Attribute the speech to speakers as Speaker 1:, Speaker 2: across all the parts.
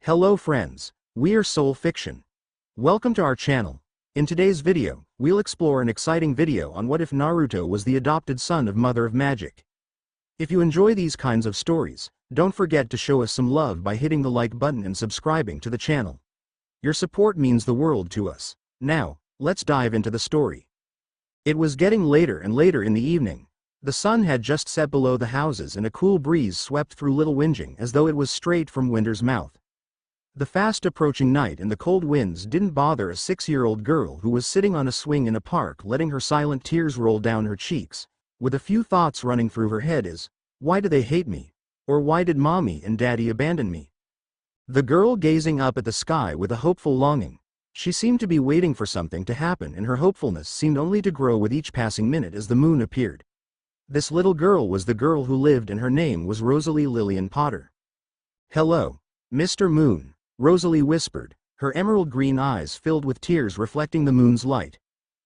Speaker 1: Hello friends, we are Soul Fiction. Welcome to our channel. In today's video, we'll explore an exciting video on what if Naruto was the adopted son of Mother of Magic. If you enjoy these kinds of stories, don't forget to show us some love by hitting the like button and subscribing to the channel. Your support means the world to us. Now, let's dive into the story. It was getting later and later in the evening. The sun had just set below the houses and a cool breeze swept through Little Whinging as though it was straight from Winter's mouth. The fast approaching night and the cold winds didn't bother a 6-year-old girl who was sitting on a swing in a park letting her silent tears roll down her cheeks, with a few thoughts running through her head as, why do they hate me? Or why did mommy and daddy abandon me? The girl gazing up at the sky with a hopeful longing. She seemed to be waiting for something to happen and her hopefulness seemed only to grow with each passing minute as the moon appeared. This little girl was the girl who lived and her name was Rosalie Lillian Potter. Hello, Mr. Moon, Rosalie whispered, her emerald green eyes filled with tears reflecting the moon's light.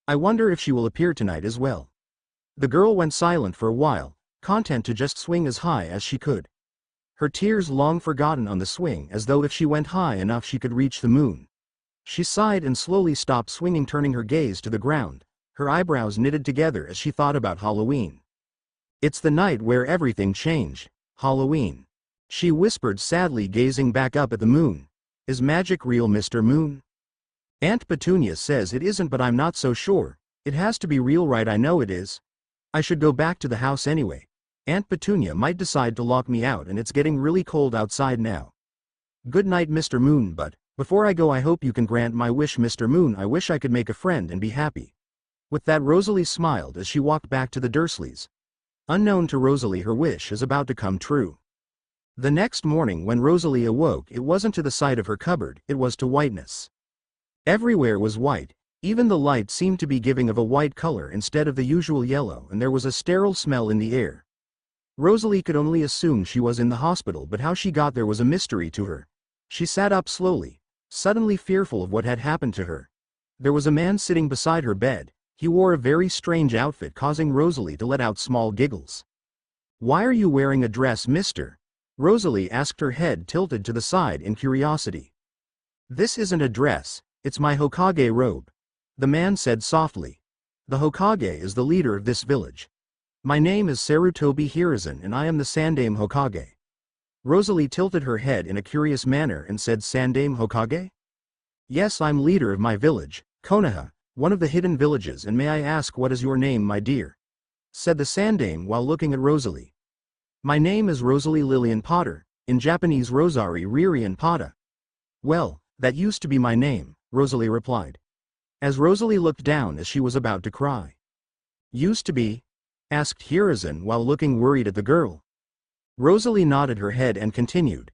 Speaker 1: I wonder if she will appear tonight as well. The girl went silent for a while, content to just swing as high as she could. Her tears long forgotten on the swing as though if she went high enough she could reach the moon. She sighed and slowly stopped swinging, turning her gaze to the ground, her eyebrows knitted together as she thought about Halloween. It's the night where everything changed, Halloween. She whispered sadly, gazing back up at the moon. Is magic real, Mr. Moon? Aunt Petunia says it isn't, but I'm not so sure. It has to be real, right? I know it is. I should go back to the house anyway. Aunt Petunia might decide to lock me out and it's getting really cold outside now. Good night, Mr. Moon, but before I go I hope you can grant my wish, Mr. Moon. I wish I could make a friend and be happy. With that, Rosalie smiled as she walked back to the Dursleys. Unknown to Rosalie, her wish is about to come true. The next morning when Rosalie awoke, it wasn't to the sight of her cupboard, it was to whiteness. Everywhere was white, even the light seemed to be giving of a white color instead of the usual yellow, and there was a sterile smell in the air. Rosalie could only assume she was in the hospital, but how she got there was a mystery to her. She sat up slowly, suddenly fearful of what had happened to her. There was a man sitting beside her bed. He wore a very strange outfit, causing Rosalie to let out small giggles. Why are you wearing a dress, mister? Rosalie asked, her head tilted to the side in curiosity. This isn't a dress, it's my Hokage robe, the man said softly. The Hokage is the leader of this village. My name is Sarutobi Hiruzen and I am the Sandaime Hokage. Rosalie tilted her head in a curious manner and said, Sandaime Hokage? Yes, I'm leader of my village, Konoha, one of the hidden villages, and may I ask what is your name, my dear? Said the Sandaime while looking at Rosalie. My name is Rosalie Lillian Potter, in Japanese Rosari Ririan Pata. Well, that used to be my name, Rosalie replied. As Rosalie looked down as she was about to cry. Used to be? Asked Hiruzen while looking worried at the girl. Rosalie nodded her head and continued.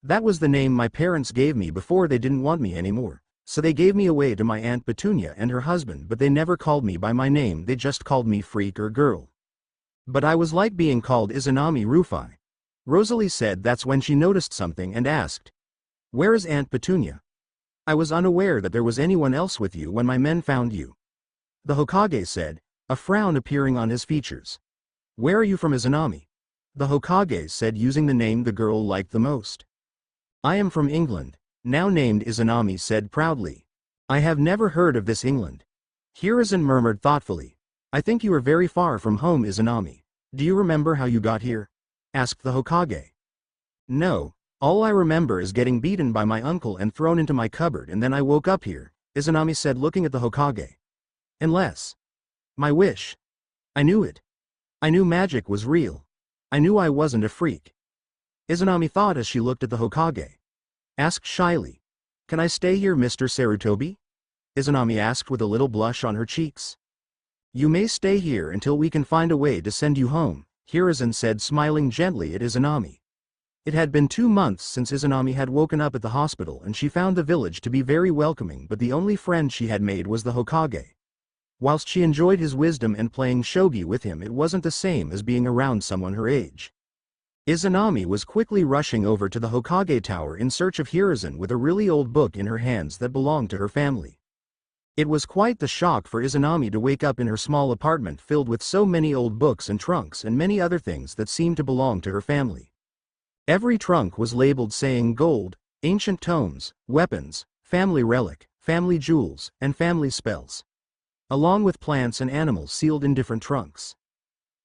Speaker 1: That was the name my parents gave me before they didn't want me anymore, so they gave me away to my Aunt Petunia and her husband, but they never called me by my name, they just called me freak or girl. But I was like being called Izanami Rufai. Rosalie said that's when she noticed something and asked, where is Aunt Petunia? I was unaware that there was anyone else with you when my men found you. The Hokage said, a frown appearing on his features. Where are you from, Izanami? The Hokage said, using the name the girl liked the most. I am from England, now named Izanami said proudly. I have never heard of this England. Hiruzen murmured thoughtfully. I think you are very far from home, Izanami. Do you remember how you got here? Asked the Hokage. No, all I remember is getting beaten by my uncle and thrown into my cupboard, and then I woke up here, Izanami said, looking at the Hokage. Unless. My wish. I knew it. I knew magic was real. I knew I wasn't a freak. Izanami thought as she looked at the Hokage. Asked shyly. Can I stay here, Mr. Sarutobi? Izanami asked with a little blush on her cheeks. You may stay here until we can find a way to send you home, Hiruzen said, smiling gently at Izanami. It had been 2 months since Izanami had woken up at the hospital and she found the village to be very welcoming, but the only friend she had made was the Hokage. Whilst she enjoyed his wisdom and playing shogi with him, it wasn't the same as being around someone her age. Izanami was quickly rushing over to the Hokage tower in search of Hiruzen with a really old book in her hands that belonged to her family. It was quite the shock for Izanami to wake up in her small apartment filled with so many old books and trunks and many other things that seemed to belong to her family. Every trunk was labeled saying gold, ancient tomes, weapons, family relic, family jewels, and family spells, along with plants and animals sealed in different trunks.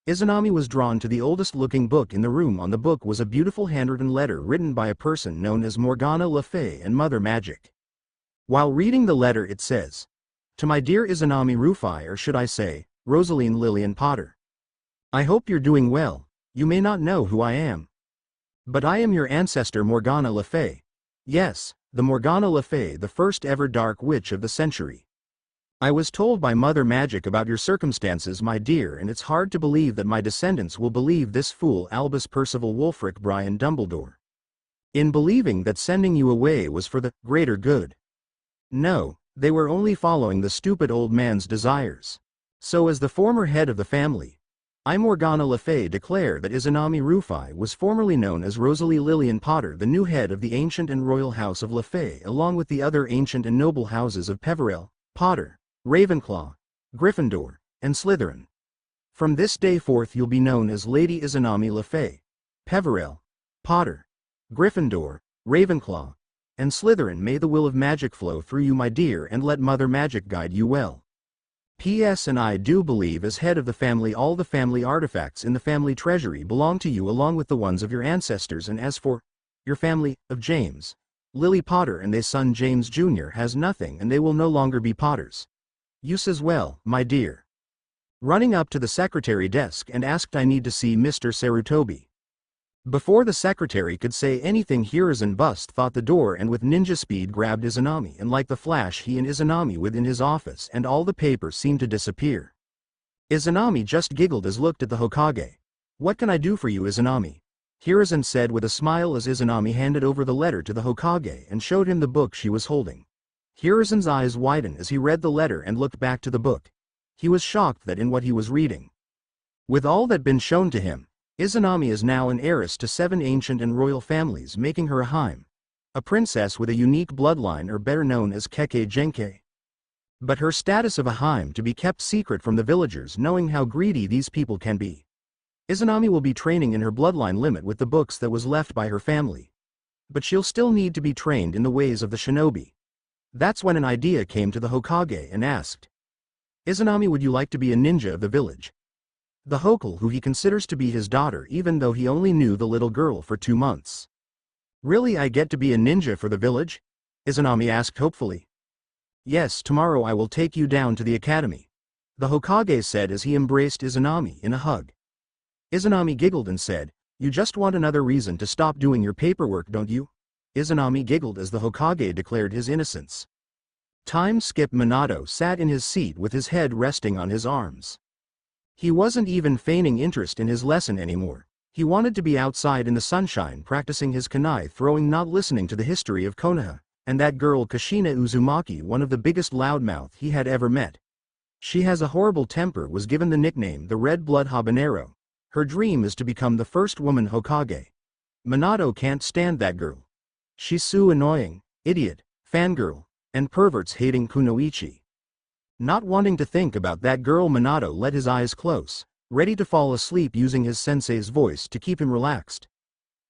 Speaker 1: Izanami was drawn to the oldest-looking book in the room. On the book was a beautiful handwritten letter written by a person known as Morgana Le Fay and Mother Magic. While reading the letter it says, "To my dear Izanami Rufai, or should I say, Rosaline Lillian Potter. I hope you're doing well. You may not know who I am, but I am your ancestor Morgana Le Fay. Yes, the Morgana Le Fay, the first ever dark witch of the century. I was told by Mother Magic about your circumstances, my dear, and it's hard to believe that my descendants will believe this fool Albus Percival Wulfric Brian Dumbledore. In believing that sending you away was for the greater good. No, they were only following the stupid old man's desires. So as the former head of the family, I Morgana Le Fay declare that Izanami Rufai was formerly known as Rosalie Lillian Potter, the new head of the ancient and royal house of Le Fay, along with the other ancient and noble houses of Peverell, Potter, Ravenclaw, Gryffindor, and Slytherin. From this day forth you'll be known as Lady Izanami Le Fay, Peverell, Potter, Gryffindor, Ravenclaw, and Slytherin. May the will of magic flow through you, my dear, and let Mother Magic guide you well. P.S. And I do believe, as head of the family, all the family artifacts in the family treasury belong to you along with the ones of your ancestors, and as for your family of James, Lily Potter and their son James Jr. has nothing, and they will no longer be Potters. You as well, my dear." Running up to the secretary desk and asked, "I need to see Mr. Sarutobi." Before the secretary could say anything, Hiruzen bust thought the door and with ninja speed grabbed Izanami, and like the flash he and Izanami within his office, and all the papers seemed to disappear. Izanami just giggled as looked at the Hokage. "What can I do for you, Izanami?" Hiruzen said with a smile as Izanami handed over the letter to the Hokage and showed him the book she was holding. Hiruzen's eyes widened as he read the letter and looked back to the book. He was shocked that in what he was reading, with all that been shown to him, Izanami is now an heiress to 7 ancient and royal families, making her a Haim, a princess with a unique bloodline, or better known as Keke Genke. But her status of a Haim to be kept secret from the villagers, knowing how greedy these people can be. Izanami will be training in her bloodline limit with the books that was left by her family. But she'll still need to be trained in the ways of the shinobi. That's when an idea came to the Hokage and asked, "Izanami, would you like to be a ninja of the village?" The Hokage, who he considers to be his daughter even though he only knew the little girl for 2 months. "Really, I get to be a ninja for the village?" Izanami asked hopefully. "Yes, tomorrow I will take you down to the academy," the Hokage said as he embraced Izanami in a hug. Izanami giggled and said, "You just want another reason to stop doing your paperwork, don't you?" Izanami giggled as the Hokage declared his innocence. Time skip. Minato sat in his seat with his head resting on his arms. He wasn't even feigning interest in his lesson anymore. He wanted to be outside in the sunshine practicing his kunai throwing, not listening to the history of Konoha, and that girl Kushina Uzumaki, one of the biggest loudmouth he had ever met. She has a horrible temper, was given the nickname the Red Blood Habanero. Her dream is to become the first woman Hokage. Minato can't stand that girl. She's so annoying, idiot, fangirl, and perverts hating Kunoichi. Not wanting to think about that girl, Minato let his eyes close, ready to fall asleep, using his sensei's voice to keep him relaxed.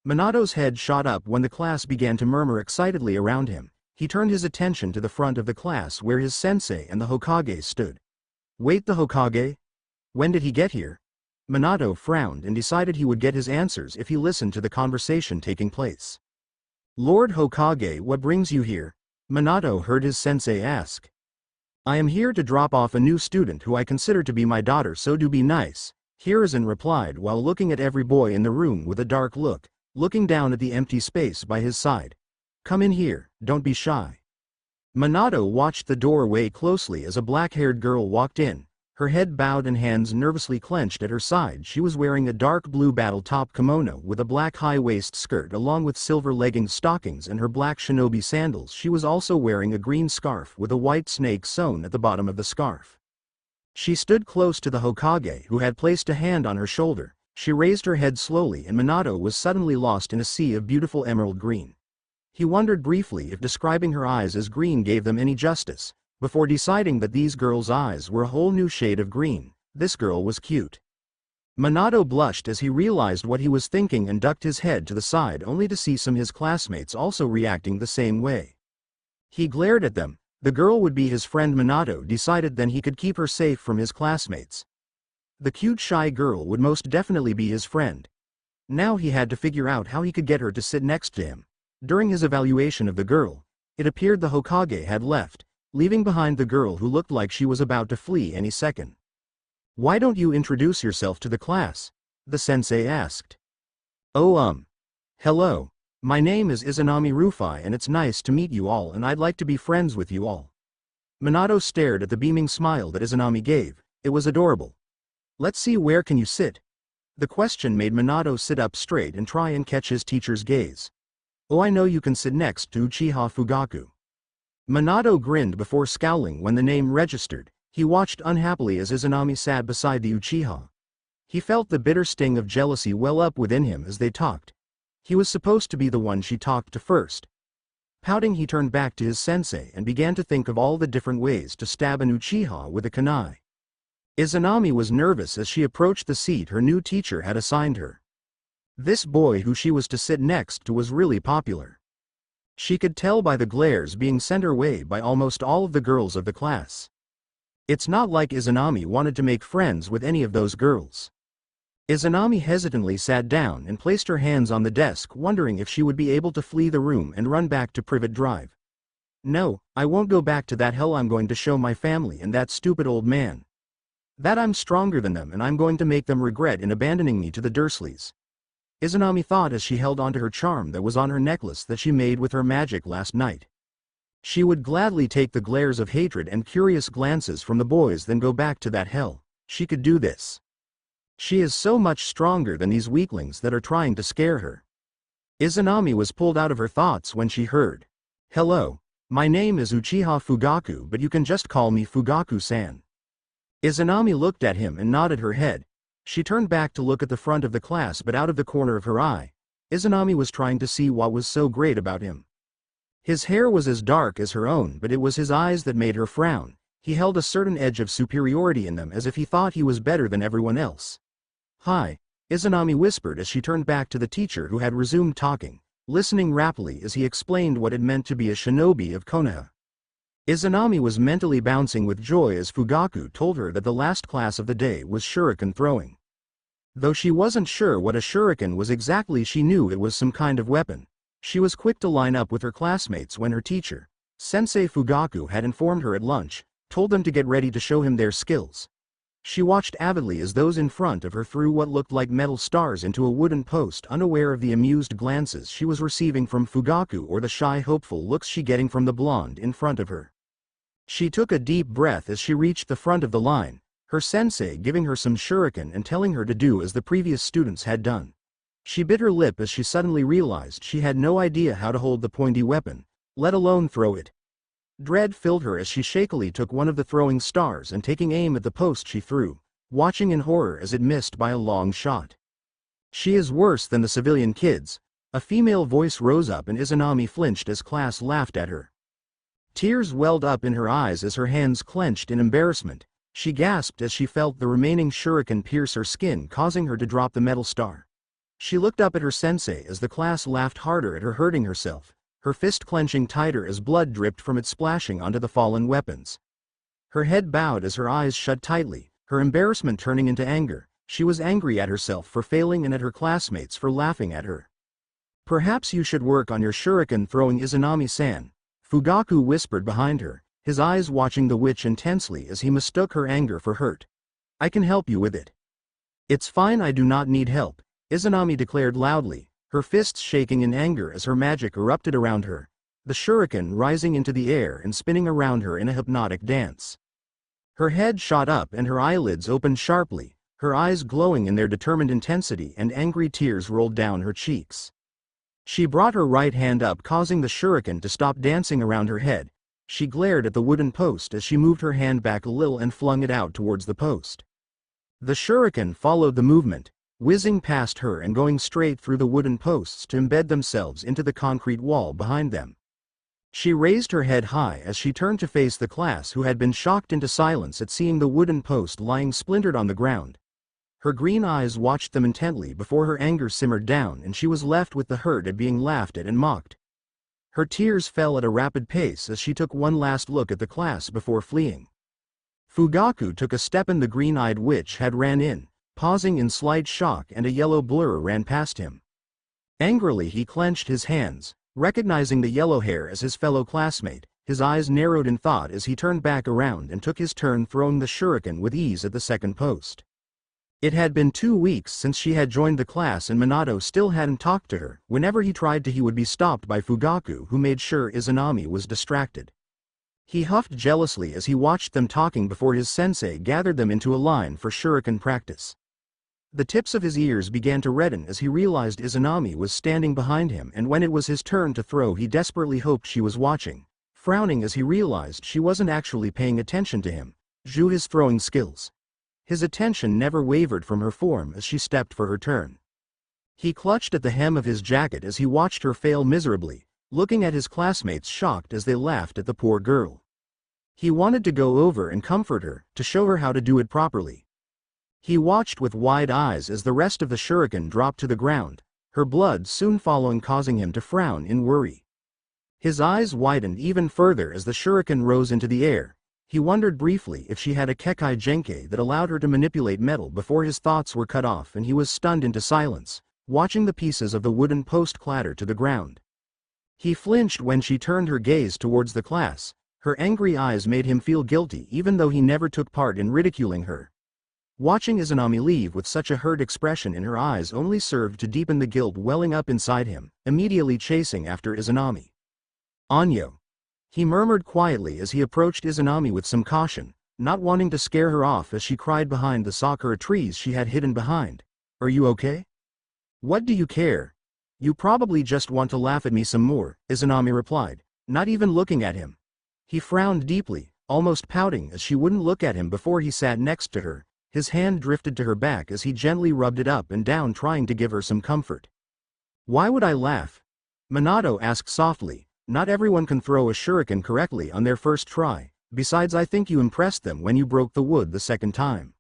Speaker 1: Minato's head shot up when the class began to murmur excitedly around him. He turned his attention to the front of the class where his sensei and the Hokage stood. Wait, the Hokage? When did he get here? Minato frowned and decided he would get his answers if he listened to the conversation taking place. "Lord Hokage, what brings you here?" Minato heard his sensei ask. "I am here to drop off a new student who I consider to be my daughter, so do be nice," Hiruzen replied while looking at every boy in the room with a dark look, looking down at the empty space by his side. "Come in here, don't be shy." Minato watched the doorway closely as a black-haired girl walked in, her head bowed and hands nervously clenched at her side. She was wearing a dark blue battle-top kimono with a black high-waist skirt along with silver legging stockings and her black shinobi sandals. She was also wearing a green scarf with a white snake sewn at the bottom of the scarf. She stood close to the Hokage, who had placed a hand on her shoulder. She raised her head slowly and Minato was suddenly lost in a sea of beautiful emerald green. He wondered briefly if describing her eyes as green gave them any justice, before deciding that these girls' eyes were a whole new shade of green. This girl was cute. Minato blushed as he realized what he was thinking and ducked his head to the side only to see some of his classmates also reacting the same way. He glared at them. The girl would be his friend. Minato decided then he could keep her safe from his classmates. The cute shy girl would most definitely be his friend. Now he had to figure out how he could get her to sit next to him. During his evaluation of the girl, it appeared the Hokage had left, leaving behind the girl who looked like she was about to flee any second. "Why don't you introduce yourself to the class?" the sensei asked. "Oh, hello. My name is Izanami Rufai and it's nice to meet you all and I'd like to be friends with you all." Minato stared at the beaming smile that Izanami gave. It was adorable. "Let's see, where can you sit?" The question made Minato sit up straight and try and catch his teacher's gaze. "Oh, I know you can sit next to Uchiha Fugaku." Minato grinned before scowling when the name registered. He watched unhappily as Izanami sat beside the Uchiha. He felt the bitter sting of jealousy well up within him as they talked. He was supposed to be the one she talked to first. Pouting, he turned back to his sensei and began to think of all the different ways to stab an Uchiha with a kunai. Izanami was nervous as she approached the seat her new teacher had assigned her. This boy who she was to sit next to was really popular. She could tell by the glares being sent her way by almost all of the girls of the class. It's not like Izanami wanted to make friends with any of those girls. Izanami hesitantly sat down and placed her hands on the desk, wondering if she would be able to flee the room and run back to Privet Drive. "No, I won't go back to that hell. I'm going to show my family and that stupid old man that I'm stronger than them and I'm going to make them regret in abandoning me to the Dursleys," Izanami thought as she held onto her charm that was on her necklace that she made with her magic last night. She would gladly take the glares of hatred and curious glances from the boys than go back to that hell. She could do this. She is so much stronger than these weaklings that are trying to scare her. Izanami was pulled out of her thoughts when she heard, "Hello, my name is Uchiha Fugaku, but you can just call me Fugaku-san." Izanami looked at him and nodded her head. She turned back to look at the front of the class, but out of the corner of her eye, Izanami was trying to see what was so great about him. His hair was as dark as her own, but it was his eyes that made her frown. He held a certain edge of superiority in them, as if he thought he was better than everyone else. "Hi," Izanami whispered as she turned back to the teacher who had resumed talking, listening rapidly as he explained what it meant to be a shinobi of Konoha. Izanami was mentally bouncing with joy as Fugaku told her that the last class of the day was shuriken throwing. Though she wasn't sure what a shuriken was exactly, she knew it was some kind of weapon. She was quick to line up with her classmates when her teacher, Sensei Fugaku, had informed her at lunch, told them to get ready to show him their skills. She watched avidly as those in front of her threw what looked like metal stars into a wooden post, unaware of the amused glances she was receiving from Fugaku or the shy hopeful looks she getting from the blonde in front of her. She took a deep breath as she reached the front of the line, her sensei giving her some shuriken and telling her to do as the previous students had done. She bit her lip as she suddenly realized she had no idea how to hold the pointy weapon, let alone throw it. Dread filled her as she shakily took one of the throwing stars and taking aim at the post she threw, watching in horror as it missed by a long shot. "She is worse than the civilian kids," a female voice rose up and Izanami flinched as class laughed at her. Tears welled up in her eyes as her hands clenched in embarrassment. She gasped as she felt the remaining shuriken pierce her skin, causing her to drop the metal star. She looked up at her sensei as the class laughed harder at her hurting herself, her fist clenching tighter as blood dripped from it splashing onto the fallen weapons. Her head bowed as her eyes shut tightly, her embarrassment turning into anger. She was angry at herself for failing and at her classmates for laughing at her. "Perhaps you should work on your shuriken throwing, Izanami-san," Fugaku whispered behind her, his eyes watching the witch intensely as he mistook her anger for hurt. "I can help you with it." "It's fine, I do not need help," Izanami declared loudly, her fists shaking in anger as her magic erupted around her, the shuriken rising into the air and spinning around her in a hypnotic dance. Her head shot up and her eyelids opened sharply, her eyes glowing in their determined intensity, and angry tears rolled down her cheeks. She brought her right hand up, causing the shuriken to stop dancing around her head. She glared at the wooden post as she moved her hand back a little and flung it out towards the post. The shuriken followed the movement, whizzing past her and going straight through the wooden posts to embed themselves into the concrete wall behind them. She raised her head high as she turned to face the class, who had been shocked into silence at seeing the wooden post lying splintered on the ground. Her green eyes watched them intently before her anger simmered down and she was left with the hurt at being laughed at and mocked. Her tears fell at a rapid pace as she took one last look at the class before fleeing. Fugaku took a step and the green-eyed witch had ran in, pausing in slight shock, and a yellow blur ran past him. Angrily he clenched his hands, recognizing the yellow hair as his fellow classmate. His eyes narrowed in thought as he turned back around and took his turn throwing the shuriken with ease at the second post. It had been 2 weeks since she had joined the class and Minato still hadn't talked to her. Whenever he tried to, he would be stopped by Fugaku, who made sure Izanami was distracted. He huffed jealously as he watched them talking before his sensei gathered them into a line for shuriken practice. The tips of his ears began to redden as he realized Izanami was standing behind him, and when it was his turn to throw he desperately hoped she was watching, frowning as he realized she wasn't actually paying attention to him. His throwing skills. His attention never wavered from her form as she stepped for her turn. He clutched at the hem of his jacket as he watched her fail miserably, looking at his classmates shocked as they laughed at the poor girl. He wanted to go over and comfort her, to show her how to do it properly. He watched with wide eyes as the rest of the shuriken dropped to the ground, her blood soon following, causing him to frown in worry. His eyes widened even further as the shuriken rose into the air. He wondered briefly if she had a Kekai Genkai that allowed her to manipulate metal before his thoughts were cut off and he was stunned into silence, watching the pieces of the wooden post clatter to the ground. He flinched when she turned her gaze towards the class. Her angry eyes made him feel guilty even though he never took part in ridiculing her. Watching Izanami leave with such a hurt expression in her eyes only served to deepen the guilt welling up inside him, immediately chasing after Izanami. "Anyo," he murmured quietly as he approached Izanami with some caution, not wanting to scare her off as she cried behind the sakura trees she had hidden behind. "Are you okay? What do you care? You probably just want to laugh at me some more," Izanami replied, not even looking at him. He frowned deeply, almost pouting as she wouldn't look at him before he sat next to her. His hand drifted to her back as he gently rubbed it up and down, trying to give her some comfort. "Why would I laugh?" Minato asked softly. "Not everyone can throw a shuriken correctly on their first try, besides I think you impressed them when you broke the wood the second time."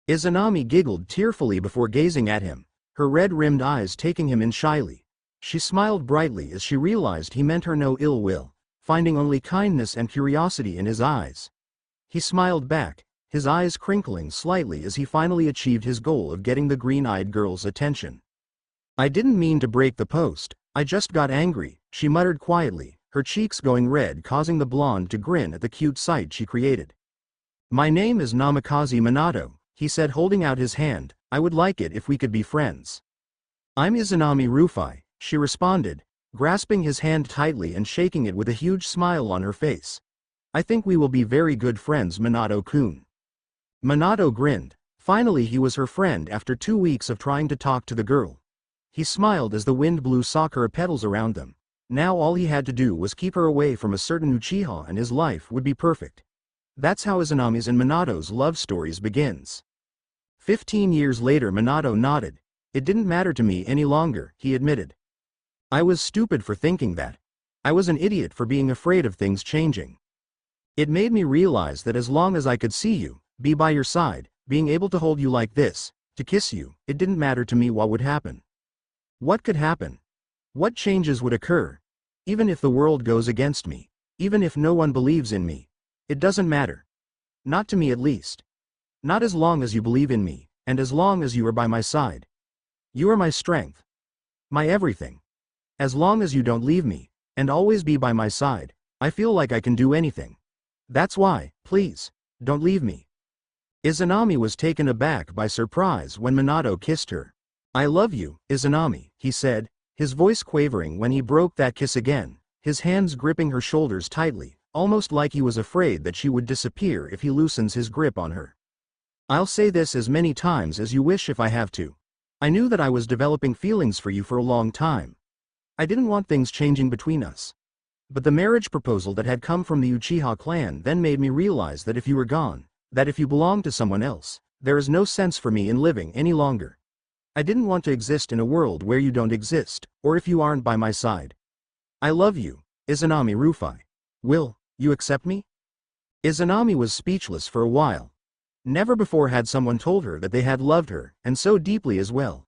Speaker 1: Izanami giggled tearfully before gazing at him, her red-rimmed eyes taking him in shyly. She smiled brightly as she realized he meant her no ill will, finding only kindness and curiosity in his eyes. He smiled back, his eyes crinkling slightly as he finally achieved his goal of getting the green-eyed girl's attention. "I didn't mean to break the post, I just got angry," she muttered quietly, her cheeks going red, causing the blonde to grin at the cute sight she created. "My name is Namikaze Minato," he said, holding out his hand. "I would like it if we could be friends." "I'm Izanami Rufai," she responded, grasping his hand tightly and shaking it with a huge smile on her face. "I think we will be very good friends, Minato-kun." Minato grinned. Finally he was her friend after 2 weeks of trying to talk to the girl. He smiled as the wind blew sakura petals around them. Now all he had to do was keep her away from a certain Uchiha and his life would be perfect. That's how Izanami's and Minato's love stories begins. 15 years later, Minato nodded. "It didn't matter to me any longer," he admitted. "I was stupid for thinking that. I was an idiot for being afraid of things changing. It made me realize that as long as I could see you, be by your side, being able to hold you like this, to kiss you, it didn't matter to me what would happen. What could happen? What changes would occur? Even if the world goes against me, even if no one believes in me, it doesn't matter. Not to me at least. Not as long as you believe in me, and as long as you are by my side. You are my strength. My everything. As long as you don't leave me, and always be by my side, I feel like I can do anything. That's why, please, don't leave me." Izanami was taken aback by surprise when Minato kissed her. "I love you, Izanami," he said, his voice quavering when he broke that kiss again, his hands gripping her shoulders tightly, almost like he was afraid that she would disappear if he loosens his grip on her. "I'll say this as many times as you wish if I have to. I knew that I was developing feelings for you for a long time. I didn't want things changing between us. But the marriage proposal that had come from the Uchiha clan then made me realize that if you were gone, that if you belonged to someone else, there is no sense for me in living any longer. I didn't want to exist in a world where you don't exist, or if you aren't by my side. I love you, Izanami Rufai. Will you accept me?" Izanami was speechless for a while. Never before had someone told her that they had loved her, and so deeply as well.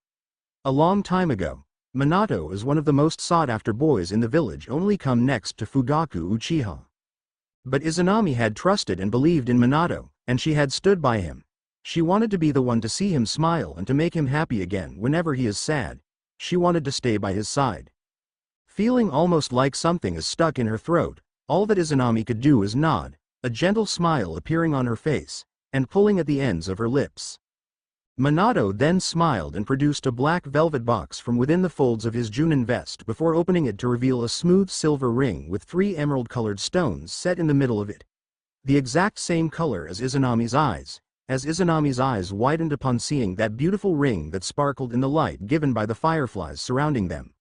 Speaker 1: A long time ago, Minato is one of the most sought-after boys in the village, only come next to Fugaku Uchiha. But Izanami had trusted and believed in Minato, and she had stood by him. She wanted to be the one to see him smile and to make him happy again whenever he is sad. She wanted to stay by his side. Feeling almost like something is stuck in her throat, all that Izanami could do is nod, a gentle smile appearing on her face, and pulling at the ends of her lips. Minato then smiled and produced a black velvet box from within the folds of his Junin vest before opening it to reveal a smooth silver ring with 3 emerald-colored stones set in the middle of it. The exact same color as Izanami's eyes widened upon seeing that beautiful ring that sparkled in the light given by the fireflies surrounding them.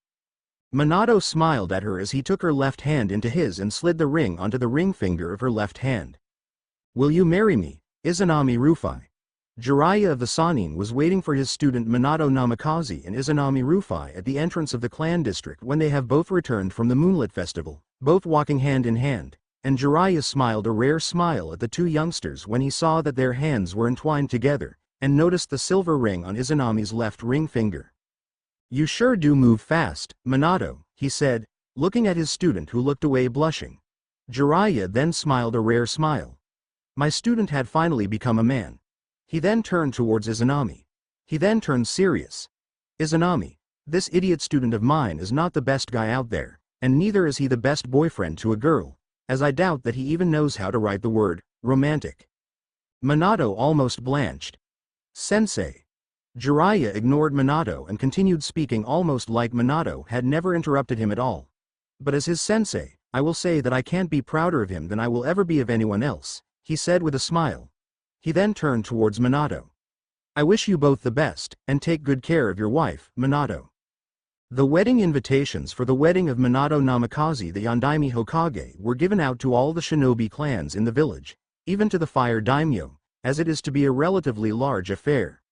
Speaker 1: Minato smiled at her as he took her left hand into his and slid the ring onto the ring finger of her left hand. "Will you marry me, Izanami Rufai?" Jiraiya of the Sannin was waiting for his student Minato Namikaze and Izanami Rufai at the entrance of the clan district when they have both returned from the Moonlit Festival, both walking hand in hand, and Jiraiya smiled a rare smile at the two youngsters when he saw that their hands were entwined together, and noticed the silver ring on Izanami's left ring finger. "You sure do move fast, Minato," he said, looking at his student who looked away blushing. Jiraiya then smiled a rare smile. My student had finally become a man. He then turned towards Izanami. He then turned serious. "Izanami, this idiot student of mine is not the best guy out there, and neither is he the best boyfriend to a girl, as I doubt that he even knows how to write the word romantic." Minato almost blanched. "Sensei." Jiraiya ignored Minato and continued speaking almost like Minato had never interrupted him at all. "But as his sensei, I will say that I can't be prouder of him than I will ever be of anyone else," he said with a smile. He then turned towards Minato. "I wish you both the best, and take good care of your wife, Minato." The wedding invitations for the wedding of Minato Namikaze the Yondaime Hokage were given out to all the shinobi clans in the village, even to the fire daimyo, as it is to be a relatively large affair.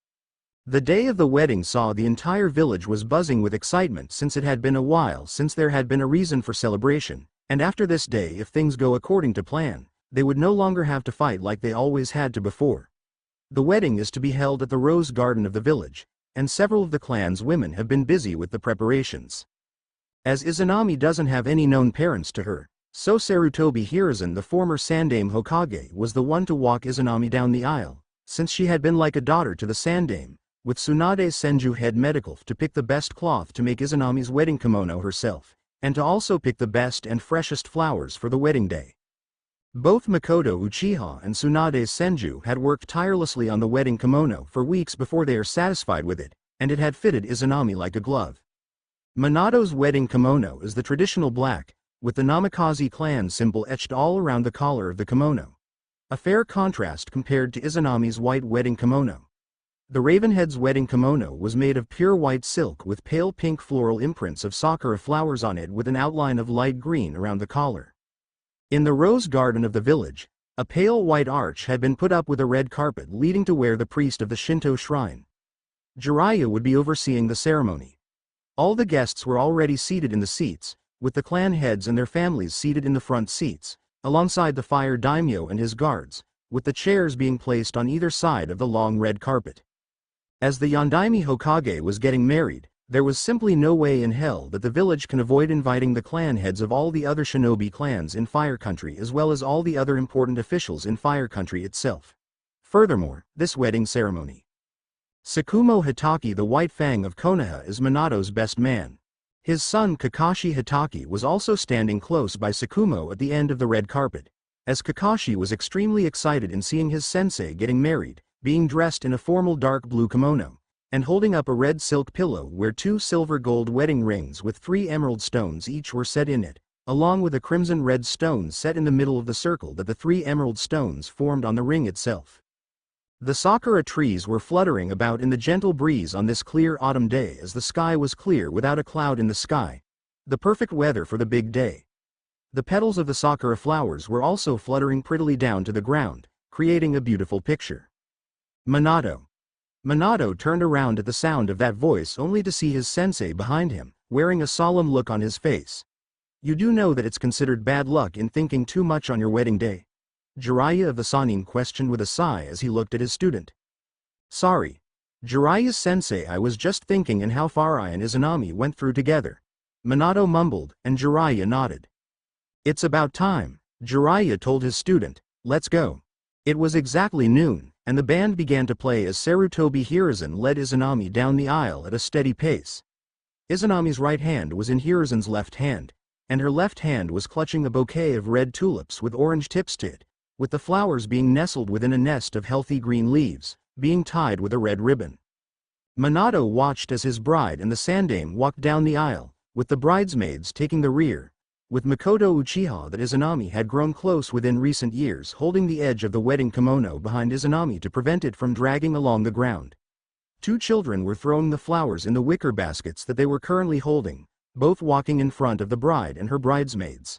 Speaker 1: The day of the wedding saw the entire village was buzzing with excitement since it had been a while since there had been a reason for celebration, and after this day, if things go according to plan, they would no longer have to fight like they always had to before. The wedding is to be held at the rose garden of the village, and several of the clan's women have been busy with the preparations. As Izanami doesn't have any known parents to her, so Sarutobi Hiruzen, the former Sandaime Hokage, was the one to walk Izanami down the aisle, since she had been like a daughter to the Sandaime, with Tsunade Senju head medical to pick the best cloth to make Izanami's wedding kimono herself, and to also pick the best and freshest flowers for the wedding day. Both Makoto Uchiha and Tsunade Senju had worked tirelessly on the wedding kimono for weeks before they are satisfied with it, and it had fitted Izanami like a glove. Minato's wedding kimono is the traditional black, with the Namikaze clan symbol etched all around the collar of the kimono. A fair contrast compared to Izanami's white wedding kimono. The Ravenhead's wedding kimono was made of pure white silk with pale pink floral imprints of sakura flowers on it with an outline of light green around the collar. In the rose garden of the village, a pale white arch had been put up with a red carpet leading to where the priest of the Shinto shrine, Jiraiya, would be overseeing the ceremony. All the guests were already seated in the seats, with the clan heads and their families seated in the front seats, alongside the fire daimyo and his guards, with the chairs being placed on either side of the long red carpet. As the Yondaime Hokage was getting married, there was simply no way in hell that the village can avoid inviting the clan heads of all the other shinobi clans in Fire Country as well as all the other important officials in Fire Country itself. Furthermore, this wedding ceremony. Tsukumo Hitaki, the White Fang of Konoha, is Minato's best man. His son Kakashi Hitaki was also standing close by Tsukumo at the end of the red carpet, as Kakashi was extremely excited in seeing his sensei getting married, being dressed in a formal dark blue kimono, and holding up a red silk pillow where 2 silver gold wedding rings with 3 emerald stones each were set in it, along with a crimson red stone set in the middle of the circle that the 3 emerald stones formed on the ring itself. The sakura trees were fluttering about in the gentle breeze on this clear autumn day as the sky was clear without a cloud in the sky. The perfect weather for the big day. The petals of the sakura flowers were also fluttering prettily down to the ground, creating a beautiful picture. Minato. Minato turned around at the sound of that voice only to see his sensei behind him, wearing a solemn look on his face. "You do know that it's considered bad luck in thinking too much on your wedding day?" Jiraiya of the Sannin questioned with a sigh as he looked at his student. Sorry. Jiraiya-sensei, I was just thinking and how far I and Izanami went through together. Minato mumbled, and Jiraiya nodded. It's about time, Jiraiya told his student. Let's go. It was exactly noon, and the band began to play as Sarutobi Hiruzen led Izanami down the aisle at a steady pace. Izanami's right hand was in Hiruzen's left hand, and her left hand was clutching a bouquet of red tulips with orange tips to it, with the flowers being nestled within a nest of healthy green leaves, being tied with a red ribbon. Minato watched as his bride and the Sandame walked down the aisle, with the bridesmaids taking the rear, with Makoto Uchiha that Izanami had grown close within recent years holding the edge of the wedding kimono behind Izanami to prevent it from dragging along the ground. Two children were throwing the flowers in the wicker baskets that they were currently holding, both walking in front of the bride and her bridesmaids.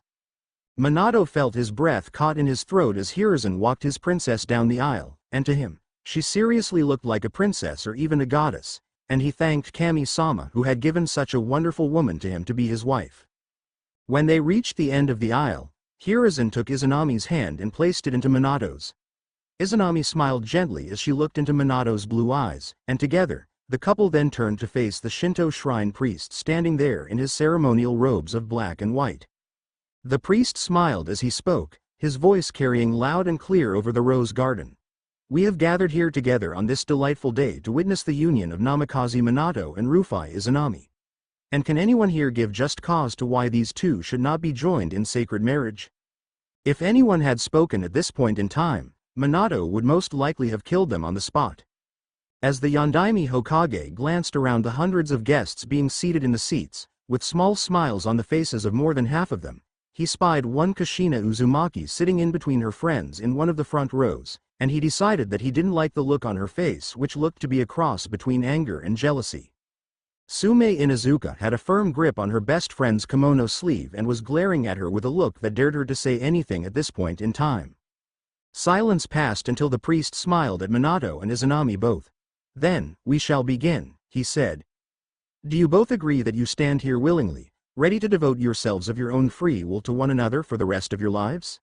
Speaker 1: Minato felt his breath caught in his throat as Hiruzen walked his princess down the aisle, and to him, she seriously looked like a princess or even a goddess, and he thanked Kami-sama who had given such a wonderful woman to him to be his wife. When they reached the end of the aisle, Hiruzen took Izanami's hand and placed it into Minato's. Izanami smiled gently as she looked into Minato's blue eyes, and together, the couple then turned to face the Shinto shrine priest standing there in his ceremonial robes of black and white. The priest smiled as he spoke, his voice carrying loud and clear over the rose garden. We have gathered here together on this delightful day to witness the union of Namikaze Minato and Rufai Izanami. And can anyone here give just cause to why these two should not be joined in sacred marriage? If anyone had spoken at this point in time, Minato would most likely have killed them on the spot. As the Yondaime Hokage glanced around the hundreds of guests being seated in the seats, with small smiles on the faces of more than half of them, he spied one Kushina Uzumaki sitting in between her friends in one of the front rows, and he decided that he didn't like the look on her face, which looked to be a cross between anger and jealousy. Sume Inuzuka had a firm grip on her best friend's kimono sleeve and was glaring at her with a look that dared her to say anything at this point in time. Silence passed until the priest smiled at Minato and Izanami both. Then, we shall begin, he said. Do you both agree that you stand here willingly, ready to devote yourselves of your own free will to one another for the rest of your lives?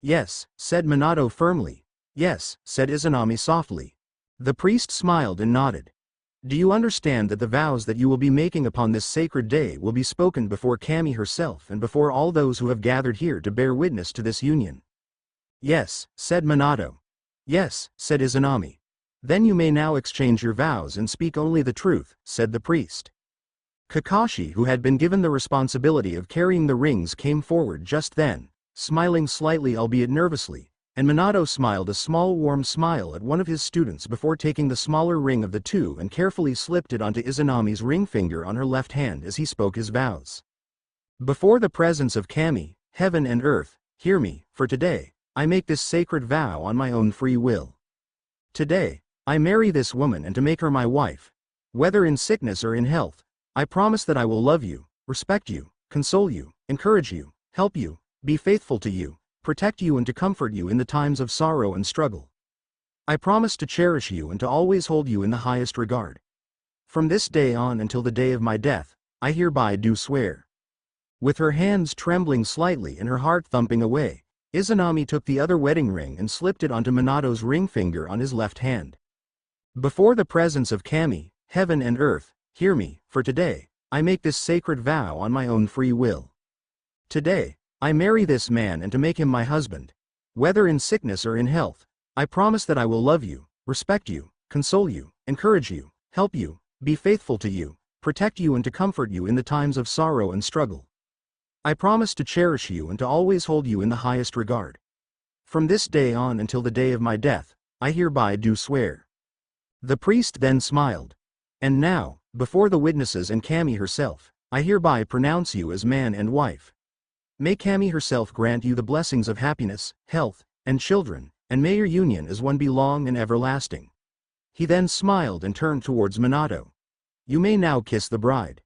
Speaker 1: Yes, said Minato firmly. Yes, said Izanami softly. The priest smiled and nodded. Do you understand that the vows that you will be making upon this sacred day will be spoken before Kami herself and before all those who have gathered here to bear witness to this union? Yes, said Minato. Yes, said Izanami. Then you may now exchange your vows and speak only the truth, said the priest. Kakashi, who had been given the responsibility of carrying the rings, came forward just then, smiling slightly albeit nervously, and Minato smiled a small warm smile at one of his students before taking the smaller ring of the two and carefully slipped it onto Izanami's ring finger on her left hand as he spoke his vows. Before the presence of Kami, heaven and earth, hear me, for today, I make this sacred vow on my own free will. Today, I marry this woman and to make her my wife. Whether in sickness or in health, I promise that I will love you, respect you, console you, encourage you, help you, be faithful to you, protect you and to comfort you in the times of sorrow and struggle. I promise to cherish you and to always hold you in the highest regard. From this day on until the day of my death, I hereby do swear. With her hands trembling slightly and her heart thumping away, Izanami took the other wedding ring and slipped it onto Minato's ring finger on his left hand. Before the presence of Kami, heaven and earth, hear me, for today, I make this sacred vow on my own free will. Today, I marry this man and to make him my husband. Whether in sickness or in health, I promise that I will love you, respect you, console you, encourage you, help you, be faithful to you, protect you and to comfort you in the times of sorrow and struggle. I promise to cherish you and to always hold you in the highest regard. From this day on until the day of my death, I hereby do swear. The priest then smiled. And now, before the witnesses and Kami herself, I hereby pronounce you as man and wife. May Kami herself grant you the blessings of happiness, health, and children, and may your union as one be long and everlasting. He then smiled and turned towards Minato. You may now kiss the bride.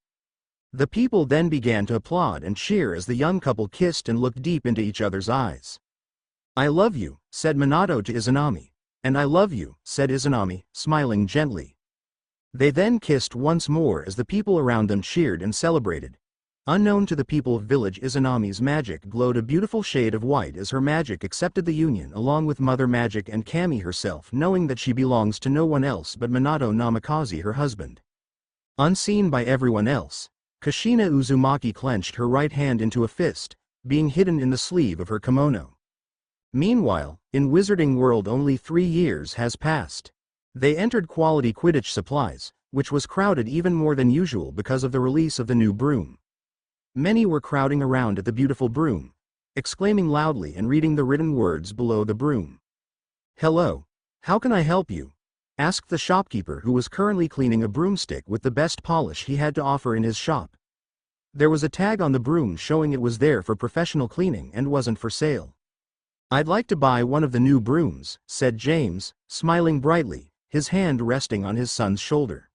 Speaker 1: The people then began to applaud and cheer as the young couple kissed and looked deep into each other's eyes. I love you, said Minato to Izanami. And I love you, said Izanami, smiling gently. They then kissed once more as the people around them cheered and celebrated. Unknown to the people of village Izanami's magic glowed a beautiful shade of white as her magic accepted the union along with Mother Magic and Kami herself, knowing that she belongs to no one else but Minato Namikaze, her husband. Unseen by everyone else, Kushina Uzumaki clenched her right hand into a fist, being hidden in the sleeve of her kimono. Meanwhile, in Wizarding World only 3 years has passed. They entered Quality Quidditch Supplies, which was crowded even more than usual because of the release of the new broom. Many were crowding around at the beautiful broom, exclaiming loudly and reading the written words below the broom. "Hello, how can I help you?" asked the shopkeeper, who was currently cleaning a broomstick with the best polish he had to offer in his shop. There was a tag on the broom showing it was there for professional cleaning and wasn't for sale. "I'd like to buy one of the new brooms," said James, smiling brightly, his hand resting on his son's shoulder.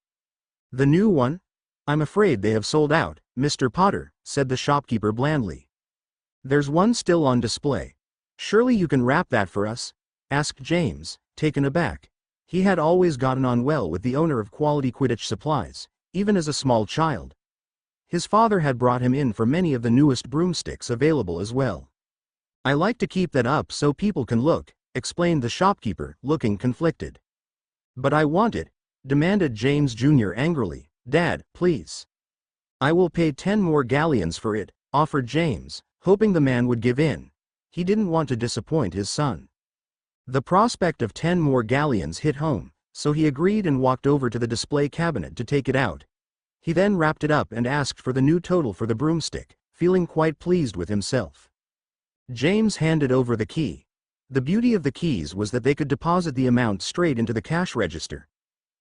Speaker 1: "The new one? I'm afraid they have sold out, Mr. Potter," said the shopkeeper blandly. "There's one still on display. Surely you can wrap that for us?" asked James, taken aback. He had always gotten on well with the owner of Quality Quidditch Supplies, even as a small child. His father had brought him in for many of the newest broomsticks available as well. "I like to keep that up so people can look," explained the shopkeeper, looking conflicted. "But I want it," demanded James Jr. angrily. "Dad, please." "I will pay 10 more galleons for it," offered James, hoping the man would give in. He didn't want to disappoint his son. The prospect of 10 more galleons hit home, so he agreed and walked over to the display cabinet to take it out. He then wrapped it up and asked for the new total for the broomstick, feeling quite pleased with himself. James handed over the key. The beauty of the keys was that they could deposit the amount straight into the cash register.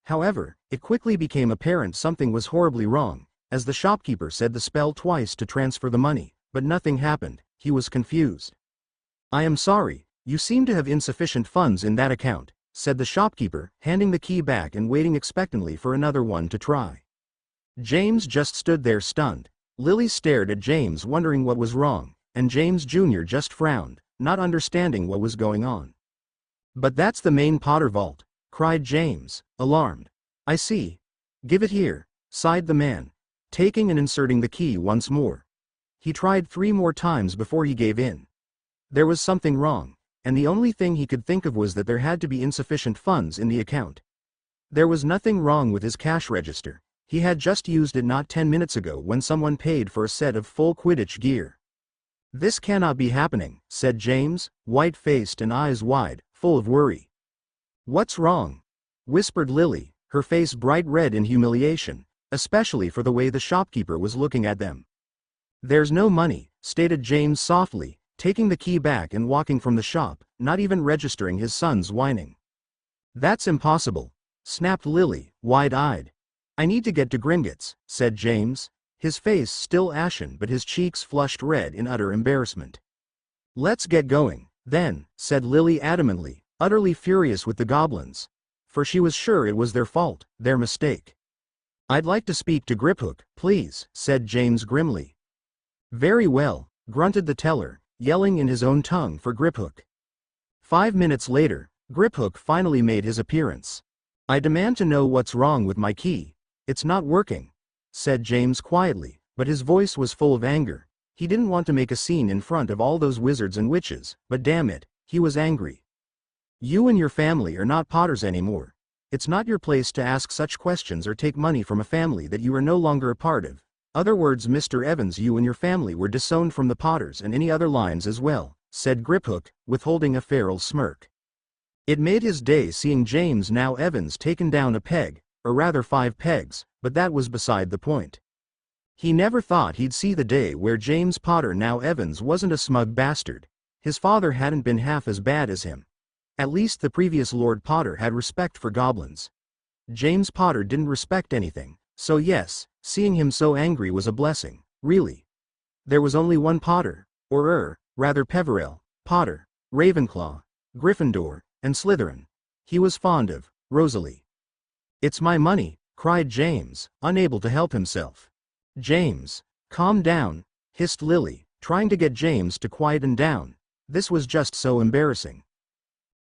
Speaker 1: However, it quickly became apparent something was horribly wrong, as the shopkeeper said the spell twice to transfer the money, but nothing happened. He was confused. "I am sorry, you seem to have insufficient funds in that account," said the shopkeeper, handing the key back and waiting expectantly for another one to try. James just stood there stunned. Lily stared at James wondering what was wrong, and James Jr. just frowned, not understanding what was going on. "But that's the main Potter vault," cried James, alarmed. "I see. Give it here," sighed the man, taking and inserting the key once more. He tried 3 more times before he gave in. There was something wrong, and the only thing he could think of was that there had to be insufficient funds in the account. There was nothing wrong with his cash register. He had just used it not 10 minutes ago when someone paid for a set of full Quidditch gear. "This cannot be happening," said James, white-faced and eyes wide, full of worry. "What's wrong?" whispered Lily, her face bright red in humiliation, especially for the way the shopkeeper was looking at them. "There's no money," stated James softly, taking the key back and walking from the shop, not even registering his son's whining. "That's impossible," snapped Lily, wide-eyed. "I need to get to Gringotts," said James, his face still ashen but his cheeks flushed red in utter embarrassment. "Let's get going, then," said Lily adamantly, utterly furious with the goblins. For she was sure it was their fault, their mistake. "I'd like to speak to Griphook, please," said James grimly. "Very well," grunted the teller, yelling in his own tongue for Griphook. 5 minutes later, Griphook finally made his appearance. "I demand to know what's wrong with my key. It's not working," said James quietly, but his voice was full of anger. He didn't want to make a scene in front of all those wizards and witches, but damn it, he was angry. "You and your family are not Potters anymore. It's not your place to ask such questions or take money from a family that you are no longer a part of. Other words, Mr. Evans, you and your family were disowned from the Potters, and any other lines as well," said Griphook, withholding a feral smirk. It made his day seeing James now Evans taken down a peg, or rather 5 pegs, but that was beside the point. He never thought he'd see the day where James Potter now Evans wasn't a smug bastard. His father hadn't been half as bad as him. At least the previous Lord Potter had respect for goblins. James Potter didn't respect anything, so yes, seeing him so angry was a blessing, really. There was only one Potter, or rather Peverell, Potter, Ravenclaw, Gryffindor, and Slytherin. He was fond of Rosalie. "It's my money," cried James, unable to help himself. "James, calm down," hissed Lily, trying to get James to quieten down. This was just so embarrassing.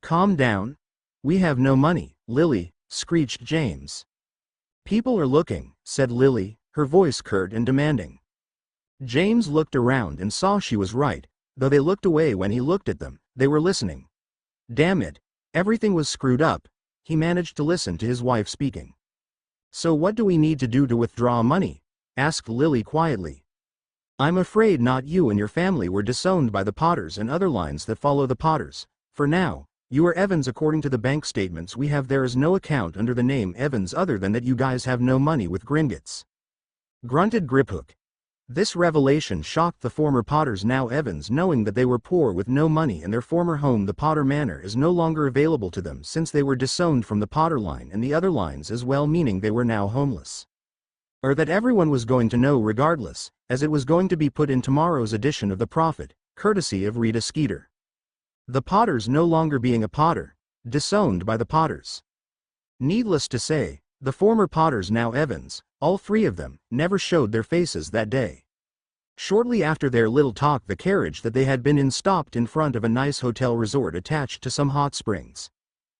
Speaker 1: "Calm down? We have no money, Lily," screeched James. "People are looking," said Lily, her voice curt and demanding. James looked around and saw she was right, though they looked away when he looked at them, they were listening. Damn it. Everything was screwed up. He managed to listen to his wife speaking. So what do we need to do to withdraw money? Asked Lily quietly. I'm afraid not you and your family were disowned by the Potters and other lines that follow the Potters. For now, you are Evans. According to the bank statements we have, there is no account under the name Evans other than that you guys have no money with Gringotts. Grunted Griphook. This revelation shocked the former Potters, now Evans, knowing that they were poor with no money and their former home, the Potter Manor, is no longer available to them since they were disowned from the Potter line and the other lines as well, meaning they were now homeless. Or that everyone was going to know regardless, as it was going to be put in tomorrow's edition of The Prophet, courtesy of Rita Skeeter. The Potters no longer being a Potter, disowned by the Potters. Needless to say, the former Potters, now Evans, all three of them, never showed their faces that day. Shortly after their little talk, the carriage that they had been in stopped in front of a nice hotel resort attached to some hot springs.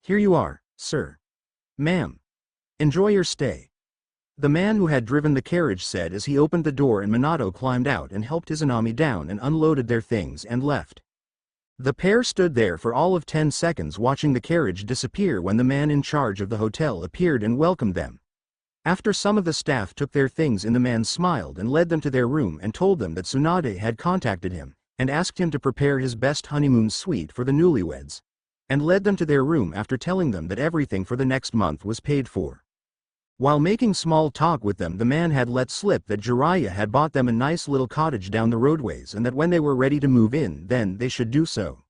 Speaker 1: Here you are, sir. Ma'am. Enjoy your stay. The man who had driven the carriage said as he opened the door, and Minato climbed out and helped Izanami down and unloaded their things and left. The pair stood there for all of 10 seconds watching the carriage disappear when the man in charge of the hotel appeared and welcomed them. After some of the staff took their things in, the man smiled and led them to their room and told them that Tsunade had contacted him and asked him to prepare his best honeymoon suite for the newlyweds, and led them to their room after telling them that everything for the next month was paid for. While making small talk with them, the man had let slip that Jiraiya had bought them a nice little cottage down the roadways and that when they were ready to move in, then they should do so.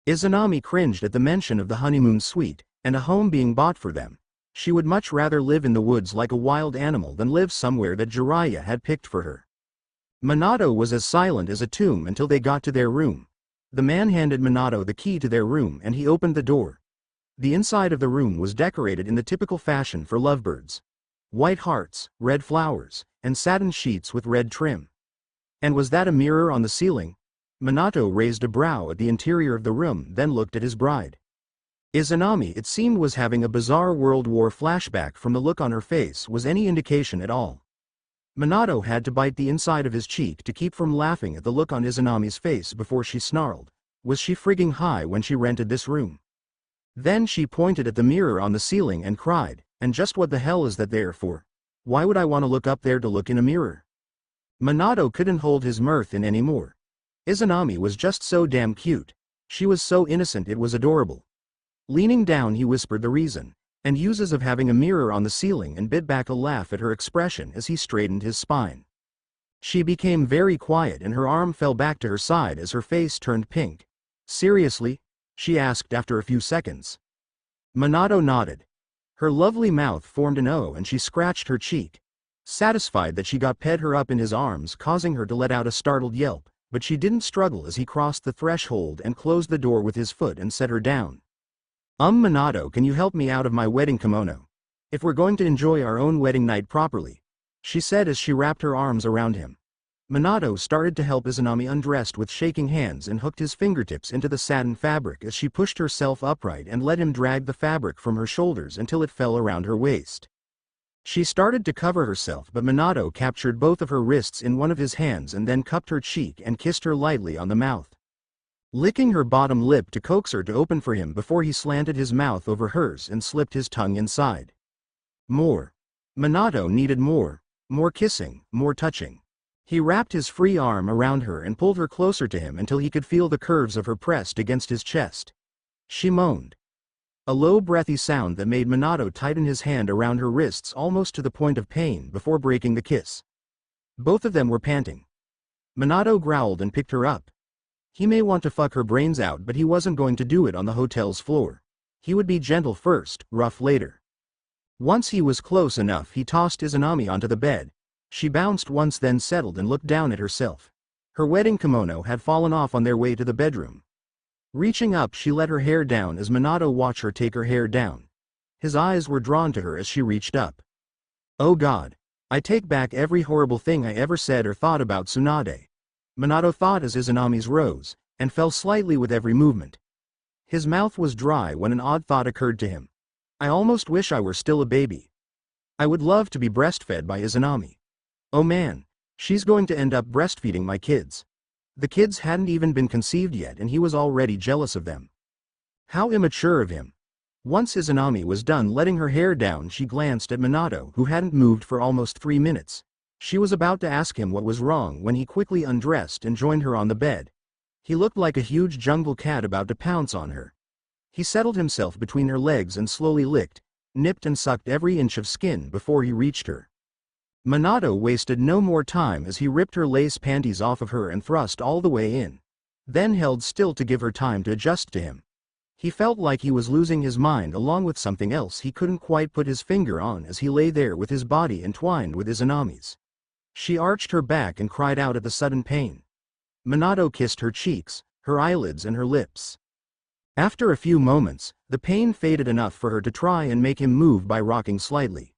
Speaker 1: Izanami cringed at the mention of the honeymoon suite and a home being bought for them. She would much rather live in the woods like a wild animal than live somewhere that Jiraiya had picked for her. Minato was as silent as a tomb until they got to their room. The man handed Minato the key to their room and he opened the door. The inside of the room was decorated in the typical fashion for lovebirds. White hearts, red flowers, and satin sheets with red trim. And was that a mirror on the ceiling? Minato raised a brow at the interior of the room, then looked at his bride. Izanami, it seemed, was having a bizarre World War flashback from the look on her face was any indication at all. Minato had to bite the inside of his cheek to keep from laughing at the look on Izanami's face before she snarled, "Was she frigging high when she rented this room?" Then she pointed at the mirror on the ceiling and cried, "And just what the hell is that there for? Why would I want to look up there to look in a mirror?" Minato couldn't hold his mirth in anymore. Izanami was just so damn cute. She was so innocent, it was adorable. Leaning down, he whispered the reason and uses of having a mirror on the ceiling and bit back a laugh at her expression as he straightened his spine. She became very quiet and her arm fell back to her side as her face turned pink. "Seriously?" she asked after a few seconds. Minato nodded. Her lovely mouth formed an O and she scratched her cheek. Satisfied that she got ped her up in his arms, causing her to let out a startled yelp, but she didn't struggle as he crossed the threshold and closed the door with his foot and set her down. Minato, can you help me out of my wedding kimono? If we're going to enjoy our own wedding night properly," she said as she wrapped her arms around him. Minato started to help Izanami undressed with shaking hands and hooked his fingertips into the satin fabric as she pushed herself upright and let him drag the fabric from her shoulders until it fell around her waist. She started to cover herself, but Minato captured both of her wrists in one of his hands and then cupped her cheek and kissed her lightly on the mouth, licking her bottom lip to coax her to open for him before he slanted his mouth over hers and slipped his tongue inside. More. Minato needed more kissing, more touching. He wrapped his free arm around her and pulled her closer to him until he could feel the curves of her pressed against his chest. She moaned. A low breathy sound that made Minato tighten his hand around her wrists almost to the point of pain before breaking the kiss. Both of them were panting. Minato growled and picked her up. He may want to fuck her brains out, but he wasn't going to do it on the hotel's floor. He would be gentle first, rough later. Once he was close enough, he tossed Izanami onto the bed. She bounced once, then settled and looked down at herself. Her wedding kimono had fallen off on their way to the bedroom. Reaching up, she let her hair down as Minato watched her take her hair down. His eyes were drawn to her as she reached up. "Oh God. I take back every horrible thing I ever said or thought about Tsunade," Minato thought as Izanami's rose and fell slightly with every movement. His mouth was dry when an odd thought occurred to him. "I almost wish I were still a baby. I would love to be breastfed by Izanami. Oh man, She's going to end up breastfeeding my kids. The kids hadn't even been conceived yet and he was already jealous of them. How immature of him. Once Izanami was done letting her hair down, she glanced at Minato, who hadn't moved for almost 3 minutes. She was about to ask him what was wrong when he quickly undressed and joined her on the bed. He looked like a huge jungle cat about to pounce on her. He settled himself between her legs and slowly licked, nipped and sucked every inch of skin before he reached her. Minato wasted no more time as he ripped her lace panties off of her and thrust all the way in. Then held still to give her time to adjust to him. He felt like he was losing his mind along with something else he couldn't quite put his finger on as he lay there with his body entwined with Izanami's. She arched her back and cried out at the sudden pain. Minato kissed her cheeks, her eyelids and her lips. After a few moments, the pain faded enough for her to try and make him move by rocking slightly.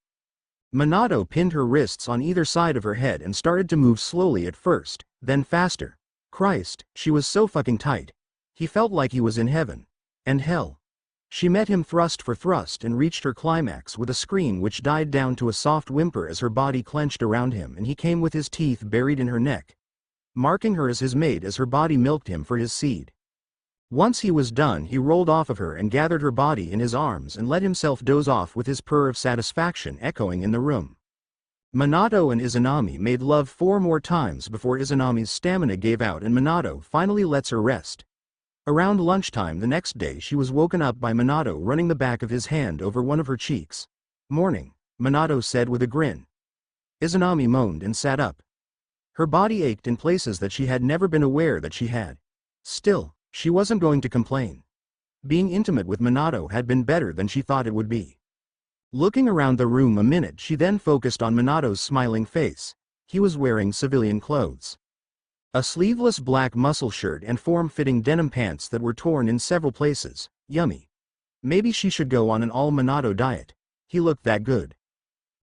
Speaker 1: Minato pinned her wrists on either side of her head and started to move slowly at first, then faster. Christ, she was so fucking tight. He felt like he was in heaven. And hell. She met him thrust for thrust and reached her climax with a scream which died down to a soft whimper as her body clenched around him and he came with his teeth buried in her neck, marking her as his mate as her body milked him for his seed. Once he was done, he rolled off of her and gathered her body in his arms and let himself doze off with his purr of satisfaction echoing in the room. Minato and Izanami made love 4 more times before Izanami's stamina gave out and Minato finally lets her rest. Around lunchtime the next day she was woken up by Minato running the back of his hand over one of her cheeks. "Morning," Minato said with a grin. Izanami moaned and sat up. Her body ached in places that she had never been aware that she had. Still, she wasn't going to complain. Being intimate with Minato had been better than she thought it would be. Looking around the room a minute, she then focused on Minato's smiling face. He was wearing civilian clothes. A sleeveless black muscle shirt and form-fitting denim pants that were torn in several places. Yummy. Maybe she should go on an all-Minato diet. He looked that good.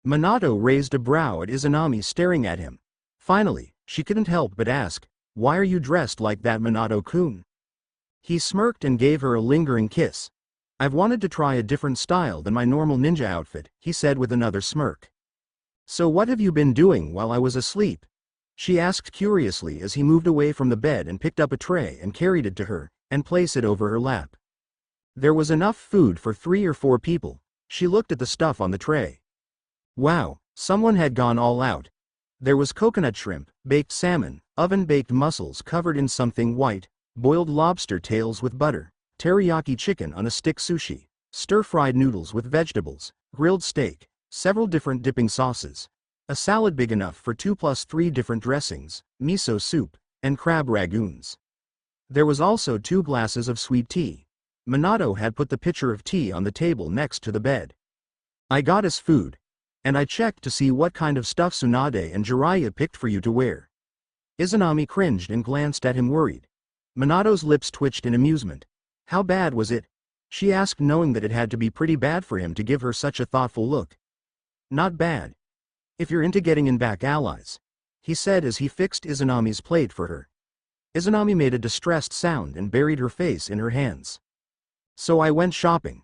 Speaker 1: Minato raised a brow at Izanami staring at him. Finally, she couldn't help but ask, "Why are you dressed like that, Minato-kun?" He smirked and gave her a lingering kiss. "I've wanted to try a different style than my normal ninja outfit," he said with another smirk. "So what have you been doing while I was asleep?" she asked curiously as he moved away from the bed and picked up a tray and carried it to her, and placed it over her lap. There was enough food for 3 or 4 people. She looked at the stuff on the tray. Wow, someone had gone all out. There was coconut shrimp, baked salmon, oven-baked mussels covered in something white, boiled lobster tails with butter, teriyaki chicken on a stick sushi, stir-fried noodles with vegetables, grilled steak, several different dipping sauces, a salad big enough for 2 plus 3 different dressings, miso soup, and crab ragoons. There was also 2 glasses of sweet tea. Minato had put the pitcher of tea on the table next to the bed. "I got us food. And I checked to see what kind of stuff Tsunade and Jiraiya picked for you to wear." Izanami cringed and glanced at him worried. Minato's lips twitched in amusement. "How bad was it?" she asked, knowing that it had to be pretty bad for him to give her such a thoughtful look. "Not bad. If you're into getting in back allies," he said as he fixed Izanami's plate for her. Izanami made a distressed sound and buried her face in her hands. "So I went shopping.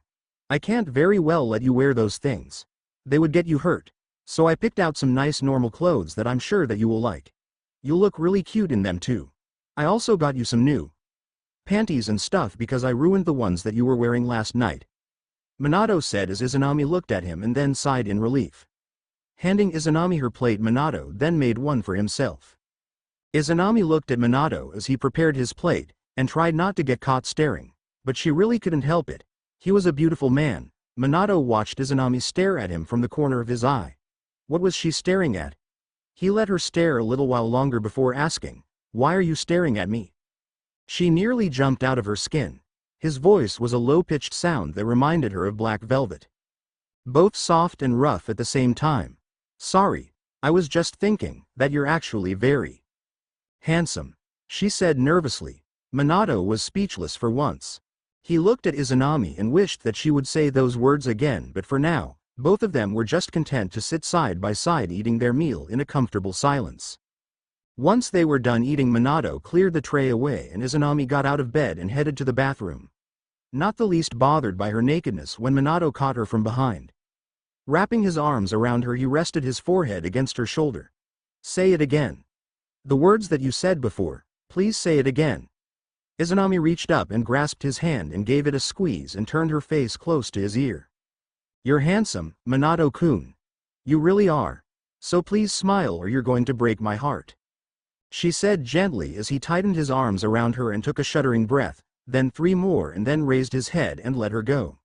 Speaker 1: I can't very well let you wear those things. They would get you hurt. So I picked out some nice normal clothes that I'm sure that you will like. You'll look really cute in them too. I also got you some new panties and stuff because I ruined the ones that you were wearing last night," Minato said as Izanami looked at him and then sighed in relief. Handing Izanami her plate, Minato then made one for himself. Izanami looked at Minato as he prepared his plate, and tried not to get caught staring, but she really couldn't help it. He was a beautiful man. Minato watched Izanami stare at him from the corner of his eye. What was she staring at? He let her stare a little while longer before asking, "Why are you staring at me?" She nearly jumped out of her skin. His voice was a low-pitched sound that reminded her of black velvet. Both soft and rough at the same time. "Sorry, I was just thinking that you're actually very handsome," she said nervously. Minato was speechless for once. He looked at Izanami and wished that she would say those words again, but for now, both of them were just content to sit side by side eating their meal in a comfortable silence. Once they were done eating, Minato cleared the tray away and Izanami got out of bed and headed to the bathroom. Not the least bothered by her nakedness when Minato caught her from behind. Wrapping his arms around her, he rested his forehead against her shoulder. "Say it again." The words that you said before, please say it again. Izanami reached up and grasped his hand and gave it a squeeze and turned her face close to his ear. You're handsome, Minato-kun. You really are. So please smile or you're going to break my heart. She said gently as he tightened his arms around her and took a shuddering breath, then 3 more and then raised his head and let her go.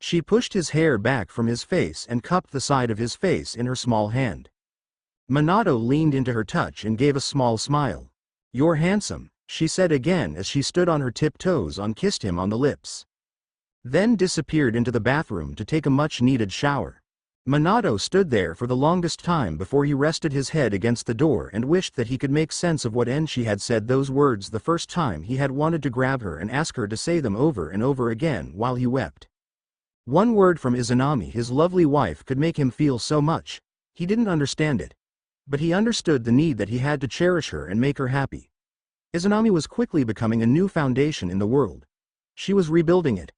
Speaker 1: She pushed his hair back from his face and cupped the side of his face in her small hand. Minato leaned into her touch and gave a small smile. You're handsome, she said again as she stood on her tiptoes and kissed him on the lips. Then disappeared into the bathroom to take a much-needed shower. Minato stood there for the longest time before he rested his head against the door and wished that he could make sense of what she had said those words the first time he had wanted to grab her and ask her to say them over and over again while he wept. One word from Izanami, his lovely wife, could make him feel so much. He didn't understand it. But he understood the need that he had to cherish her and make her happy. Izanami was quickly becoming a new foundation in the world. She was rebuilding it.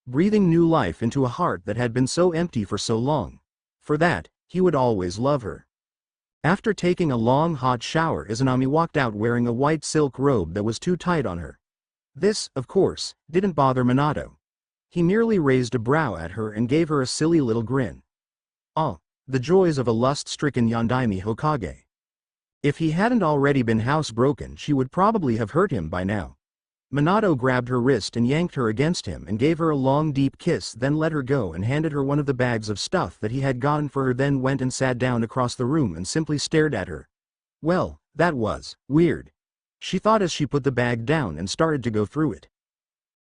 Speaker 1: Breathing new life into a heart that had been so empty for so long. For that, he would always love her. After taking a long hot shower, Izanami walked out wearing a white silk robe that was too tight on her. This, of course, didn't bother Minato. He merely raised a brow at her and gave her a silly little grin. Oh, the joys of a lust-stricken Yondaime Hokage. If he hadn't already been housebroken, she would probably have hurt him by now. Minato grabbed her wrist and yanked her against him and gave her a long deep kiss, then let her go and handed her one of the bags of stuff that he had gotten for her, then went and sat down across the room and simply stared at her. Well, that was weird, she thought as she put the bag down and started to go through it.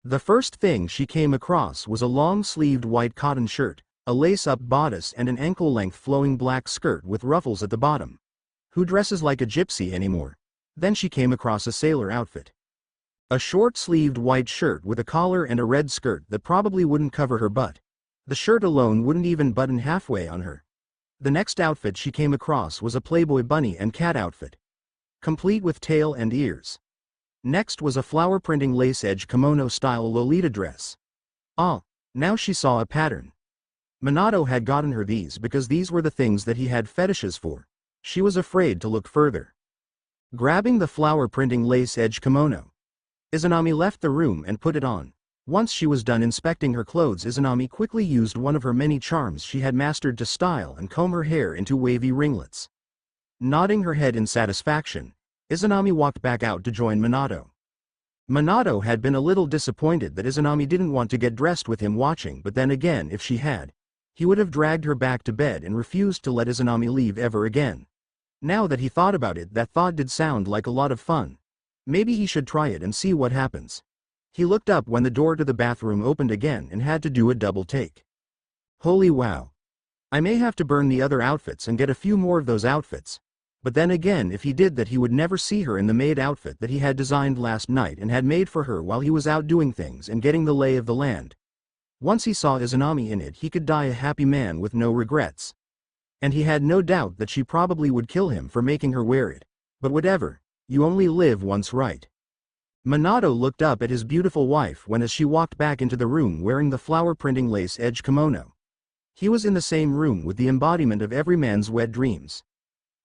Speaker 1: The first thing she came across was a long-sleeved white cotton shirt, a lace-up bodice and an ankle-length flowing black skirt with ruffles at the bottom. Who dresses like a gypsy anymore? Then she came across a sailor outfit. A short-sleeved white shirt with a collar and a red skirt that probably wouldn't cover her butt. The shirt alone wouldn't even button halfway on her. The next outfit she came across was a Playboy bunny and cat outfit, complete with tail and ears. Next was a flower-printing lace-edge kimono-style Lolita dress. Ah, now she saw a pattern. Minato had gotten her these because these were the things that he had fetishes for. She was afraid to look further. Grabbing the flower-printing lace-edge kimono, Izanami left the room and put it on. Once she was done inspecting her clothes, Izanami quickly used one of her many charms she had mastered to style and comb her hair into wavy ringlets. Nodding her head in satisfaction, Izanami walked back out to join Minato. Minato had been a little disappointed that Izanami didn't want to get dressed with him watching, but then again, if she had, he would have dragged her back to bed and refused to let Izanami leave ever again. Now that he thought about it, that thought did sound like a lot of fun. Maybe he should try it and see what happens. He looked up when the door to the bathroom opened again and had to do a double take. Holy wow. I may have to burn the other outfits and get a few more of those outfits. But then again, if he did that, he would never see her in the maid outfit that he had designed last night and had made for her while he was out doing things and getting the lay of the land. Once he saw Izanami in it, he could die a happy man with no regrets. And he had no doubt that she probably would kill him for making her wear it. But whatever, you only live once, right? Minato looked up at his beautiful wife as she walked back into the room wearing the flower-printing lace-edge kimono. He was in the same room with the embodiment of every man's wet dreams.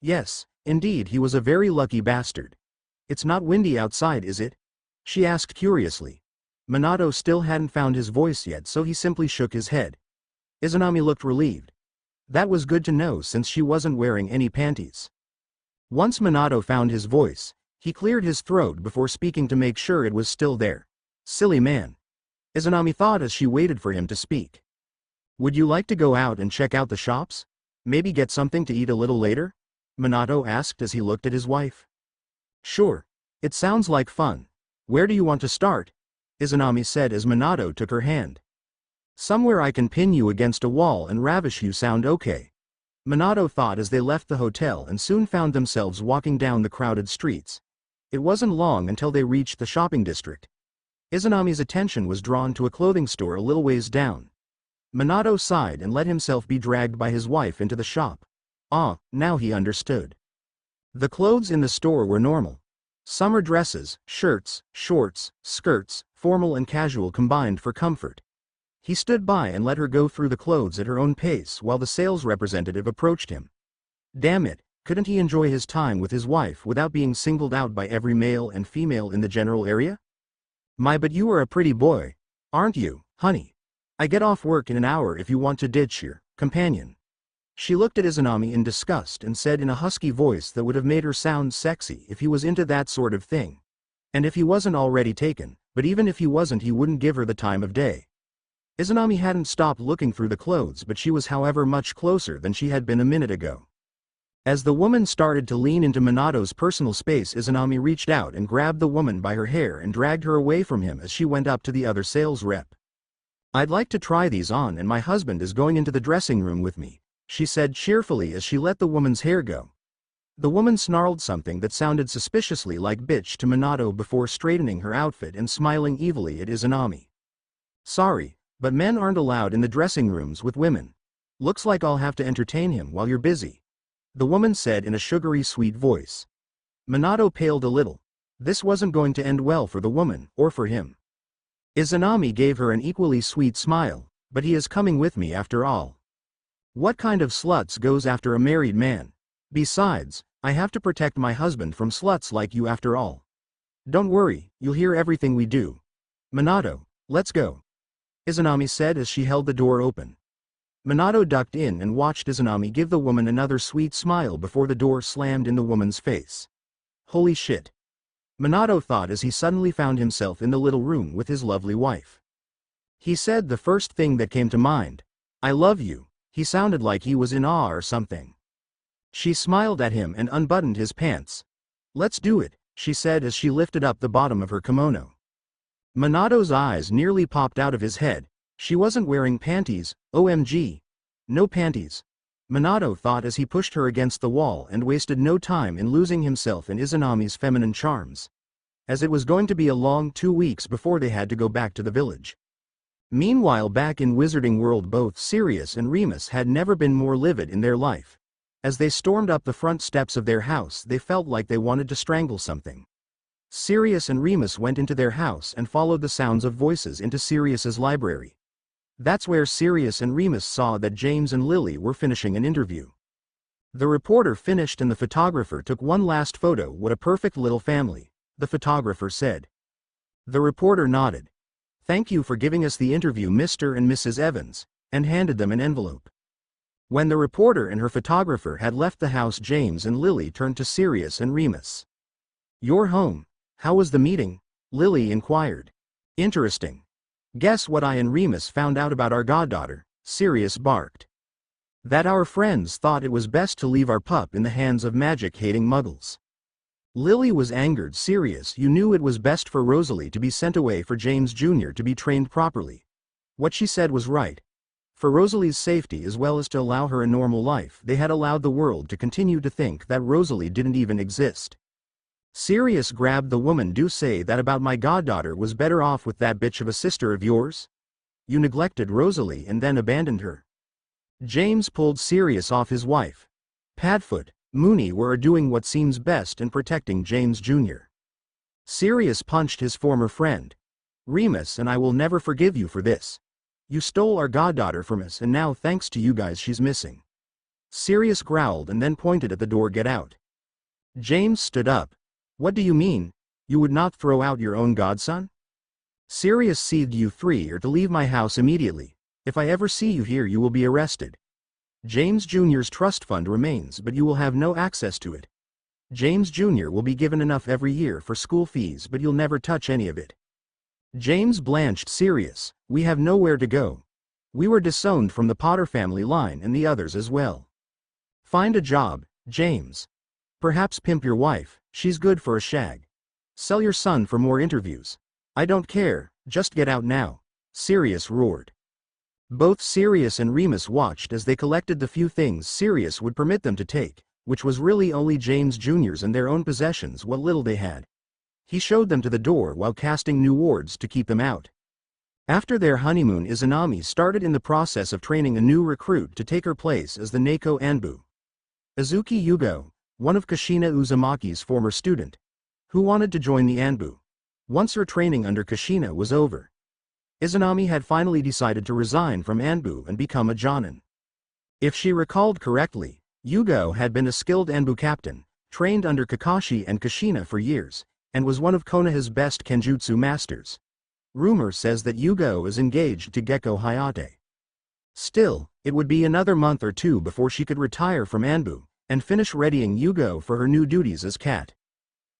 Speaker 1: Yes, indeed, he was a very lucky bastard. It's not windy outside, is it? She asked curiously. Minato still hadn't found his voice yet, so he simply shook his head. Izanami looked relieved. That was good to know, since she wasn't wearing any panties. Once Minato found his voice, he cleared his throat before speaking to make sure it was still there. Silly man, Izanami thought as she waited for him to speak. Would you like to go out and check out the shops? Maybe get something to eat a little later? Minato asked as he looked at his wife. Sure. It sounds like fun. Where do you want to start? Izanami said as Minato took her hand. Somewhere I can pin you against a wall and ravish you. Sound okay? Minato thought as they left the hotel and soon found themselves walking down the crowded streets. It wasn't long until they reached the shopping district. Izanami's attention was drawn to a clothing store a little ways down. Minato sighed and let himself be dragged by his wife into the shop. Ah, now he understood. The clothes in the store were normal. Summer dresses, shirts, shorts, skirts, formal and casual combined for comfort. He stood by and let her go through the clothes at her own pace while the sales representative approached him. Damn it, Couldn't he enjoy his time with his wife without being singled out by every male and female in the general area? But you are a pretty boy, aren't you, honey? I get off work in an hour if you want to ditch your companion. She looked at Izanami in disgust and said in a husky voice that would have made her sound sexy if he was into that sort of thing. And if he wasn't already taken, but even if he wasn't, he wouldn't give her the time of day. Izanami hadn't stopped looking through the clothes, but she was however much closer than she had been a minute ago. As the woman started to lean into Minato's personal space, Izanami reached out and grabbed the woman by her hair and dragged her away from him as she went up to the other sales rep. I'd like to try these on, and my husband is going into the dressing room with me, she said cheerfully as she let the woman's hair go. The woman snarled something that sounded suspiciously like bitch to Minato before straightening her outfit and smiling evilly at Izanami. Sorry, but men aren't allowed in the dressing rooms with women. Looks like I'll have to entertain him while you're busy, the woman said in a sugary sweet voice. Minato paled a little. This wasn't going to end well for the woman, or for him. Izanami gave her an equally sweet smile, but he is coming with me after all. What kind of sluts goes after a married man? Besides, I have to protect my husband from sluts like you after all. Don't worry, you'll hear everything we do. Minato, let's go, Izanami said as she held the door open. Minato ducked in and watched Izanami give the woman another sweet smile before the door slammed in the woman's face. Holy shit, Minato thought as he suddenly found himself in the little room with his lovely wife. He said the first thing that came to mind. I love you. He sounded like he was in awe or something. She smiled at him and unbuttoned his pants. Let's do it, she said as she lifted up the bottom of her kimono. Minato's eyes nearly popped out of his head. She wasn't wearing panties, OMG. No panties, Minato thought as he pushed her against the wall and wasted no time in losing himself in Izanami's feminine charms. As it was going to be a long 2 weeks before they had to go back to the village. Meanwhile, back in Wizarding World, both Sirius and Remus had never been more livid in their life. As they stormed up the front steps of their house, they felt like they wanted to strangle something. Sirius and Remus went into their house and followed the sounds of voices into Sirius's library. That's where Sirius and Remus saw that James and Lily were finishing an interview. The reporter finished and the photographer took one last photo. What a perfect little family, the photographer said. The reporter nodded. Thank you for giving us the interview, Mr. and Mrs. Evans, and handed them an envelope. When the reporter and her photographer had left the house, James and Lily turned to Sirius and Remus. You're home. How was the meeting? Lily inquired. Interesting. Guess what I and Remus found out about our goddaughter, Sirius barked. That our friends thought it was best to leave our pup in the hands of magic-hating muggles. Lily was angered. Sirius, you knew it was best for Rosalie to be sent away for James Jr. to be trained properly. What she said was right. For Rosalie's safety as well as to allow her a normal life, they had allowed the world to continue to think that Rosalie didn't even exist. Sirius grabbed the woman. Do say that about my goddaughter was better off with that bitch of a sister of yours? You neglected Rosalie and then abandoned her. James pulled Sirius off his wife. Padfoot, Mooney were doing what seems best in protecting James Jr. Sirius punched his former friend. Remus and I will never forgive you for this. You stole our goddaughter from us and now thanks to you guys she's missing. Sirius growled and then pointed at the door. Get out. James stood up. What do you mean? You would not throw out your own godson? Sirius seethed. You three are to leave my house immediately. If I ever see you here you will be arrested. James Jr.'s trust fund remains, but you will have no access to it. James Jr. will be given enough every year for school fees, but you'll never touch any of it. James blanched. Sirius, we have nowhere to go. We were disowned from the Potter family line and the others as well. Find a job, James. Perhaps pimp your wife, she's good for a shag. Sell your son for more interviews. I don't care, just get out now, Sirius roared. Both Sirius and Remus watched as they collected the few things Sirius would permit them to take, which was really only James Jr.'s and their own possessions, what little they had. He showed them to the door while casting new wards to keep them out. After their honeymoon, Izanami started in the process of training a new recruit to take her place as the Neko Anbu. Azuki Yugo, one of Kushina Uzumaki's former student, who wanted to join the Anbu. Once her training under Kushina was over, Izanami had finally decided to resign from Anbu and become a Jonin. If she recalled correctly, Yugo had been a skilled Anbu captain, trained under Kakashi and Kushina for years, and was one of Konoha's best kenjutsu masters. Rumor says that Yugo is engaged to Gecko Hayate. Still, it would be another month or two before she could retire from Anbu, and finish readying Yugo for her new duties as cat.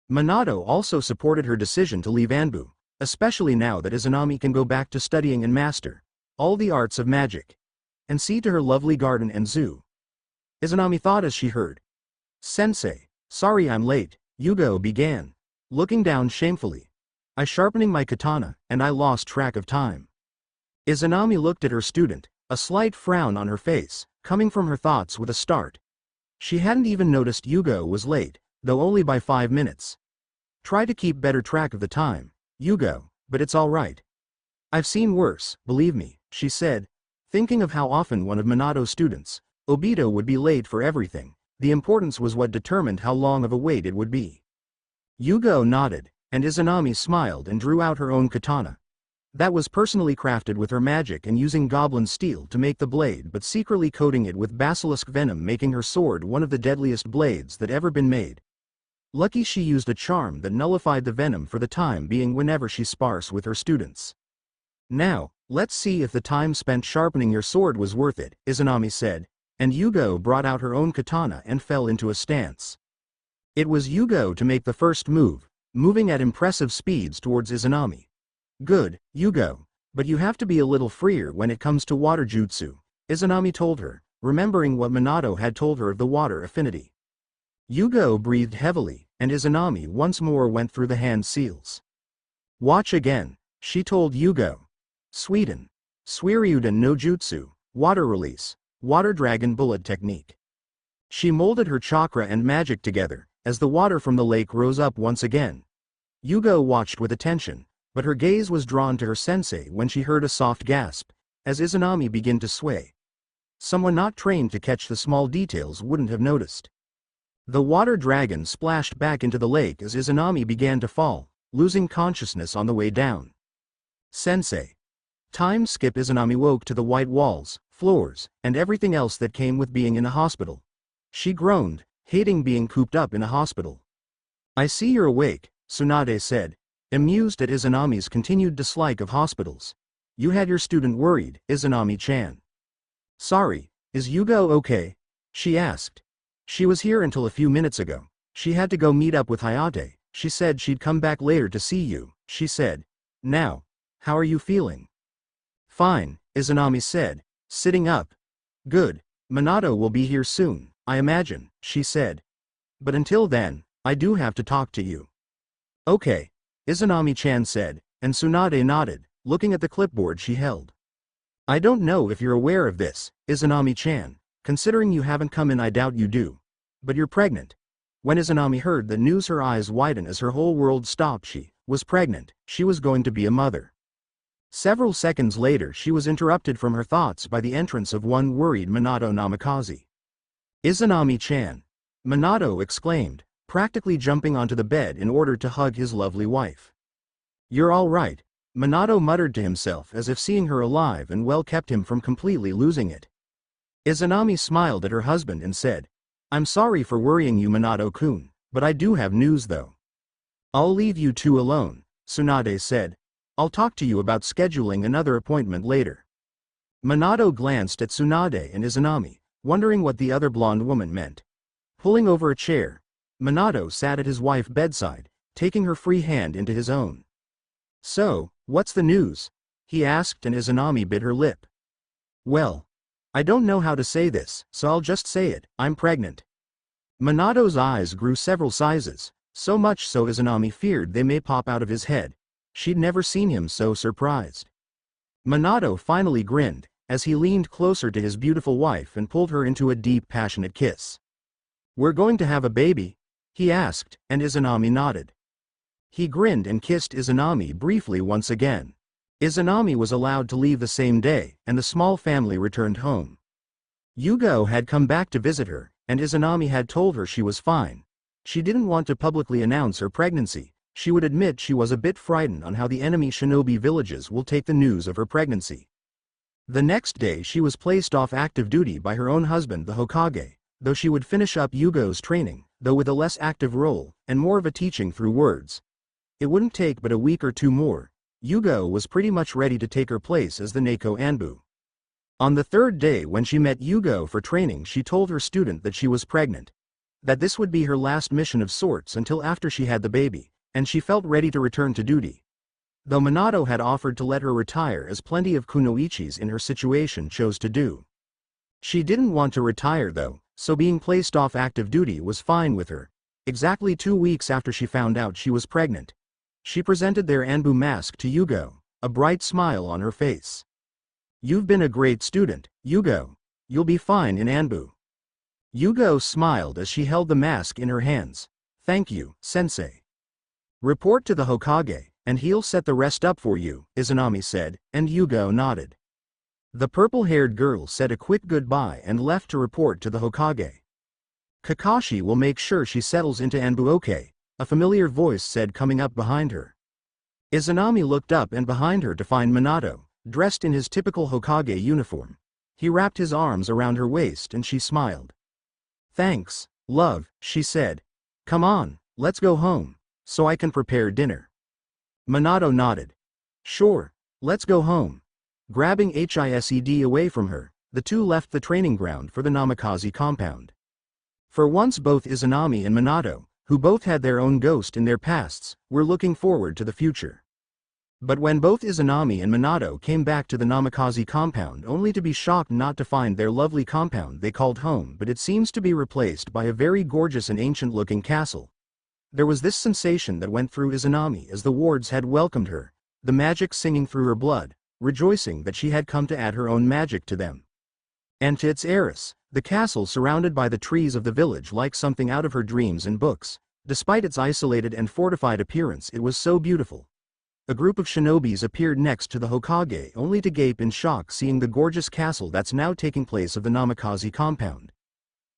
Speaker 1: Minato also supported her decision to leave Anbu, especially now that Izanami can go back to studying and master all the arts of magic, and see to her lovely garden and zoo. Izanami thought as she heard. Sensei, sorry I'm late, Yugo began, looking down shamefully. I sharpening my katana, and I lost track of time. Izanami looked at her student, a slight frown on her face, coming from her thoughts with a start. She hadn't even noticed Yugo was late, though only by 5 minutes. Try to keep better track of the time, Yugo, but it's all right. I've seen worse, believe me, she said, thinking of how often one of Minato's students, Obito, would be late for everything. The importance was what determined how long of a wait it would be. Yugo nodded, and Izanami smiled and drew out her own katana. That was personally crafted with her magic and using goblin steel to make the blade, but secretly coating it with basilisk venom, making her sword one of the deadliest blades that ever been made. Lucky she used a charm that nullified the venom for the time being whenever she spars with her students. Now, let's see if the time spent sharpening your sword was worth it, Izanami said, and Yugo brought out her own katana and fell into a stance. It was Yugo to make the first move, moving at impressive speeds towards Izanami. Good, Yugo, but you have to be a little freer when it comes to water jutsu, Izanami told her, remembering what Minato had told her of the water affinity. Yugo breathed heavily, and Izanami once more went through the hand seals. Watch again, she told Yugo. Sweden. Suiryuden no Jutsu, water release, water dragon bullet technique. She molded her chakra and magic together, as the water from the lake rose up once again. Yugo watched with attention, but her gaze was drawn to her sensei when she heard a soft gasp, as Izanami began to sway. Someone not trained to catch the small details wouldn't have noticed. The water dragon splashed back into the lake as Izanami began to fall, losing consciousness on the way down. Sensei. Time skip. Izanami woke to the white walls, floors, and everything else that came with being in a hospital. She groaned, hating being cooped up in a hospital. I see you're awake, Tsunade said, amused at Izanami's continued dislike of hospitals. You had your student worried, Izanami-chan. Sorry, is Yugo okay? She asked. She was here until a few minutes ago. She had to go meet up with Hayate. She said she'd come back later to see you, she said. Now, how are you feeling? Fine, Izanami said, sitting up. Good, Minato will be here soon, I imagine, she said. But until then, I do have to talk to you. Okay, Izanami-chan said, and Tsunade nodded, looking at the clipboard she held. I don't know if you're aware of this, Izanami-chan, considering you haven't come in. I doubt you do. But you're pregnant. When Izanami heard the news, her eyes widened as her whole world stopped. She was pregnant. She was going to be a mother. Several seconds later she was interrupted from her thoughts by the entrance of one worried Minato Namikaze. Izanami-chan! Minato exclaimed, practically jumping onto the bed in order to hug his lovely wife. You're all right, Minato muttered to himself, as if seeing her alive and well kept him from completely losing it. Izanami smiled at her husband and said, I'm sorry for worrying you, Minato-kun, but I do have news though. I'll leave you two alone, Tsunade said. I'll talk to you about scheduling another appointment later. Minato glanced at Tsunade and Izanami, wondering what the other blonde woman meant. Pulling over a chair, Minato sat at his wife's bedside, taking her free hand into his own. So, what's the news? He asked, and Izanami bit her lip. Well, I don't know how to say this, so I'll just say it, I'm pregnant. Minato's eyes grew several sizes, so much so Izanami feared they may pop out of his head. She'd never seen him so surprised. Minato finally grinned, as he leaned closer to his beautiful wife and pulled her into a deep, passionate kiss. We're going to have a baby? He asked, and Izanami nodded. He grinned and kissed Izanami briefly once again. Izanami was allowed to leave the same day, and the small family returned home. Yugo had come back to visit her, and Izanami had told her she was fine. She didn't want to publicly announce her pregnancy. She would admit she was a bit frightened on how the enemy shinobi villages will take the news of her pregnancy. The next day she was placed off active duty by her own husband, the Hokage, though she would finish up Yugo's training, though with a less active role, and more of a teaching through words. It wouldn't take but a week or two more. Yugo was pretty much ready to take her place as the Neko Anbu. On the third day when she met Yugo for training, she told her student that she was pregnant. That this would be her last mission of sorts until after she had the baby, and she felt ready to return to duty. Though Minato had offered to let her retire as plenty of kunoichis in her situation chose to do. She didn't want to retire though, so being placed off active duty was fine with her. Exactly 2 weeks after she found out she was pregnant, she presented their Anbu mask to Yugo, a bright smile on her face. "You've been a great student, Yugo. You'll be fine in Anbu." Yugo smiled as she held the mask in her hands. "Thank you, sensei. Report to the Hokage, and he'll set the rest up for you," Izanami said, and Yugo nodded. The purple-haired girl said a quick goodbye and left to report to the Hokage. "Kakashi will make sure she settles into Anbu, okay?" a familiar voice said coming up behind her. Izanami looked up and behind her to find Minato, dressed in his typical Hokage uniform. He wrapped his arms around her waist and she smiled. "Thanks, love," she said. "Come on, let's go home, so I can prepare dinner." Minato nodded. "Sure, let's go home." Grabbing Hised away from her, the two left the training ground for the Namikaze compound. For once both Izanami and Minato, who both had their own ghost in their pasts, were looking forward to the future. But when both Izanami and Minato came back to the Namikaze compound only to be shocked not to find their lovely compound they called home, but it seems to be replaced by a very gorgeous and ancient-looking castle. There was this sensation that went through Izanami as the wards had welcomed her, the magic singing through her blood, rejoicing that she had come to add her own magic to them. And to its heiress, the castle surrounded by the trees of the village like something out of her dreams and books. Despite its isolated and fortified appearance, it was so beautiful. A group of shinobis appeared next to the Hokage only to gape in shock seeing the gorgeous castle that's now taking place of the Namikaze compound.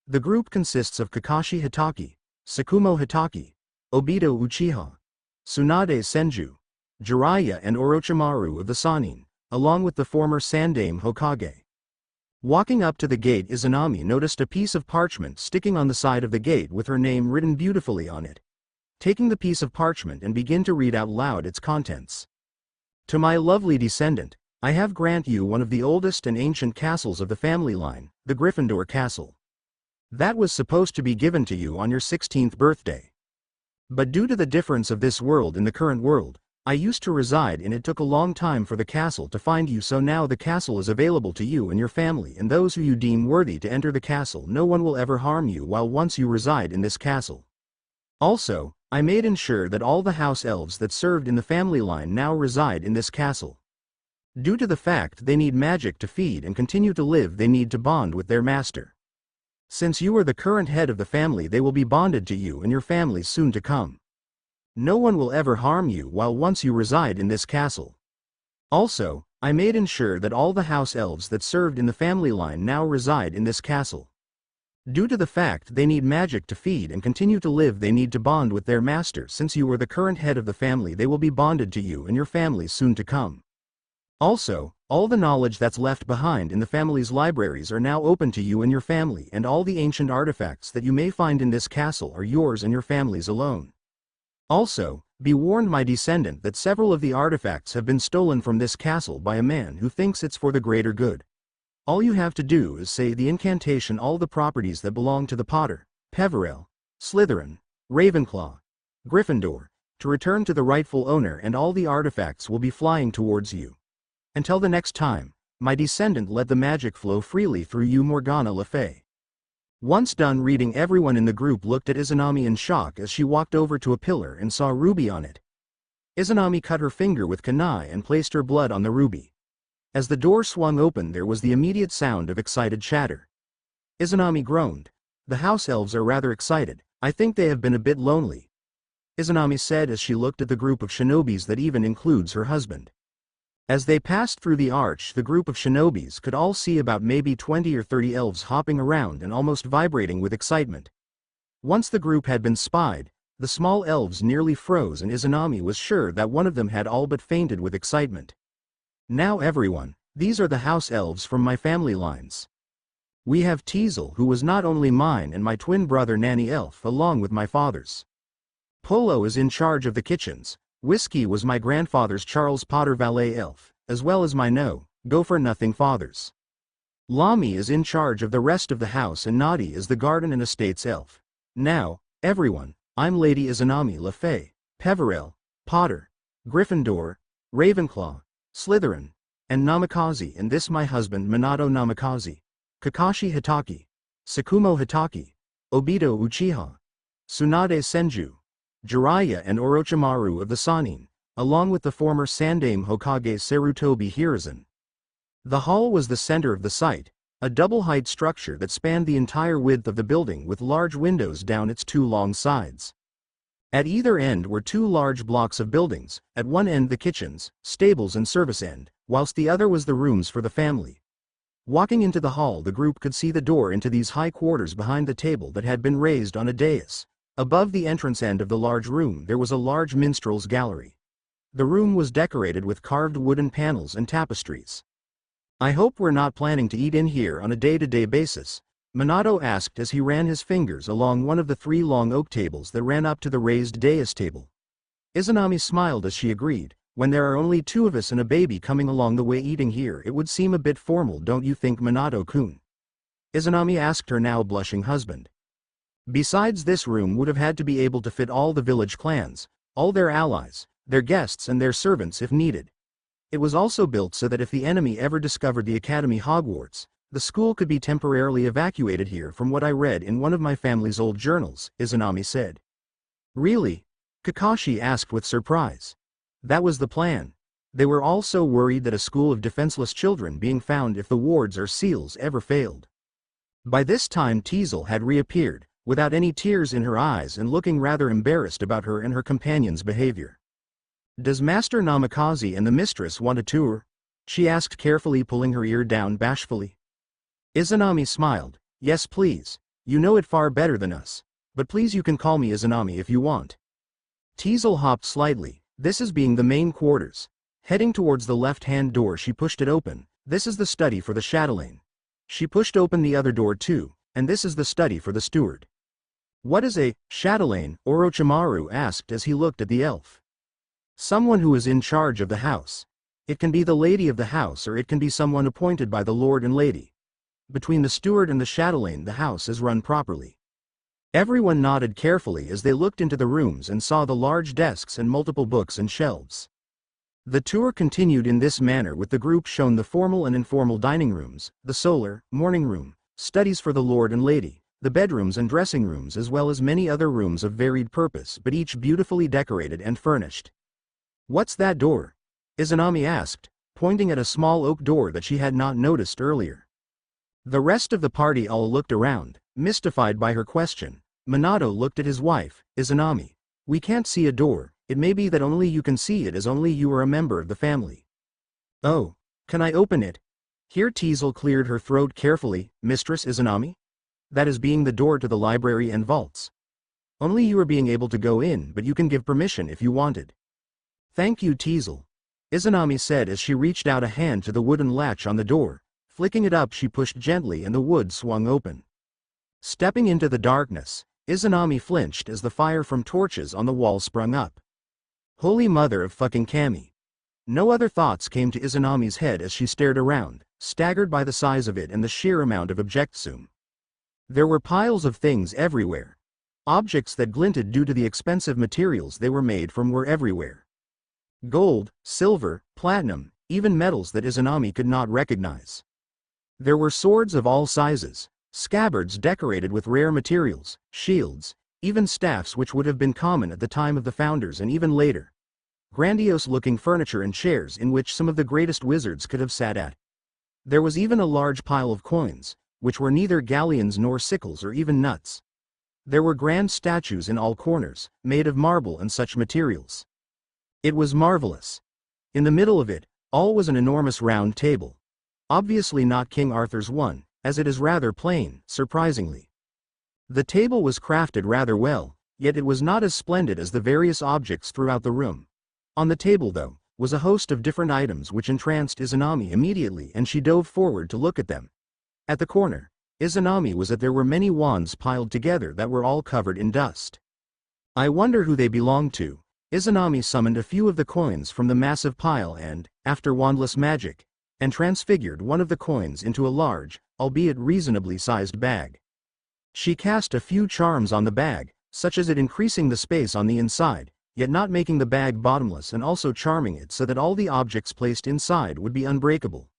Speaker 1: The group consists of Kakashi Hitaki, Sakumo Hitaki, Obito Uchiha, Tsunade Senju, Jiraiya and Orochimaru of the Sannin, along with the former Sandaime Hokage. Walking up to the gate, Izanami noticed a piece of parchment sticking on the side of the gate with her name written beautifully on it. Taking the piece of parchment and begin to read out loud its contents. "To my lovely descendant, I have grant you one of the oldest and ancient castles of the family line, the Gryffindor Castle. That was supposed to be given to you on your 16th birthday. But due to the difference of this world and the current world, I used to reside in it. Took a long time for the castle to find you, so now the castle is available to you and your family and those who you deem worthy to enter the castle. No one will ever harm you while once you reside in this castle. Also, I made ensure that all the house elves that served in the family line now reside in this castle. Due to the fact they need magic to feed and continue to live, they need to bond with their master. Since you are the current head of the family, they will be bonded to you and your families soon to come. No one will ever harm you while once you reside in this castle. Also, I made ensure that all the house elves that served in the family line now reside in this castle. Due to the fact they need magic to feed and continue to live, they need to bond with their master. Since you are the current head of the family, they will be bonded to you and your families soon to come. Also, all the knowledge that's left behind in the family's libraries are now open to you and your family, and all the ancient artifacts that you may find in this castle are yours and your families alone. Also, be warned, my descendant, that several of the artifacts have been stolen from this castle by a man who thinks it's for the greater good. All you have to do is say the incantation, all the properties that belong to the Potter, Peverell, Slytherin, Ravenclaw, Gryffindor, to return to the rightful owner, and all the artifacts will be flying towards you. Until the next time, my descendant, let the magic flow freely through you, Morgana Le Fay. Once done reading, everyone in the group looked at Izanami in shock as she walked over to a pillar and saw a ruby on it. Izanami cut her finger with kunai and placed her blood on the ruby. As the door swung open, there was the immediate sound of excited chatter. Izanami groaned. "The house elves are rather excited. I think they have been a bit lonely," Izanami said as she looked at the group of shinobis that even includes her husband. As they passed through the arch, the group of shinobis could all see about maybe 20 or 30 elves hopping around and almost vibrating with excitement. Once the group had been spied, the small elves nearly froze, and Izanami was sure that one of them had all but fainted with excitement. "Now everyone, these are the house elves from my family lines. We have Teasel, who was not only mine and my twin brother Nanny Elf along with my father's. Polo is in charge of the kitchens. Whiskey was my grandfather's Charles Potter valet elf, as well as my go-for-nothing father's. Lamy is in charge of the rest of the house and Naughty is the garden and estates elf. Now, everyone, I'm Lady Izanami LaFay, Peverell, Potter, Gryffindor, Ravenclaw, Slytherin, and Namikaze, and this my husband Minato Namikaze, Kakashi Hitaki, Sakumo Hitaki, Obito Uchiha, Tsunade Senju, Jiraiya and Orochimaru of the Sannin, along with the former Sandaime Hokage Sarutobi Hiruzen. The hall was the center of the site, a double-height structure that spanned the entire width of the building with large windows down its two long sides. At either end were two large blocks of buildings, at one end the kitchens, stables and service end, whilst the other was the rooms for the family. Walking into the hall, the group could see the door into these high quarters behind the table that had been raised on a dais. Above the entrance end of the large room there was a large minstrel's gallery. The room was decorated with carved wooden panels and tapestries. "I hope we're not planning to eat in here on a day-to-day basis," Minato asked as he ran his fingers along one of the three long oak tables that ran up to the raised dais table. Izanami smiled as she agreed. "When there are only two of us and a baby coming along the way, eating here it would seem a bit formal, don't you think, Minato-kun?" Izanami asked her now blushing husband. Besides, this room would have had to be able to fit all the village clans, all their allies, their guests and their servants if needed. It was also built so that if the enemy ever discovered the Academy Hogwarts, the school could be temporarily evacuated here, from what I read in one of my family's old journals, Izanami said. "Really?" Kakashi asked with surprise. That was the plan. They were all so worried that a school of defenseless children being found if the wards or seals ever failed. By this time Teasel had reappeared, without any tears in her eyes and looking rather embarrassed about her and her companion's behavior. "Does Master Namikaze and the mistress want a tour?" she asked, carefully pulling her ear down bashfully. Izanami smiled. "Yes please. You know it far better than us. But please, you can call me Izanami if you want." Teasel hopped slightly. "This is being the main quarters." Heading towards the left-hand door, she pushed it open. "This is the study for the chatelaine." She pushed open the other door too, "And this is the study for the steward." "What is a chatelaine?" Orochimaru asked as he looked at the elf. "Someone who is in charge of the house. It can be the lady of the house or it can be someone appointed by the lord and lady. Between the steward and the chatelaine the house is run properly." Everyone nodded carefully as they looked into the rooms and saw the large desks and multiple books and shelves. The tour continued in this manner, with the group shown the formal and informal dining rooms, the solar, morning room, studies for the lord and lady, the bedrooms and dressing rooms, as well as many other rooms of varied purpose but each beautifully decorated and furnished. "What's that door?" Izanami asked, pointing at a small oak door that she had not noticed earlier. The rest of the party all looked around, mystified by her question. Minato looked at his wife, Izanami. "We can't see a door. It may be that only you can see it, as only you are a member of the family." "Oh, can I open it?" Here Teasel cleared her throat carefully. "Mistress Izanami? That is being the door to the library and vaults. Only you are being able to go in, but you can give permission if you wanted." "Thank you, Teasel," Izanami said as she reached out a hand to the wooden latch on the door. Flicking it up, she pushed gently and the wood swung open. Stepping into the darkness, Izanami flinched as the fire from torches on the wall sprung up. Holy mother of fucking Kami. No other thoughts came to Izanami's head as she stared around, staggered by the size of it and the sheer amount of objectsum. There were piles of things everywhere. Objects that glinted due to the expensive materials they were made from were everywhere. Gold, silver, platinum, even metals that Izanami could not recognize. There were swords of all sizes, scabbards decorated with rare materials, shields, even staffs which would have been common at the time of the founders and even later. Grandiose-looking furniture and chairs in which some of the greatest wizards could have sat at. There was even a large pile of coins, which were neither galleons nor sickles or even nuts. There were grand statues in all corners, made of marble and such materials. It was marvelous. In the middle of it, all was an enormous round table. Obviously not King Arthur's one, as it is rather plain, surprisingly. The table was crafted rather well, yet it was not as splendid as the various objects throughout the room. On the table, though, was a host of different items which entranced Izanami immediately, and she dove forward to look at them. At the corner, Izanami was that there were many wands piled together that were all covered in dust. I wonder who they belonged to. Izanami summoned a few of the coins from the massive pile and, after wandless magic, and transfigured one of the coins into a large, albeit reasonably sized bag. She cast a few charms on the bag, such as it increasing the space on the inside, yet not making the bag bottomless, and also charming it so that all the objects placed inside would be unbreakable.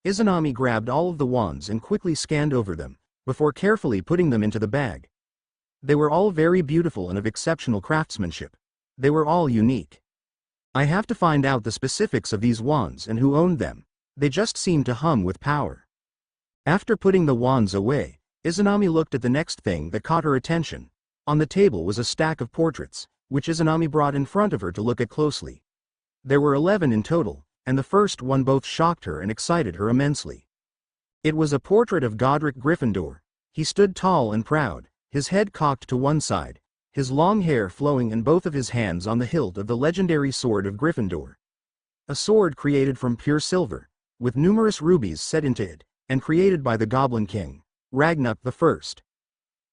Speaker 1: Izanami grabbed all of the wands and quickly scanned over them, before carefully putting them into the bag. They were all very beautiful and of exceptional craftsmanship. They were all unique. I have to find out the specifics of these wands and who owned them. They just seemed to hum with power. After putting the wands away, Izanami looked at the next thing that caught her attention. On the table was a stack of portraits, which Izanami brought in front of her to look at closely. There were 11 in total, and the first one both shocked her and excited her immensely. It was a portrait of Godric Gryffindor. He stood tall and proud, his head cocked to one side, his long hair flowing, and both of his hands on the hilt of the legendary sword of Gryffindor. A sword created from pure silver, with numerous rubies set into it, and created by the Goblin King, Ragnarok I.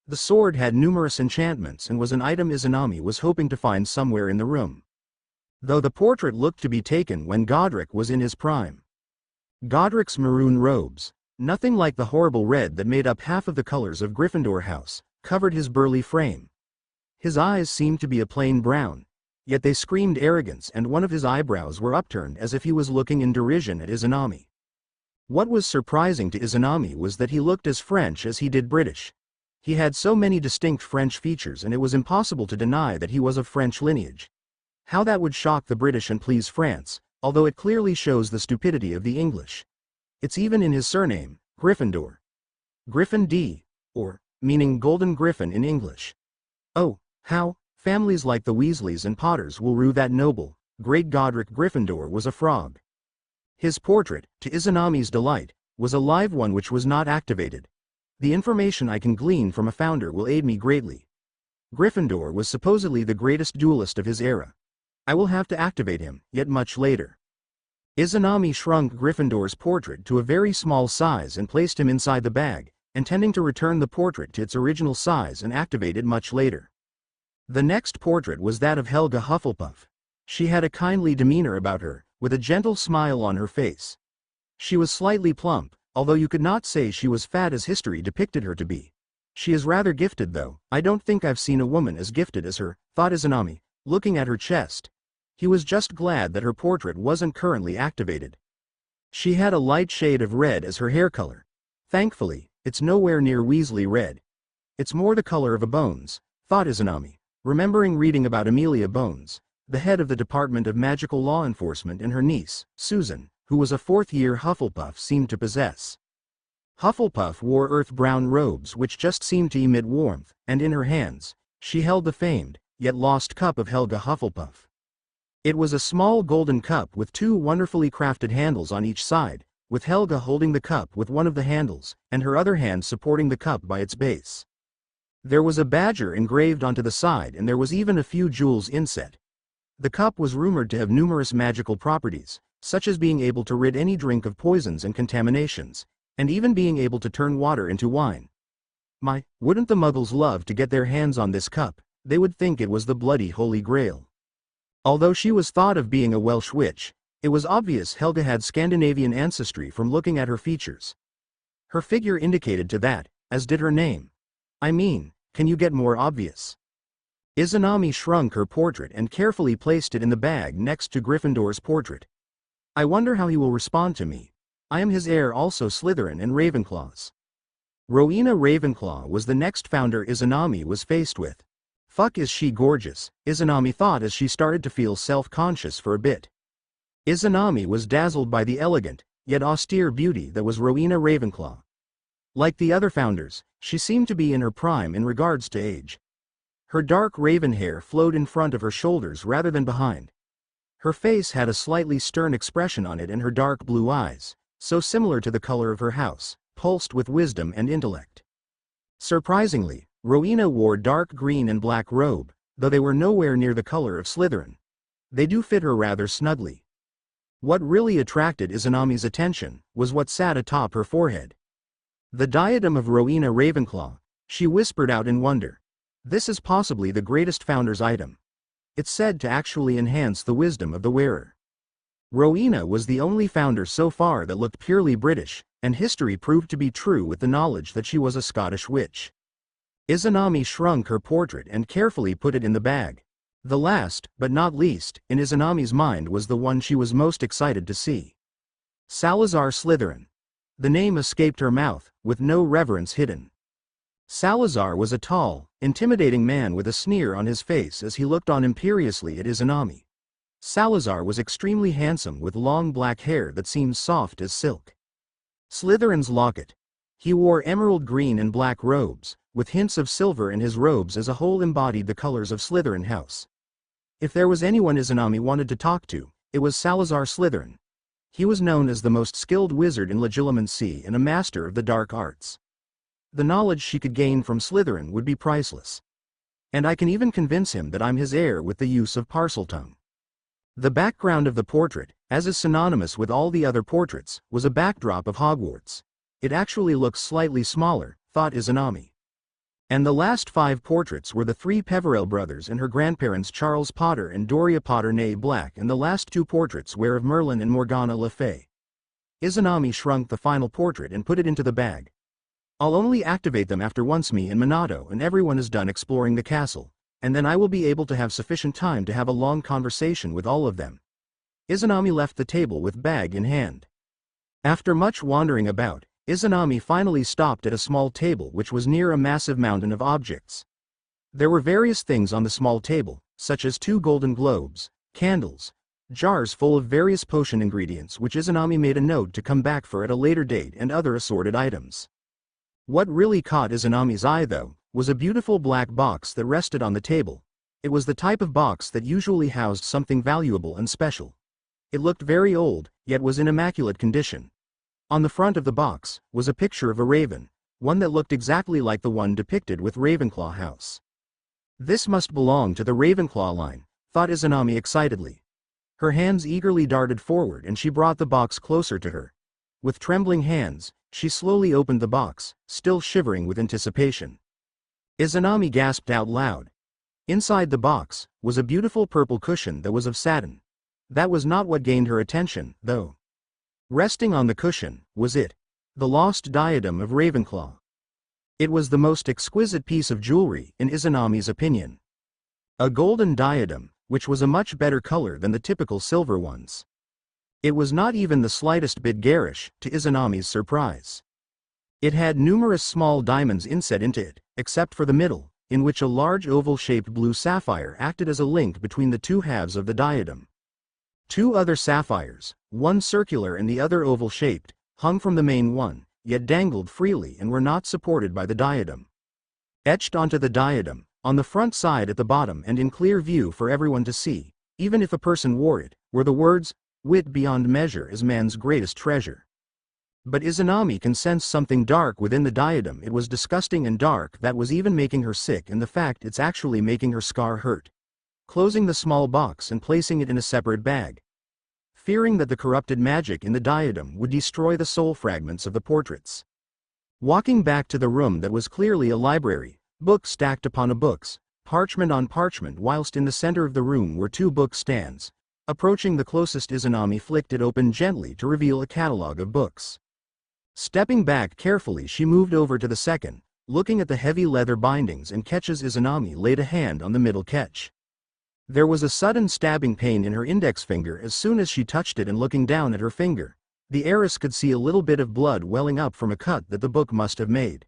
Speaker 1: The sword had numerous enchantments and was an item Izanami was hoping to find somewhere in the room. Though the portrait looked to be taken when Godric was in his prime. Godric's maroon robes, nothing like the horrible red that made up half of the colors of Gryffindor House, covered his burly frame. His eyes seemed to be a plain brown, yet they screamed arrogance, and one of his eyebrows were upturned as if he was looking in derision at Izanami. What was surprising to Izanami was that he looked as French as he did British. He had so many distinct French features, and it was impossible to deny that he was of French lineage. How that would shock the British and please France, although it clearly shows the stupidity of the English. It's even in his surname, Gryffindor. Griffin D, or, meaning Golden Griffin in English. Oh, how, families like the Weasleys and Potters will rue that noble, great Godric Gryffindor was a frog. His portrait, to Izanami's delight, was a live one which was not activated. The information I can glean from a founder will aid me greatly. Gryffindor was supposedly the greatest duelist of his era. I will have to activate him, yet much later. Izanami shrunk Gryffindor's portrait to a very small size and placed him inside the bag, intending to return the portrait to its original size and activate it much later. The next portrait was that of Helga Hufflepuff. She had a kindly demeanor about her, with a gentle smile on her face. She was slightly plump, although you could not say she was fat as history depicted her to be. She is rather gifted though. I don't think I've seen a woman as gifted as her, thought Izanami, looking at her chest. He was just glad that her portrait wasn't currently activated. She had a light shade of red as her hair color. Thankfully, it's nowhere near Weasley red. It's more the color of a Bones, thought Izanami, remembering reading about Amelia Bones, the head of the Department of Magical Law Enforcement, and her niece, Susan, who was a fourth-year Hufflepuff, seemed to possess. Hufflepuff wore earth-brown robes which just seemed to emit warmth, and in her hands, she held the famed, yet lost cup of Helga Hufflepuff. It was a small golden cup with two wonderfully crafted handles on each side, with Helga holding the cup with one of the handles, and her other hand supporting the cup by its base. There was a badger engraved onto the side, and there was even a few jewels inset. The cup was rumored to have numerous magical properties, such as being able to rid any drink of poisons and contaminations, and even being able to turn water into wine. Wouldn't the Muggles love to get their hands on this cup? They would think it was the bloody Holy Grail. Although she was thought of being a Welsh witch, it was obvious Helga had Scandinavian ancestry from looking at her features. Her figure indicated to that, as did her name. I mean, can you get more obvious? Izanami shrunk her portrait and carefully placed it in the bag next to Gryffindor's portrait. I wonder how he will respond to me. I am his heir, also Slytherin and Ravenclaws. Rowena Ravenclaw was the next founder Izanami was faced with. Fuck, is she gorgeous, Izanami thought as she started to feel self-conscious for a bit. Izanami was dazzled by the elegant, yet austere beauty that was Rowena Ravenclaw. Like the other founders, she seemed to be in her prime in regards to age. Her dark raven hair flowed in front of her shoulders rather than behind. Her face had a slightly stern expression on it, and her dark blue eyes, so similar to the color of her house, pulsed with wisdom and intellect. Surprisingly, Rowena wore dark green and black robe, though they were nowhere near the color of Slytherin. They do fit her rather snugly. What really attracted Izanami's attention was what sat atop her forehead. The diadem of Rowena Ravenclaw, she whispered out in wonder. This is possibly the greatest founder's item. It's said to actually enhance the wisdom of the wearer. Rowena was the only founder so far that looked purely British, and history proved to be true with the knowledge that she was a Scottish witch. Izanami shrunk her portrait and carefully put it in the bag. The last, but not least, in Izanami's mind was the one she was most excited to see. Salazar Slytherin. The name escaped her mouth, with no reverence hidden. Salazar was a tall, intimidating man with a sneer on his face as he looked on imperiously at Izanami. Salazar was extremely handsome with long black hair that seemed soft as silk. Slytherin's locket. He wore emerald green and black robes, with hints of silver in his robes as a whole embodied the colors of Slytherin House. If there was anyone Izanami wanted to talk to, it was Salazar Slytherin. He was known as the most skilled wizard in legilimency and a master of the dark arts. The knowledge she could gain from Slytherin would be priceless. And I can even convince him that I'm his heir with the use of Parseltongue. The background of the portrait, as is synonymous with all the other portraits, was a backdrop of Hogwarts. It actually looks slightly smaller, thought Izanami. And the last 5 portraits were the 3 Peverell brothers and her grandparents Charles Potter and Doria Potter née Black, and the last 2 portraits were of Merlin and Morgana Le Fay. Izanami shrunk the final portrait and put it into the bag. I'll only activate them after once me and Minato and everyone is done exploring the castle, and then I will be able to have sufficient time to have a long conversation with all of them. Izanami left the table with bag in hand. After much wandering about, Izanami finally stopped at a small table which was near a massive mountain of objects. There were various things on the small table, such as 2 golden globes, candles, jars full of various potion ingredients which Izanami made a note to come back for at a later date, and other assorted items. What really caught Izanami's eye though, was a beautiful black box that rested on the table. It was the type of box that usually housed something valuable and special. It looked very old, yet was in immaculate condition. On the front of the box was a picture of a raven, one that looked exactly like the one depicted with Ravenclaw House. This must belong to the Ravenclaw line, thought Izanami excitedly. Her hands eagerly darted forward and she brought the box closer to her. With trembling hands, she slowly opened the box, still shivering with anticipation. Izanami gasped out loud. Inside the box was a beautiful purple cushion that was of satin. That was not what gained her attention, though. Resting on the cushion was it, the lost diadem of Ravenclaw. It was the most exquisite piece of jewelry, in Izanami's opinion. A golden diadem, which was a much better color than the typical silver ones. It was not even the slightest bit garish, to Izanami's surprise. It had numerous small diamonds inset into it, except for the middle, in which a large oval-shaped blue sapphire acted as a link between the 2 halves of the diadem. 2 other sapphires, one circular and the other oval-shaped, hung from the main one, yet dangled freely and were not supported by the diadem. Etched onto the diadem, on the front side at the bottom and in clear view for everyone to see, even if a person wore it, were the words, "Wit beyond measure is man's greatest treasure." But Izanami can sense something dark within the diadem. It was disgusting and dark, that was even making her sick, and the fact it's actually making her scar hurt. Closing the small box and placing it in a separate bag. Fearing that the corrupted magic in the diadem would destroy the soul fragments of the portraits. Walking back to the room that was clearly a library, books stacked upon books, parchment on parchment, whilst in the center of the room were 2 book stands. Approaching the closest, Izanami flicked it open gently to reveal a catalog of books. Stepping back carefully, she moved over to the second, looking at the heavy leather bindings and catches. Izanami laid a hand on the middle catch. There was a sudden stabbing pain in her index finger as soon as she touched it, and looking down at her finger, the heiress could see a little bit of blood welling up from a cut that the book must have made.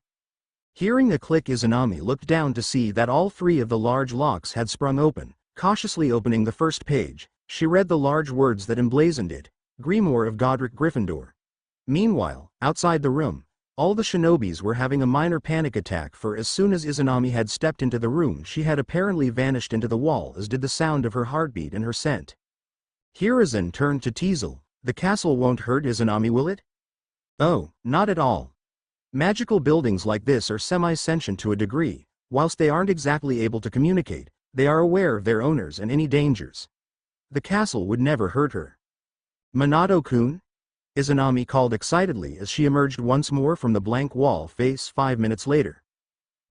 Speaker 1: Hearing a click, Izanami looked down to see that all 3 of the large locks had sprung open. Cautiously opening the first page, she read the large words that emblazoned it, Grimoire of Godric Gryffindor. Meanwhile, outside the room, all the shinobis were having a minor panic attack, for as soon as Izanami had stepped into the room she had apparently vanished into the wall, as did the sound of her heartbeat and her scent. Hiruzen turned to Teasel. The castle won't hurt Izanami, will it? Oh, not at all. Magical buildings like this are semi-sentient to a degree. Whilst they aren't exactly able to communicate, they are aware of their owners and any dangers. The castle would never hurt her. Minato-kun? Izanami called excitedly as she emerged once more from the blank wall face 5 minutes later.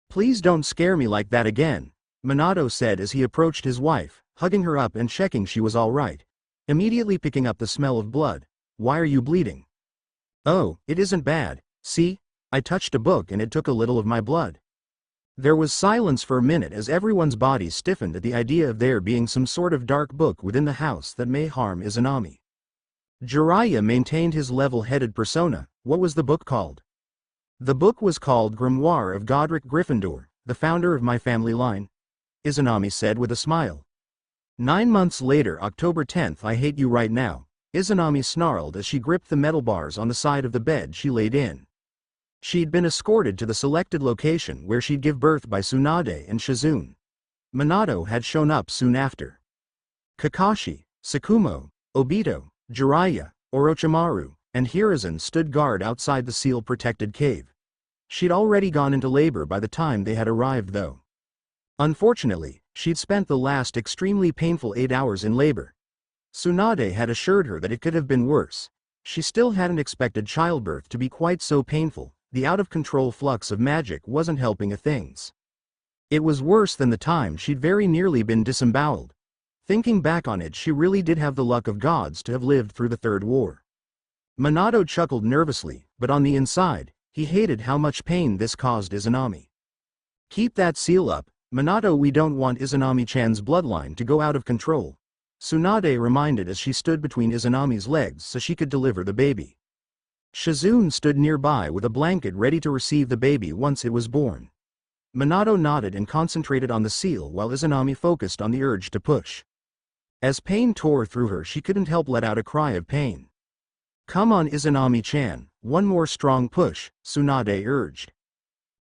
Speaker 1: Please don't scare me like that again, Minato said as he approached his wife, hugging her up and checking she was all right. Immediately picking up the smell of blood. Why are you bleeding? Oh, it isn't bad, see? I touched a book and it took a little of my blood. There was silence for a minute as everyone's body stiffened at the idea of there being some sort of dark book within the house that may harm Izanami. Jiraiya maintained his level-headed persona. What was the book called? The book was called Grimoire of Godric Gryffindor, the founder of my family line, Izanami said with a smile. 9 months later, October 10th. I hate you right now, Izanami snarled as she gripped the metal bars on the side of the bed she laid in. She'd been escorted to the selected location where she'd give birth by Tsunade and Shizune. Minato had shown up soon after. Kakashi, Tsukumo, Obito, Jiraiya, Orochimaru, and Hiruzen stood guard outside the seal-protected cave. She'd already gone into labor by the time they had arrived though. Unfortunately, she'd spent the last extremely painful 8 hours in labor. Tsunade had assured her that it could have been worse. She still hadn't expected childbirth to be quite so painful. The out-of-control flux of magic wasn't helping things. It was worse than the time she'd very nearly been disemboweled. Thinking back on it, she really did have the luck of gods to have lived through the Third War. Minato chuckled nervously, but on the inside, he hated how much pain this caused Izanami. Keep that seal up, Minato. We don't want Izanami-chan's bloodline to go out of control, Tsunade reminded as she stood between Izanami's legs so she could deliver the baby. Shizune stood nearby with a blanket ready to receive the baby once it was born. Minato nodded and concentrated on the seal while Izanami focused on the urge to push. As pain tore through her, she couldn't help let out a cry of pain. Come on Izanami-chan, one more strong push, Tsunade urged.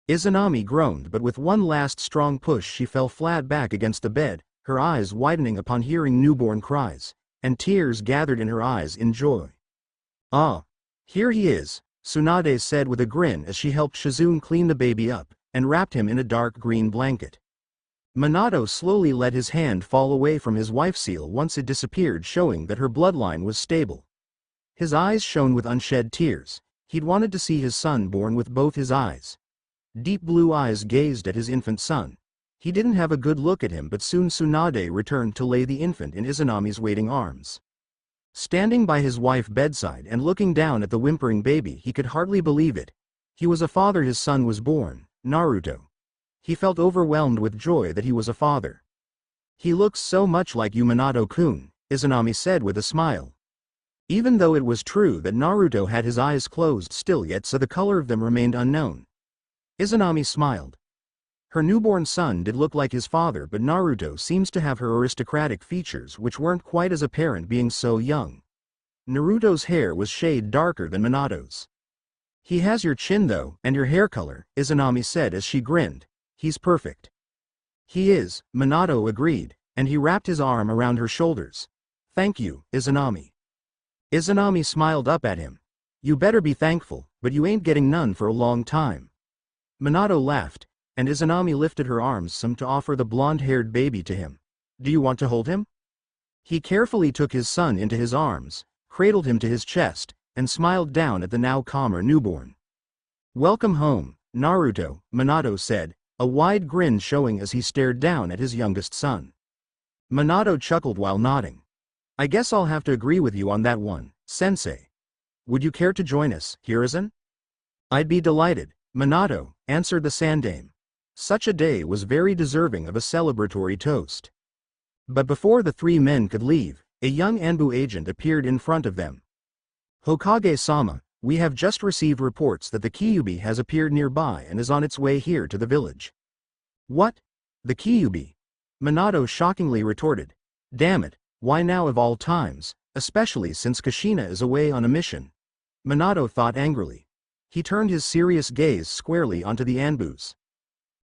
Speaker 1: Izanami groaned, but with one last strong push she fell flat back against the bed, her eyes widening upon hearing newborn cries, and tears gathered in her eyes in joy. Ah! Here he is, Tsunade said with a grin as she helped Shizune clean the baby up, and wrapped him in a dark green blanket. Minato slowly let his hand fall away from his wife's seal once it disappeared, showing that her bloodline was stable. His eyes shone with unshed tears. He'd wanted to see his son born with both his eyes. Deep blue eyes gazed at his infant son. He didn't have a good look at him, but soon Tsunade returned to lay the infant in Izanami's waiting arms. Standing by his wife's bedside and looking down at the whimpering baby, he could hardly believe it. He was a father. His son was born, Naruto. He felt overwhelmed with joy that he was a father. He looks so much like you, Minato-kun, Izanami said with a smile. Even though it was true that Naruto had his eyes closed still, yet so the color of them remained unknown. Izanami smiled. Her newborn son did look like his father, but Naruto seems to have her aristocratic features which weren't quite as apparent being so young. Naruto's hair was shade darker than Minato's. He has your chin though, and your hair color, Izanami said as she grinned. He's perfect. He is, Minato agreed, and he wrapped his arm around her shoulders. Thank you, Izanami. Izanami smiled up at him. You better be thankful, but you ain't getting none for a long time. Minato laughed, and Izanami lifted her arms some to offer the blonde-haired baby to him. Do you want to hold him? He carefully took his son into his arms, cradled him to his chest, and smiled down at the now calmer newborn. Welcome home, Naruto, Minato said, a wide grin showing as he stared down at his youngest son. Minato chuckled while nodding. I guess I'll have to agree with you on that one, Sensei. Would you care to join us, Hiruzen? I'd be delighted, Minato, answered the Sandaime. Such a day was very deserving of a celebratory toast. But before the three men could leave, a young Anbu agent appeared in front of them. Hokage-sama, we have just received reports that the Kyuubi has appeared nearby and is on its way here to the village. What? The Kyuubi? Minato shockingly retorted. Damn it, why now of all times, especially since Kushina is away on a mission? Minato thought angrily. He turned his serious gaze squarely onto the Anbus.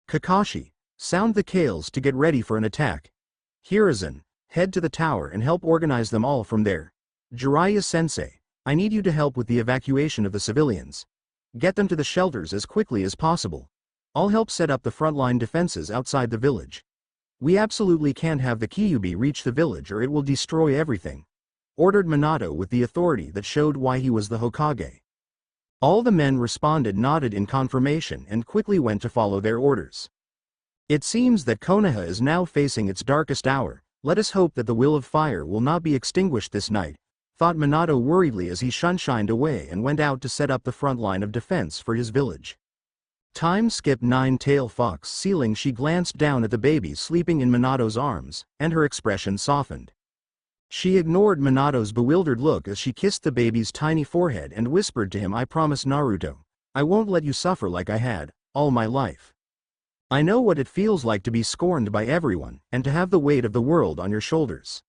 Speaker 1: Kakashi, sound the Kales to get ready for an attack. Hiruzen, head to the tower and help organize them all from there. Jiraiya-sensei, I need you to help with the evacuation of the civilians. Get them to the shelters as quickly as possible. I'll help set up the frontline defenses outside the village. We absolutely can't have the Kyuubi reach the village or it will destroy everything. ordered Minato with the authority that showed why he was the Hokage. All the men responded, nodded in confirmation, and quickly went to follow their orders. It seems that Konoha is now facing its darkest hour. Let us hope that the will of fire will not be extinguished this night, thought Minato worriedly as he shined away and went out to set up the front line of defense for his village. Time skip. Nine-Tail Fox sealing. She glanced down at the baby sleeping in Minato's arms, and her expression softened. She ignored Minato's bewildered look as she kissed the baby's tiny forehead and whispered to him, "I promise, Naruto, I won't let you suffer like I had, all my life. I know what it feels like to be scorned by everyone, and to have the weight of the world on your shoulders."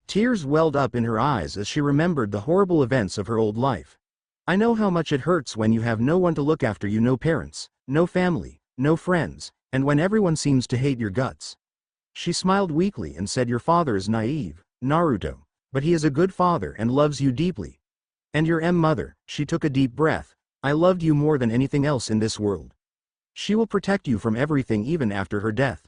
Speaker 1: Tears welled up in her eyes as she remembered the horrible events of her old life. "I know how much it hurts when you have no one to look after you, no parents, no family, no friends, and when everyone seems to hate your guts." She smiled weakly and said, "Your father is naive, Naruto, but he is a good father and loves you deeply. And your mother," she took a deep breath, "I loved you more than anything else in this world. She will protect you from everything even after her death."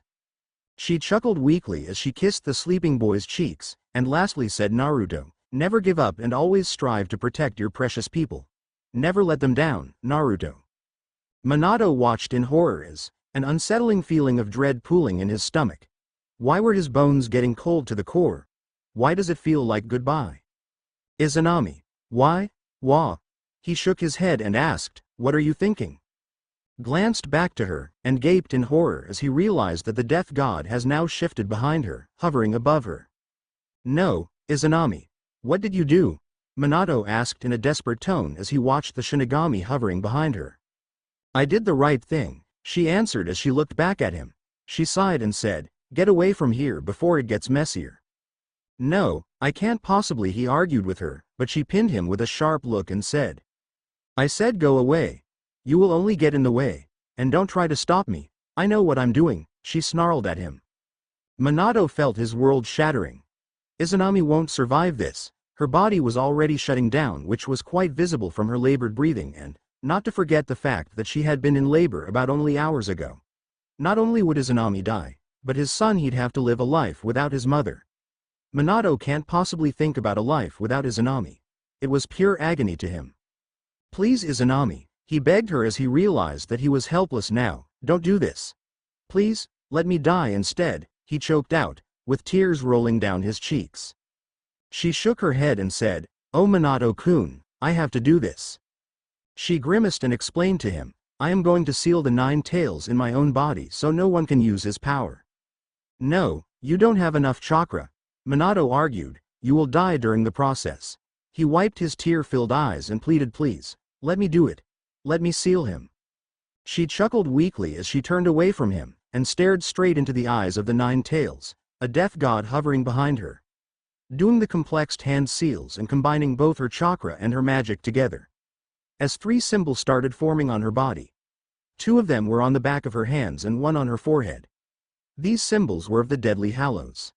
Speaker 1: She chuckled weakly as she kissed the sleeping boy's cheeks, and lastly said, "Naruto, never give up and always strive to protect your precious people. Never let them down, Naruto." Minato watched in horror as an unsettling feeling of dread pooling in his stomach. Why were his bones getting cold to the core? Why does it feel like goodbye? Izanami. Why? Wah? He shook his head and asked, "What are you thinking?" Glanced back to her, and gaped in horror as he realized that the death god has now shifted behind her, hovering above her. "No, Izanami. What did you do?" Minato asked in a desperate tone as he watched the Shinigami hovering behind her. "I did the right thing," she answered as she looked back at him. She sighed and said, "Get away from here before it gets messier." "No, I can't possibly," he argued with her, but she pinned him with a sharp look and said, "I said go away. You will only get in the way, and don't try to stop me. I know what I'm doing," she snarled at him. Minato felt his world shattering. Izanami won't survive this. Her body was already shutting down, which was quite visible from her labored breathing, and not to forget the fact that she had been in labor about only hours ago. Not only would Izanami die, but his son, he'd have to live a life without his mother. Minato can't possibly think about a life without Izanami. It was pure agony to him. "Please, Izanami," he begged her as he realized that he was helpless now, "don't do this. Please, let me die instead," he choked out, with tears rolling down his cheeks. She shook her head and said, "Oh Minato-kun, I have to do this." She grimaced and explained to him, "I am going to seal the 9 tails in my own body so no one can use his power." "No, you don't have enough chakra," Minato argued, "you will die during the process." He wiped his tear-filled eyes and pleaded, "Please, let me do it. Let me seal him." She chuckled weakly as she turned away from him, and stared straight into the eyes of the 9 tails, a death god hovering behind her, doing the complex hand seals and combining both her chakra and her magic together. As 3 symbols started forming on her body. 2 of them were on the back of her hands and 1 on her forehead. These symbols were of the deadly hallows.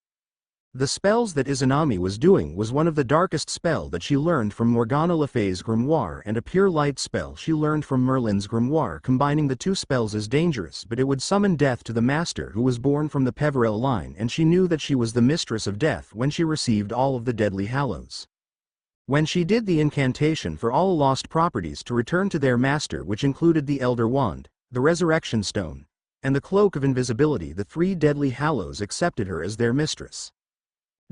Speaker 1: The spells that Izanami was doing was one of the darkest spell that she learned from Morgana Le Fay's grimoire and a pure light spell she learned from Merlin's grimoire. Combining the 2 spells is dangerous, but it would summon death to the master who was born from the Peverell line, and she knew that she was the mistress of death when she received all of the deadly hallows. When she did the incantation for all lost properties to return to their master, which included the Elder Wand, the Resurrection Stone, and the Cloak of Invisibility, the 3 deadly hallows accepted her as their mistress.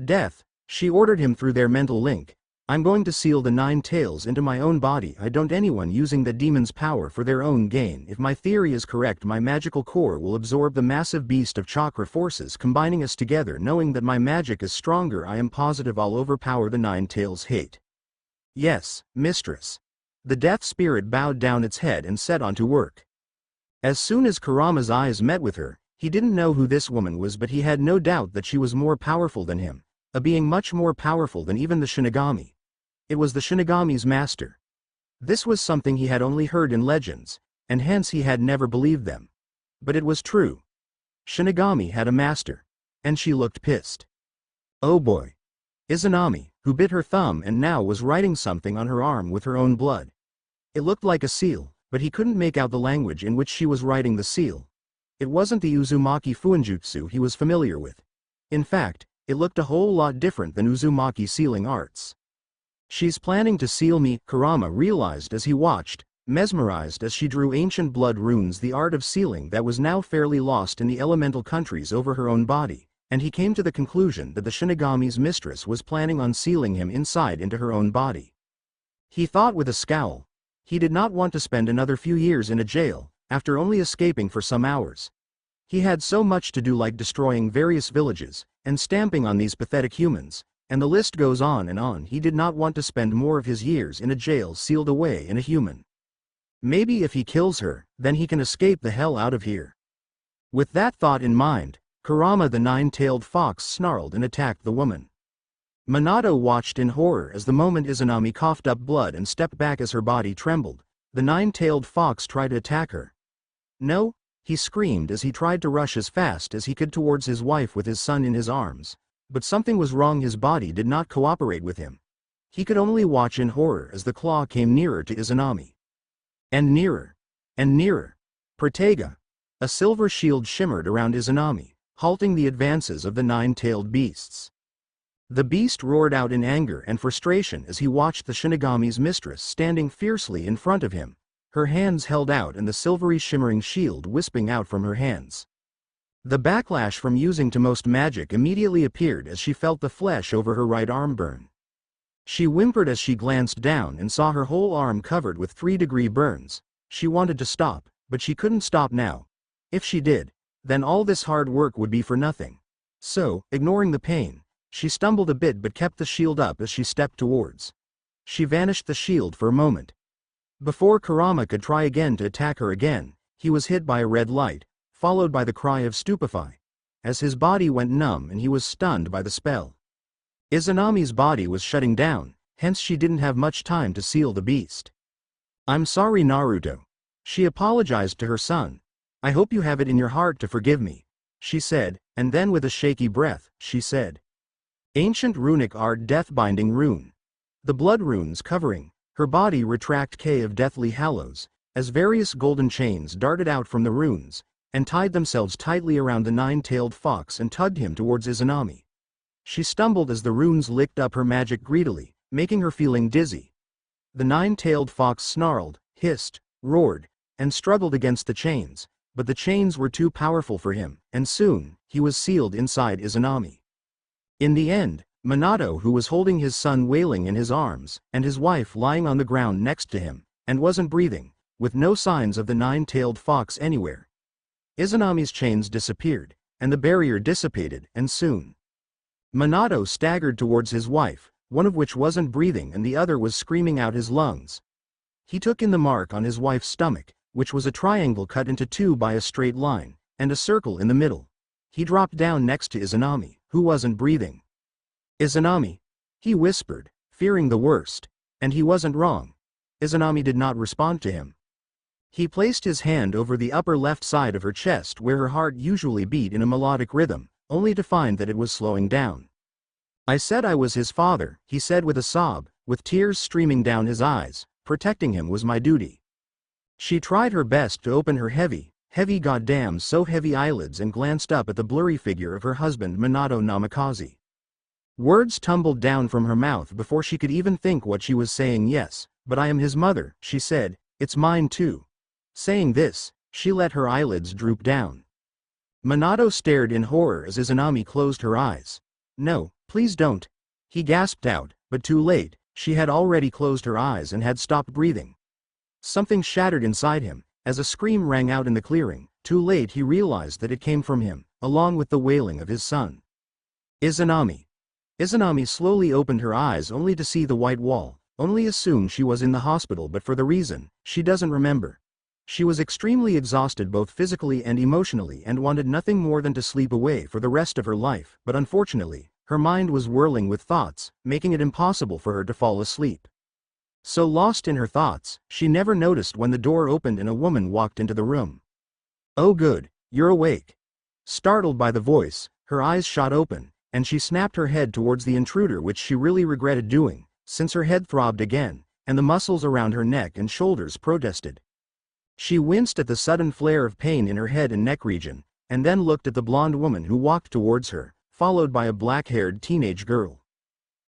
Speaker 1: "Death," she ordered him through their mental link, "I'm going to seal the 9 tails into my own body. I don't anyone using the demon's power for their own gain. If my theory is correct, my magical core will absorb the massive beast of chakra forces, combining us together. Knowing that my magic is stronger, I am positive I'll overpower the 9 tails' hate." "Yes, mistress." The death spirit bowed down its head and set on to work. As soon as Kurama's eyes met with her, he didn't know who this woman was, but he had no doubt that she was more powerful than him. A being much more powerful than even the Shinigami. It was the Shinigami's master. This was something he had only heard in legends, and hence he had never believed them. But it was true. Shinigami had a master. And she looked pissed. Oh boy. Izanami, who bit her thumb and now was writing something on her arm with her own blood. It looked like a seal, but he couldn't make out the language in which she was writing the seal. It wasn't the Uzumaki Fuinjutsu he was familiar with. In fact, it looked a whole lot different than Uzumaki sealing arts. "She's planning to seal me," Kurama realized as he watched, mesmerized as she drew ancient blood runes, the art of sealing that was now fairly lost in the elemental countries, over her own body, and he came to the conclusion that the Shinigami's mistress was planning on sealing him inside into her own body. He thought with a scowl. He did not want to spend another few years in a jail, after only escaping for some hours. He had so much to do, like destroying various villages, and stamping on these pathetic humans, and the list goes on and on. He did not want to spend more of his years in a jail sealed away in a human. Maybe if he kills her, then he can escape the hell out of here. With that thought in mind, Kurama the nine-tailed fox snarled and attacked the woman. Minato watched in horror as the moment Izanami coughed up blood and stepped back as her body trembled. The nine-tailed fox tried to attack her. "No!" he screamed as he tried to rush as fast as he could towards his wife with his son in his arms. But something was wrong. His body did not cooperate with him. He could only watch in horror as the claw came nearer to Izanami. And nearer. And nearer. Protega. A silver shield shimmered around Izanami, halting the advances of the nine-tailed beasts. The beast roared out in anger and frustration as he watched the Shinigami's mistress standing fiercely in front of him, her hands held out and the silvery shimmering shield wisping out from her hands. The backlash from using to most magic immediately appeared as she felt the flesh over her right arm burn. She whimpered as she glanced down and saw her whole arm covered with 3-degree burns. She wanted to stop, but she couldn't stop now. If she did, then all this hard work would be for nothing. So, ignoring the pain, she stumbled a bit but kept the shield up as she stepped towards. She vanished the shield for a moment. Before Kurama could try again to attack her again, he was hit by a red light, followed by the cry of "stupefy," as his body went numb and he was stunned by the spell. Izanami's body was shutting down, hence she didn't have much time to seal the beast. "I'm sorry, Naruto." She apologized to her son. "I hope you have it in your heart to forgive me," she said, and then with a shaky breath, she said, "Ancient runic art death-binding rune." The blood runes covering her body retract K of deathly hallows, as various golden chains darted out from the runes, and tied themselves tightly around the nine-tailed fox and tugged him towards Izanami. She stumbled as the runes licked up her magic greedily, making her feeling dizzy. The nine-tailed fox snarled, hissed, roared, and struggled against the chains, but the chains were too powerful for him, and soon, he was sealed inside Izanami. In the end, Minato, who was holding his son wailing in his arms, and his wife lying on the ground next to him, and wasn't breathing, with no signs of the nine-tailed fox anywhere. Izanami's chains disappeared, and the barrier dissipated, and soon Minato staggered towards his wife, one of which wasn't breathing and the other was screaming out his lungs. He took in the mark on his wife's stomach, which was a triangle cut into two by a straight line, and a circle in the middle. He dropped down next to Izanami, who wasn't breathing. "Izanami," he whispered, fearing the worst, and he wasn't wrong. Izanami did not respond to him. He placed his hand over the upper left side of her chest where her heart usually beat in a melodic rhythm, only to find that it was slowing down. "I said I was his father," he said with a sob, with tears streaming down his eyes. "Protecting him was my duty." She tried her best to open her heavy goddamn so heavy eyelids and glanced up at the blurry figure of her husband Minato Namikaze. Words tumbled down from her mouth before she could even think what she was saying. "Yes, but I am his mother," she said. "It's mine too." Saying this, she let her eyelids droop down. Minato stared in horror as Izanami closed her eyes. "No, please don't," he gasped out, but too late, she had already closed her eyes and had stopped breathing. Something shattered inside him, as a scream rang out in the clearing. Too late he realized that it came from him, along with the wailing of his son. "Izanami." Izanami slowly opened her eyes only to see the white wall, only assumed she was in the hospital, but for the reason, she doesn't remember. She was extremely exhausted both physically and emotionally and wanted nothing more than to sleep away for the rest of her life, but unfortunately, her mind was whirling with thoughts, making it impossible for her to fall asleep. So lost in her thoughts, she never noticed when the door opened and a woman walked into the room. "Oh good, you're awake." Startled by the voice, her eyes shot open, and she snapped her head towards the intruder, which she really regretted doing, since her head throbbed again, and the muscles around her neck and shoulders protested. She winced at the sudden flare of pain in her head and neck region, and then looked at the blonde woman who walked towards her, followed by a black-haired teenage girl.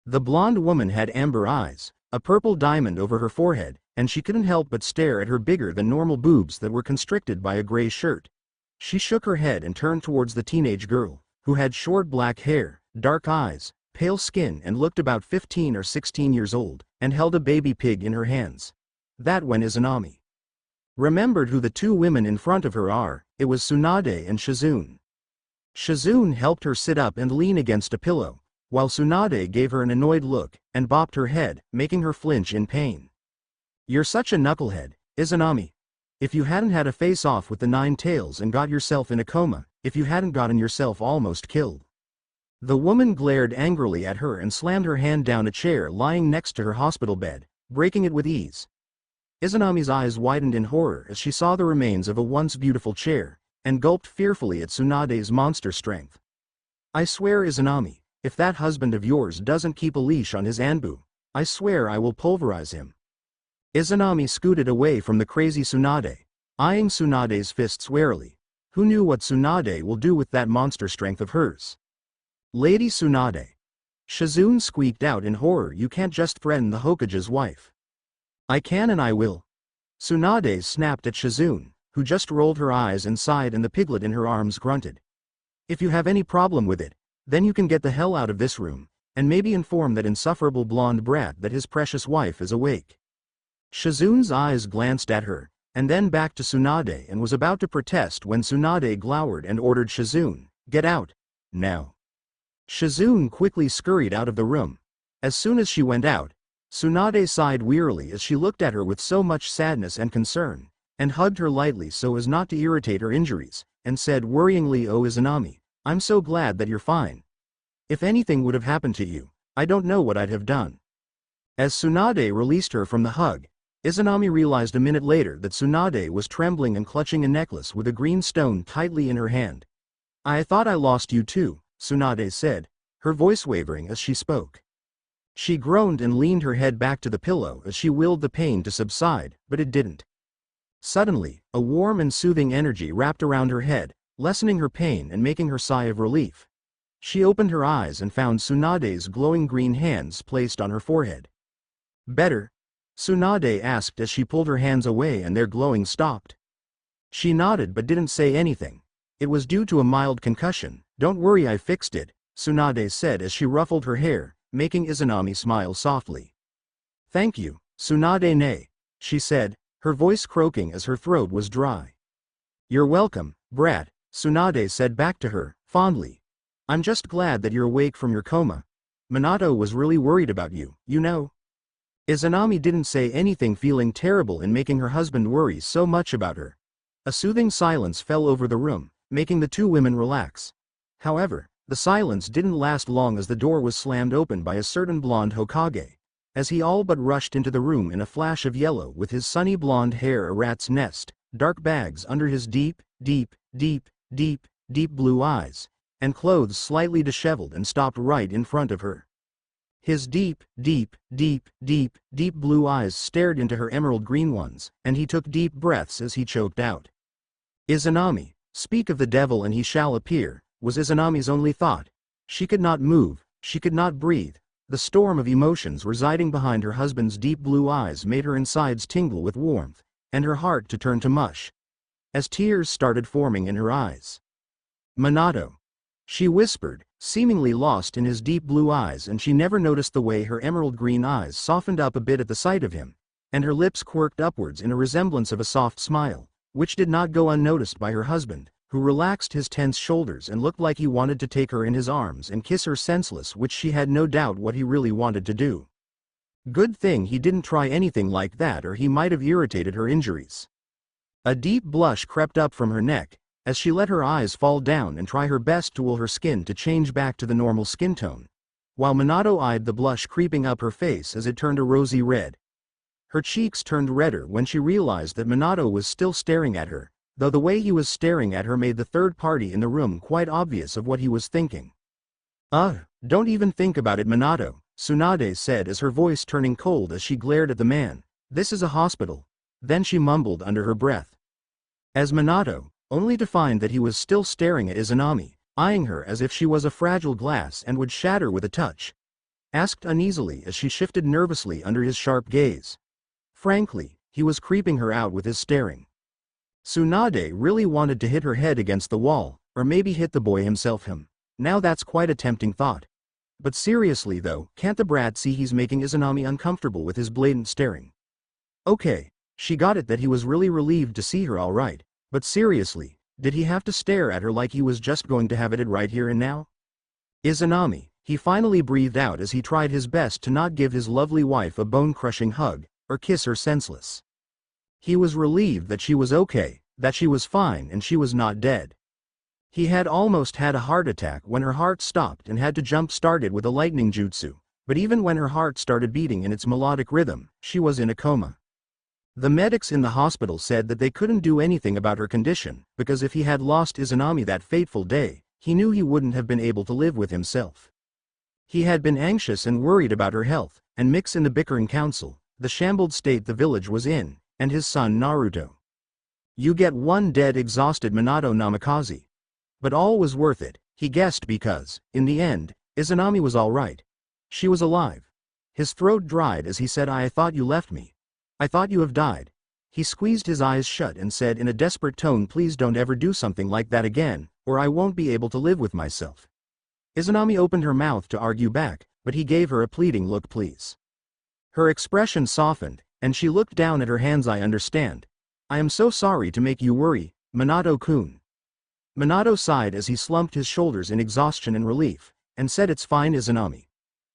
Speaker 1: The blonde woman had amber eyes, a purple diamond over her forehead, and she couldn't help but stare at her bigger-than-normal boobs that were constricted by a gray shirt. She shook her head and turned towards the teenage girl, who had short black hair, dark eyes, pale skin and looked about 15 or 16 years old, and held a baby pig in her hands. That when Izanami remembered who the two women in front of her are, it was Tsunade and Shizune. Shizune helped her sit up and lean against a pillow, while Tsunade gave her an annoyed look, and bopped her head, making her flinch in pain. "You're such a knucklehead, Izanami. If you hadn't had a face-off with the Nine Tails and got yourself in a coma, if you hadn't gotten yourself almost killed." The woman glared angrily at her and slammed her hand down a chair lying next to her hospital bed, breaking it with ease. Izanami's eyes widened in horror as she saw the remains of a once beautiful chair, and gulped fearfully at Tsunade's monster strength. "I swear, Izanami, if that husband of yours doesn't keep a leash on his Anbu, I swear I will pulverize him." Izanami scooted away from the crazy Tsunade, eyeing Tsunade's fists warily. Who knew what Tsunade will do with that monster strength of hers? "Lady Tsunade." Shizune squeaked out in horror. "You can't just threaten the Hokage's wife." "I can and I will." Tsunade snapped at Shizune, who just rolled her eyes and sighed, and the piglet in her arms grunted. "If you have any problem with it, then you can get the hell out of this room, and maybe inform that insufferable blonde brat that his precious wife is awake." Shizune's eyes glanced at her, and then back to Tsunade, and was about to protest when Tsunade glowered and ordered Shizune, "Get out, now." Shizune quickly scurried out of the room. As soon as she went out, Tsunade sighed wearily as she looked at her with so much sadness and concern, and hugged her lightly so as not to irritate her injuries, and said worryingly, "Oh Izanami, I'm so glad that you're fine. If anything would have happened to you, I don't know what I'd have done." As Tsunade released her from the hug, Izanami realized a minute later that Tsunade was trembling and clutching a necklace with a green stone tightly in her hand. "I thought I lost you too," Tsunade said, her voice wavering as she spoke. She groaned and leaned her head back to the pillow as she willed the pain to subside, but it didn't. Suddenly, a warm and soothing energy wrapped around her head, lessening her pain and making her sigh of relief. She opened her eyes and found Tsunade's glowing green hands placed on her forehead. "Better?" Tsunade asked as she pulled her hands away and their glowing stopped. She nodded but didn't say anything. "It was due to a mild concussion. Don't worry, I fixed it," Tsunade said as she ruffled her hair, making Izanami smile softly. "Thank you, Tsunade-ne," she said, her voice croaking as her throat was dry. "You're welcome, brat," Tsunade said back to her, fondly. "I'm just glad that you're awake from your coma. Minato was really worried about you, you know." Izanami didn't say anything, feeling terrible in making her husband worry so much about her. A soothing silence fell over the room, making the two women relax. However, the silence didn't last long as the door was slammed open by a certain blonde Hokage, as he all but rushed into the room in a flash of yellow with his sunny blonde hair a rat's nest, dark bags under his deep blue eyes, and clothes slightly disheveled, and stopped right in front of her. His deep blue eyes stared into her emerald green ones, and he took deep breaths as he choked out. "Izanami, speak of the devil and he shall appear," was Izanami's only thought. She could not move, she could not breathe. The storm of emotions residing behind her husband's deep blue eyes made her insides tingle with warmth, and her heart to turn to mush, as tears started forming in her eyes. "Minato," she whispered, seemingly lost in his deep blue eyes, and she never noticed the way her emerald green eyes softened up a bit at the sight of him, and her lips quirked upwards in a resemblance of a soft smile, which did not go unnoticed by her husband, who relaxed his tense shoulders and looked like he wanted to take her in his arms and kiss her senseless, which she had no doubt what he really wanted to do. Good thing he didn't try anything like that, or he might have irritated her injuries. A deep blush crept up from her neck, as she let her eyes fall down and try her best to will her skin to change back to the normal skin tone, while Minato eyed the blush creeping up her face as it turned a rosy red. Her cheeks turned redder when she realized that Minato was still staring at her, though the way he was staring at her made the third party in the room quite obvious of what he was thinking. Don't even think about it, Minato," Tsunade said, as her voice turning cold as she glared at the man. "This is a hospital." Then she mumbled under her breath, as Minato, only to find that he was still staring at Izanami, eyeing her as if she was a fragile glass and would shatter with a touch. Asked uneasily as she shifted nervously under his sharp gaze. Frankly, he was creeping her out with his staring. Tsunade really wanted to hit her head against the wall, or maybe hit the boy himself. Now that's quite a tempting thought. But seriously though, can't the brat see he's making Izanami uncomfortable with his blatant staring? Okay, she got it that he was really relieved to see her alright, but seriously, did he have to stare at her like he was just going to have it right here and now? Izanami, he finally breathed out as he tried his best to not give his lovely wife a bone-crushing hug, or kiss her senseless. He was relieved that she was okay, that she was fine and she was not dead. He had almost had a heart attack when her heart stopped and had to jump-start it with a lightning jutsu, but even when her heart started beating in its melodic rhythm, she was in a coma. The medics in the hospital said that they couldn't do anything about her condition, because if he had lost Izanami that fateful day, he knew he wouldn't have been able to live with himself. He had been anxious and worried about her health, and mix in the bickering council, the shambled state the village was in, and his son Naruto. You get one dead exhausted Minato Namikaze. But all was worth it, he guessed, because, in the end, Izanami was alright. She was alive. His throat dried as he said, I thought you left me. I thought you have died. He squeezed his eyes shut and said in a desperate tone, please don't ever do something like that again, or I won't be able to live with myself. Izanami opened her mouth to argue back, but he gave her a pleading look, please. Her expression softened, and she looked down at her hands. I understand. I am so sorry to make you worry, Minato-kun. Minato sighed as he slumped his shoulders in exhaustion and relief, and said, it's fine, Izanami.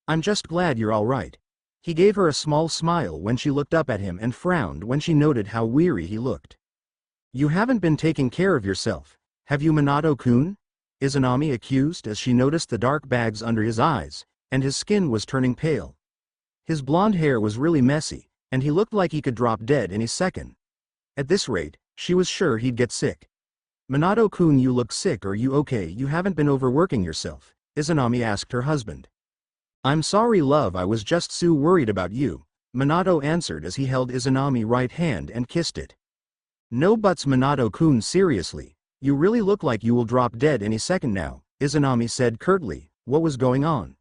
Speaker 1: I'm just glad you're alright. He gave her a small smile when she looked up at him and frowned when she noted how weary he looked. You haven't been taking care of yourself, have you, Minato-kun? Izanami accused as she noticed the dark bags under his eyes, and his skin was turning pale. His blonde hair was really messy, and he looked like he could drop dead any second. At this rate, she was sure he'd get sick. Minato-kun, you look sick. Are you okay? You haven't been overworking yourself, Izanami asked her husband. I'm sorry, love, I was just so worried about you, Minato answered as he held Izanami's right hand and kissed it. No buts, Minato-kun, seriously, you really look like you will drop dead any second now, Izanami said curtly. What was going on?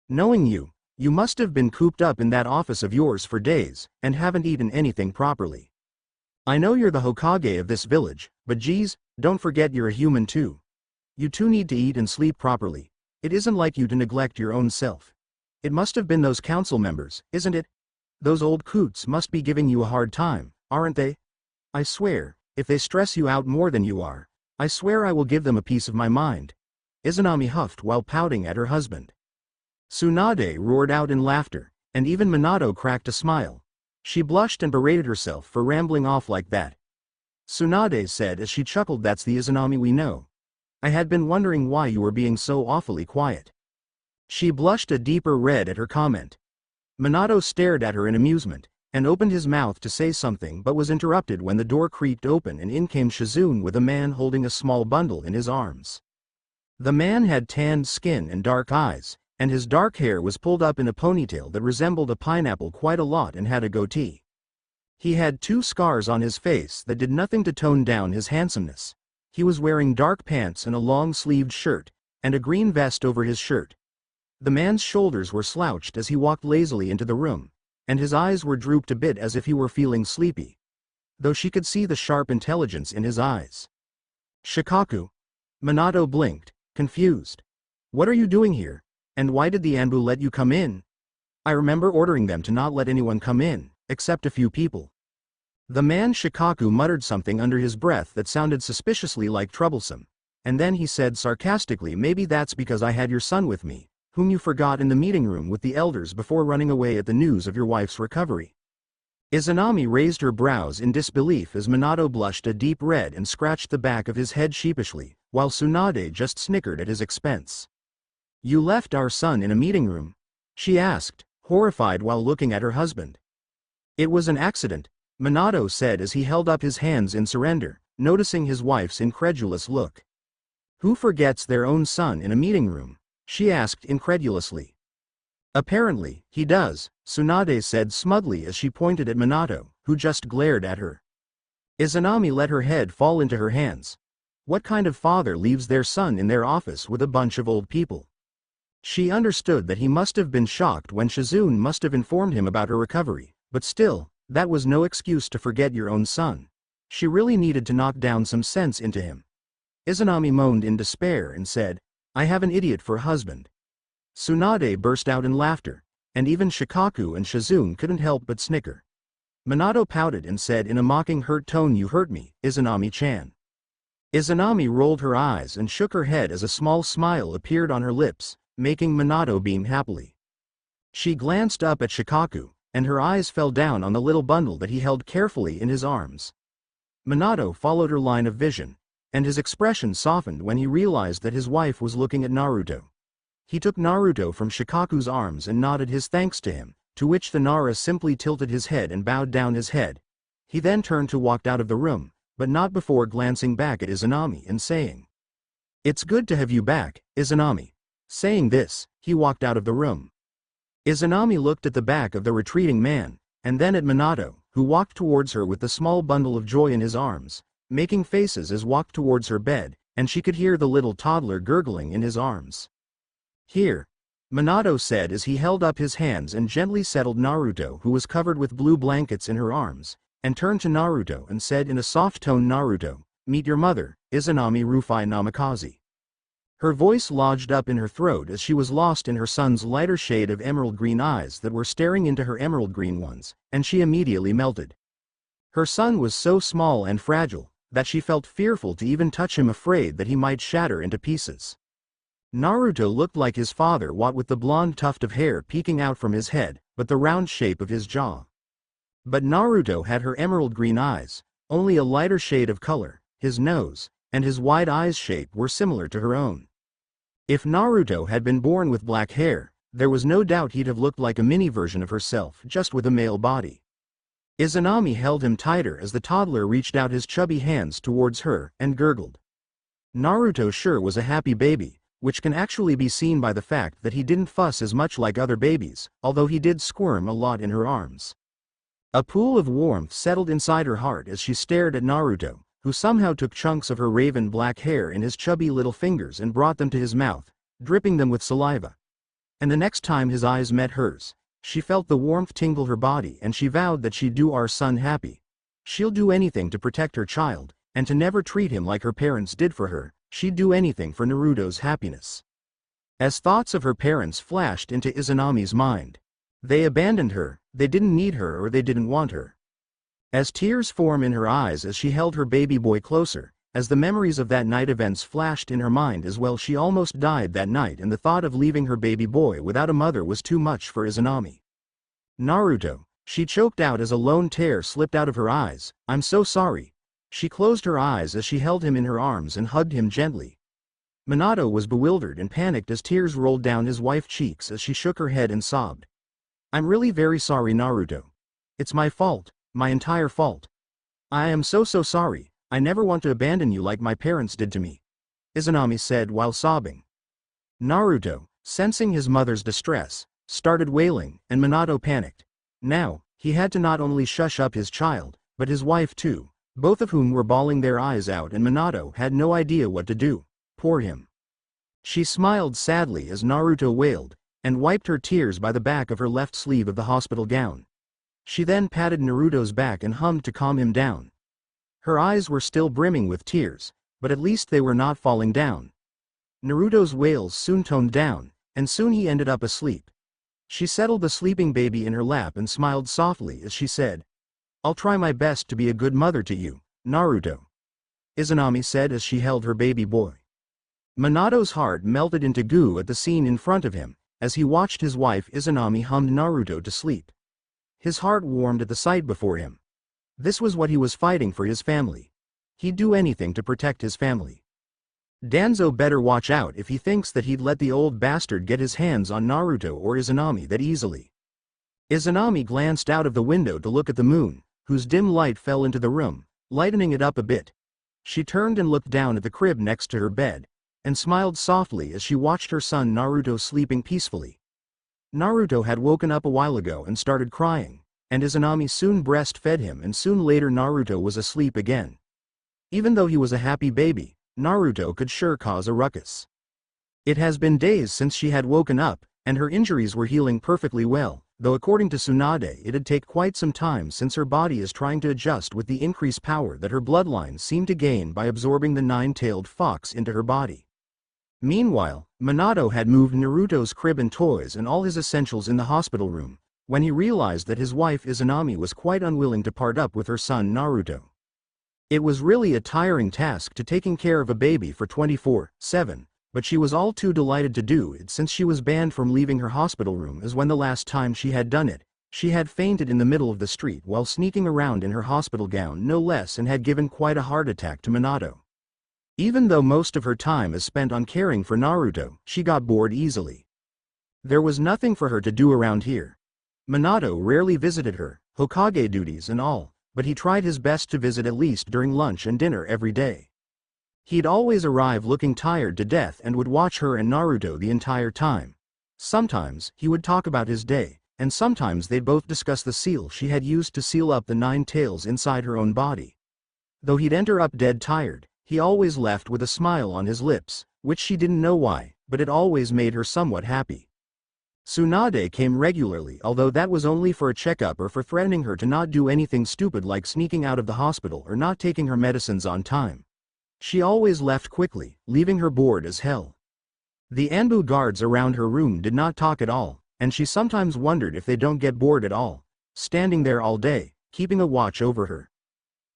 Speaker 1: Knowing you, you must have been cooped up in that office of yours for days, and haven't eaten anything properly. I know you're the Hokage of this village, but geez, don't forget you're a human too. You too need to eat and sleep properly. It isn't like you to neglect your own self. It must have been those council members, isn't it? Those old coots must be giving you a hard time, aren't they? I swear, if they stress you out more than you are, I swear I will give them a piece of my mind. Izanami huffed while pouting at her husband. Tsunade roared out in laughter, and even Minato cracked a smile. She blushed and berated herself for rambling off like that. Tsunade said as she chuckled, that's the Izanami we know. I had been wondering why you were being so awfully quiet. She blushed a deeper red at her comment. Minato stared at her in amusement, and opened his mouth to say something but was interrupted when the door creaked open and in came Shizune with a man holding a small bundle in his arms. The man had tanned skin and dark eyes, and his dark hair was pulled up in a ponytail that resembled a pineapple quite a lot and had a goatee. He had 2 scars on his face that did nothing to tone down his handsomeness. He was wearing dark pants and a long-sleeved shirt, and a green vest over his shirt. The man's shoulders were slouched as he walked lazily into the room, and his eyes were drooped a bit as if he were feeling sleepy, though she could see the sharp intelligence in his eyes. Shikaku? Minato blinked, confused. What are you doing here? And why did the Anbu let you come in? I remember ordering them to not let anyone come in, except a few people. The man Shikaku muttered something under his breath that sounded suspiciously like troublesome, and then he said sarcastically, maybe that's because I had your son with me, whom you forgot in the meeting room with the elders before running away at the news of your wife's recovery. Izanami raised her brows in disbelief as Minato blushed a deep red and scratched the back of his head sheepishly, while Tsunade just snickered at his expense. You left our son in a meeting room? She asked, horrified while looking at her husband. It was an accident, Minato said as he held up his hands in surrender, noticing his wife's incredulous look. Who forgets their own son in a meeting room? She asked incredulously. Apparently, he does, Tsunade said smugly as she pointed at Minato, who just glared at her. Izanami let her head fall into her hands. What kind of father leaves their son in their office with a bunch of old people? She understood that he must have been shocked when Shizune must have informed him about her recovery, but still, that was no excuse to forget your own son. She really needed to knock down some sense into him. Izanami moaned in despair and said, "I have an idiot for a husband." Tsunade burst out in laughter, and even Shikaku and Shizune couldn't help but snicker. Minato pouted and said in a mocking hurt tone, "You hurt me, Izanami-chan." Izanami rolled her eyes and shook her head as a small smile appeared on her lips, making Minato beam happily. She glanced up at Shikaku, and her eyes fell down on the little bundle that he held carefully in his arms. Minato followed her line of vision, and his expression softened when he realized that his wife was looking at Naruto. He took Naruto from Shikaku's arms and nodded his thanks to him, to which the Nara simply tilted his head and bowed down his head. He then turned to walk out of the room, but not before glancing back at Izanami and saying, "It's good to have you back, Izanami." Saying this, he walked out of the room. Izanami looked at the back of the retreating man, and then at Minato, who walked towards her with the small bundle of joy in his arms, making faces as walked towards her bed, and she could hear the little toddler gurgling in his arms. "Here," Minato said as he held up his hands and gently settled Naruto, who was covered with blue blankets, in her arms, and turned to Naruto and said in a soft tone, "Naruto, meet your mother, Izanami Rufai Namikaze." Her voice lodged up in her throat as she was lost in her son's lighter shade of emerald green eyes that were staring into her emerald green ones, and she immediately melted. Her son was so small and fragile that she felt fearful to even touch him, afraid that he might shatter into pieces. Naruto looked like his father, what with the blonde tuft of hair peeking out from his head, but the round shape of his jaw. But Naruto had her emerald green eyes, only a lighter shade of color. His nose and his wide eyes shape were similar to her own. If Naruto had been born with black hair, there was no doubt he'd have looked like a mini version of herself, just with a male body. Izanami held him tighter as the toddler reached out his chubby hands towards her and gurgled. Naruto sure was a happy baby, which can actually be seen by the fact that he didn't fuss as much like other babies, although he did squirm a lot in her arms. A pool of warmth settled inside her heart as she stared at Naruto, who somehow took chunks of her raven black hair in his chubby little fingers and brought them to his mouth, dripping them with saliva. And the next time his eyes met hers, she felt the warmth tingle her body, and she vowed that she'd do our son happy. She'll do anything to protect her child, and to never treat him like her parents did for her. She'd do anything for Naruto's happiness. As thoughts of her parents flashed into Izanami's mind, they abandoned her, they didn't need her, or they didn't want her. As tears formed in her eyes as she held her baby boy closer, as the memories of that night events flashed in her mind as well, she almost died that night, and the thought of leaving her baby boy without a mother was too much for Izanami. "Naruto," she choked out as a lone tear slipped out of her eyes, "I'm so sorry." She closed her eyes as she held him in her arms and hugged him gently. Minato was bewildered and panicked as tears rolled down his wife's cheeks as she shook her head and sobbed. "I'm really very sorry, Naruto. It's my fault, my entire fault. I am so sorry. I never want to abandon you like my parents did to me," Izanami said while sobbing. Naruto, sensing his mother's distress, started wailing, and Minato panicked. Now, he had to not only shush up his child, but his wife too, both of whom were bawling their eyes out, and Minato had no idea what to do. Poor him. She smiled sadly as Naruto wailed, and wiped her tears by the back of her left sleeve of the hospital gown. She then patted Naruto's back and hummed to calm him down. Her eyes were still brimming with tears, but at least they were not falling down. Naruto's wails soon toned down, and soon he ended up asleep. She settled the sleeping baby in her lap and smiled softly as she said, "I'll try my best to be a good mother to you, Naruto," Izanami said as she held her baby boy. Minato's heart melted into goo at the scene in front of him, as he watched his wife Izanami hum Naruto to sleep. His heart warmed at the sight before him. This was what he was fighting for, his family. He'd do anything to protect his family. Danzo better watch out if he thinks that he'd let the old bastard get his hands on Naruto or Izanami that easily. Izanami glanced out of the window to look at the moon, whose dim light fell into the room, lightening it up a bit. She turned and looked down at the crib next to her bed, and smiled softly as she watched her son Naruto sleeping peacefully. Naruto had woken up a while ago and started crying, and Izanami soon breastfed him, and soon later Naruto was asleep again. Even though he was a happy baby, Naruto could sure cause a ruckus. It has been days since she had woken up, and her injuries were healing perfectly well, though according to Tsunade it'd take quite some time since her body is trying to adjust with the increased power that her bloodlines seem to gain by absorbing the nine-tailed fox into her body. Meanwhile, Minato had moved Naruto's crib and toys and all his essentials in the hospital room, when he realized that his wife Izanami was quite unwilling to part up with her son Naruto. It was really a tiring task to taking care of a baby for 24/7, but she was all too delighted to do it since she was banned from leaving her hospital room, as when the last time she had done it, she had fainted in the middle of the street while sneaking around in her hospital gown no less, and had given quite a heart attack to Minato. Even though most of her time is spent on caring for Naruto, she got bored easily. There was nothing for her to do around here. Minato rarely visited her, Hokage duties and all, but he tried his best to visit at least during lunch and dinner every day. He'd always arrive looking tired to death and would watch her and Naruto the entire time. Sometimes he would talk about his day, and sometimes they'd both discuss the seal she had used to seal up the 9 tails inside her own body. Though he'd enter up dead tired, he always left with a smile on his lips, which she didn't know why, but it always made her somewhat happy. Tsunade came regularly, although that was only for a checkup or for threatening her to not do anything stupid like sneaking out of the hospital or not taking her medicines on time. She always left quickly, leaving her bored as hell. The Anbu guards around her room did not talk at all, and she sometimes wondered if they don't get bored at all, standing there all day, keeping a watch over her.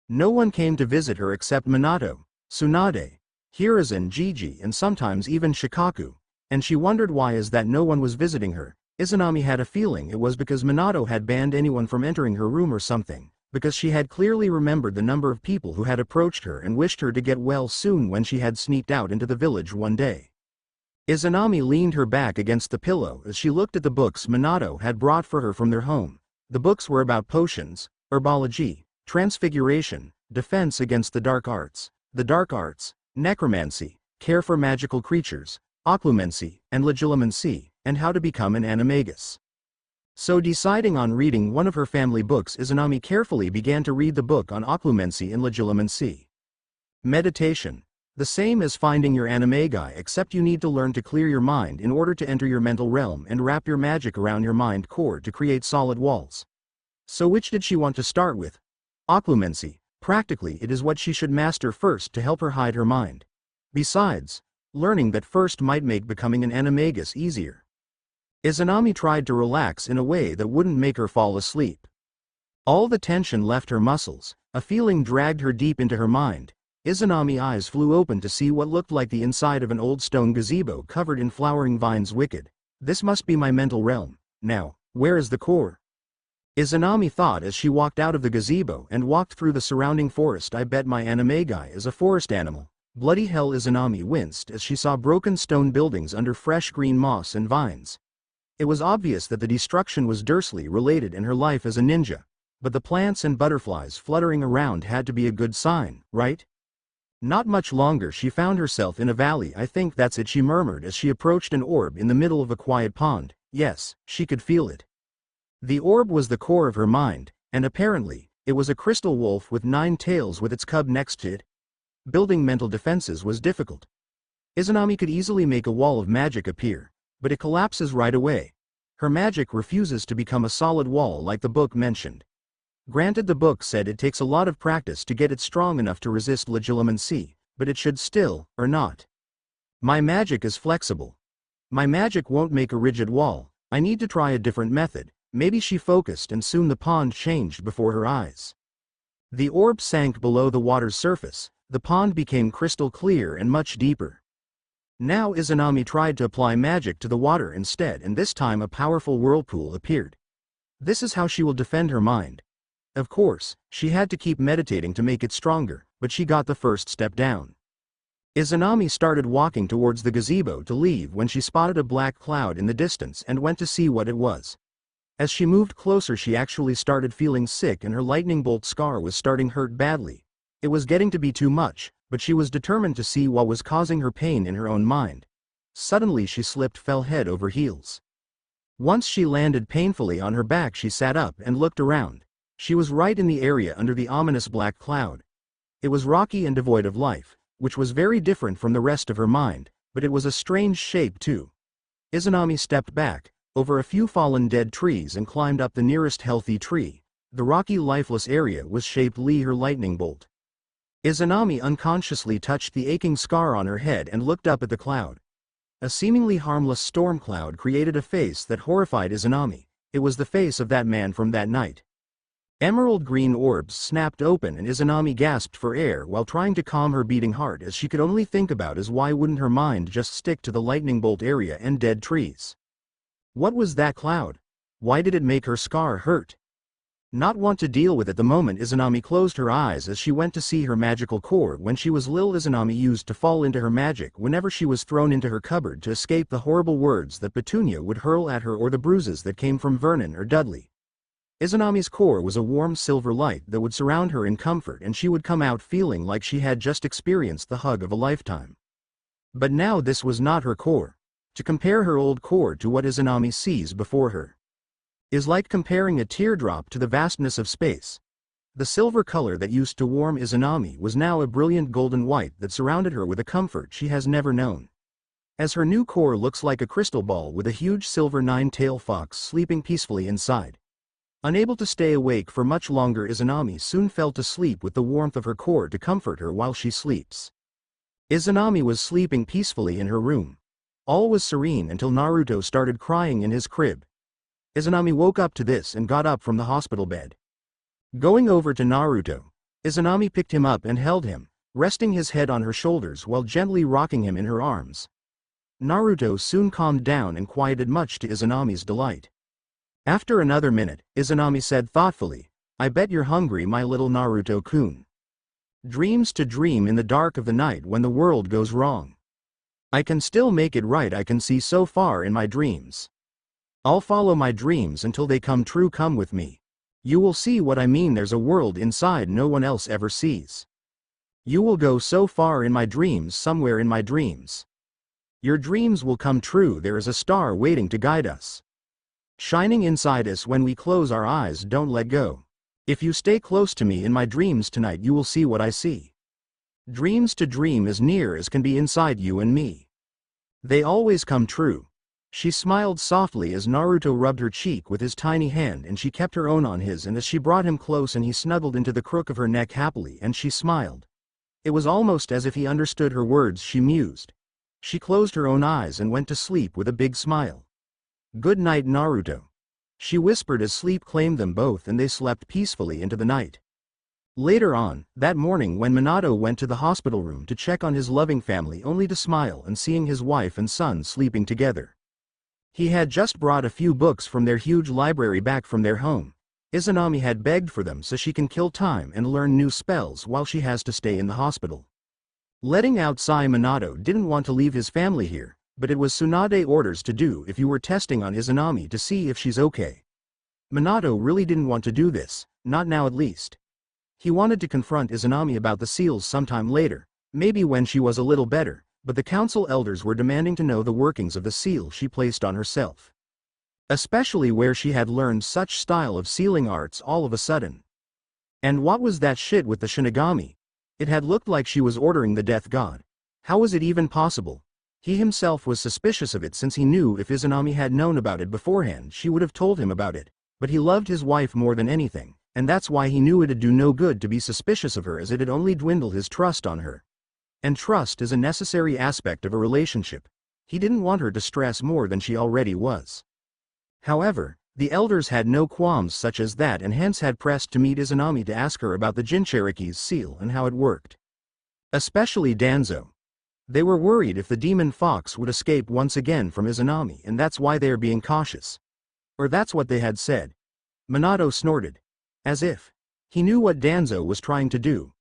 Speaker 1: No one came to visit her except Minato, Tsunade, Hiruzen, Gigi, and sometimes even Shikaku, and she wondered why is that no one was visiting her. Izanami had a feeling it was because Minato had banned anyone from entering her room or something, because she had clearly remembered the number of people who had approached her and wished her to get well soon when she had sneaked out into the village one day. Izanami leaned her back against the pillow as she looked at the books Minato had brought for her from their home. The books were about potions, herbology, transfiguration, defense against the dark arts, necromancy, care for magical creatures, occlumency, and legilimency, and how to become an animagus. So deciding on reading one of her family books, Izanami carefully began to read the book on occlumency and legilimency. Meditation. The same as finding your animagi, except you need to learn to clear your mind in order to enter your mental realm and wrap your magic around your mind core to create solid walls. So which did she want to start with? Occlumency. Practically it is what she should master first to help her hide her mind. Besides, learning that first might make becoming an animagus easier. Izanami tried to relax in a way that wouldn't make her fall asleep. All the tension left her muscles, a feeling dragged her deep into her mind. Izanami's eyes flew open to see what looked like the inside of an old stone gazebo covered in flowering vines. Wicked. This must be my mental realm. Now, where is the core? Izanami thought as she walked out of the gazebo and walked through the surrounding forest. I bet my animagi is a forest animal. Bloody hell! Izanami winced as she saw broken stone buildings under fresh green moss and vines. It was obvious that the destruction was directly related in her life as a ninja, but the plants and butterflies fluttering around had to be a good sign, right? Not much longer she found herself in a valley. I think that's it, she murmured as she approached an orb in the middle of a quiet pond. Yes, she could feel it. The orb was the core of her mind, and apparently, it was a crystal wolf with 9 tails with its cub next to it. Building mental defenses was difficult. Izanami could easily make a wall of magic appear, but it collapses right away. Her magic refuses to become a solid wall like the book mentioned. Granted, the book said it takes a lot of practice to get it strong enough to resist legilimency, but it should still, or not. My magic is flexible. My magic won't make a rigid wall. I need to try a different method. Maybe she focused, and soon the pond changed before her eyes. The orb sank below the water's surface. The pond became crystal clear and much deeper. Now Izanami tried to apply magic to the water instead, and this time a powerful whirlpool appeared. This is how she will defend her mind. Of course, she had to keep meditating to make it stronger, but she got the first step down. Izanami started walking towards the gazebo to leave when she spotted a black cloud in the distance and went to see what it was. As she moved closer, she actually started feeling sick and her lightning bolt scar was starting to hurt badly. It was getting to be too much, but she was determined to see what was causing her pain in her own mind. Suddenly she slipped, fell head over heels. Once she landed painfully on her back, she sat up and looked around. She was right in the area under the ominous black cloud. It was rocky and devoid of life, which was very different from the rest of her mind, but it was a strange shape too. Izanami stepped back, over a few fallen dead trees and climbed up the nearest healthy tree. The rocky lifeless area was shaped like her lightning bolt. Izanami unconsciously touched the aching scar on her head and looked up at the cloud. A seemingly harmless storm cloud created a face that horrified Izanami. It was the face of that man from that night. Emerald green orbs snapped open and Izanami gasped for air while trying to calm her beating heart, as she could only think about is why wouldn't her mind just stick to the lightning bolt area and dead trees. What was that cloud? Why did it make her scar hurt? Not want to deal with it the moment Izanami closed her eyes as she went to see her magical core when she was little. Izanami used to fall into her magic whenever she was thrown into her cupboard to escape the horrible words that Petunia would hurl at her or the bruises that came from Vernon or Dudley. Izanami's core was a warm silver light that would surround her in comfort, and she would come out feeling like she had just experienced the hug of a lifetime. But now this was not her core. To compare her old core to what Izanami sees before her is like comparing a teardrop to the vastness of space. The silver color that used to warm Izanami was now a brilliant golden white that surrounded her with a comfort she has never known. As her new core looks like a crystal ball with a huge silver nine-tailed fox sleeping peacefully inside. Unable to stay awake for much longer, Izanami soon fell to sleep with the warmth of her core to comfort her while she sleeps. Izanami was sleeping peacefully in her room. All was serene until Naruto started crying in his crib. Izanami woke up to this and got up from the hospital bed. Going over to Naruto, Izanami picked him up and held him, resting his head on her shoulders while gently rocking him in her arms. Naruto soon calmed down and quieted, much to Izanami's delight. After another minute, Izanami said thoughtfully, "I bet you're hungry, my little Naruto-kun. Dreams to dream in the dark of the night when the world goes wrong. I can still make it right. I can see so far in my dreams. I'll follow my dreams until they come true. Come with me. You will see what I mean. There's a world inside no one else ever sees. You will go so far in my dreams, somewhere in my dreams. Your dreams will come true. There is a star waiting to guide us, shining inside us when we close our eyes. Don't let go. If you stay close to me in my dreams tonight, you will see what I see. Dreams to dream as near as can be inside you and me. They always come true." She smiled softly as Naruto rubbed her cheek with his tiny hand, and she kept her own on his, and as she brought him close and he snuggled into the crook of her neck happily, and she smiled. It was almost as if he understood her words. She mused. She closed her own eyes and went to sleep with a big smile. "Good night, Naruto," she whispered as sleep claimed them both, and they slept peacefully into the night. Later on, that morning, when Minato went to the hospital room to check on his loving family, only to smile and seeing his wife and son sleeping together. He had just brought a few books from their huge library back from their home. Izanami had begged for them so she can kill time and learn new spells while she has to stay in the hospital. Letting out sigh, Minato didn't want to leave his family here, but it was Tsunade orders to do if you were testing on Izanami to see if she's okay. Minato really didn't want to do this, not now at least. He wanted to confront Izanami about the seals sometime later, maybe when she was a little better, but the council elders were demanding to know the workings of the seal she placed on herself. Especially where she had learned such style of sealing arts all of a sudden. And what was that shit with the Shinigami? It had looked like she was ordering the death god. How was it even possible? He himself was suspicious of it, since he knew if Izanami had known about it beforehand she would have told him about it, but he loved his wife more than anything, and that's why he knew it'd do no good to be suspicious of her, as it'd only dwindle his trust on her. And trust is a necessary aspect of a relationship. He didn't want her to stress more than she already was. However, the elders had no qualms such as that, and hence had pressed to meet Izanami to ask her about the Jinchuriki's seal and how it worked. Especially Danzo. They were worried if the demon fox would escape once again from Izanami, and that's why they are being cautious. Or that's what they had said. Minato snorted. As if he knew what Danzo was trying to do.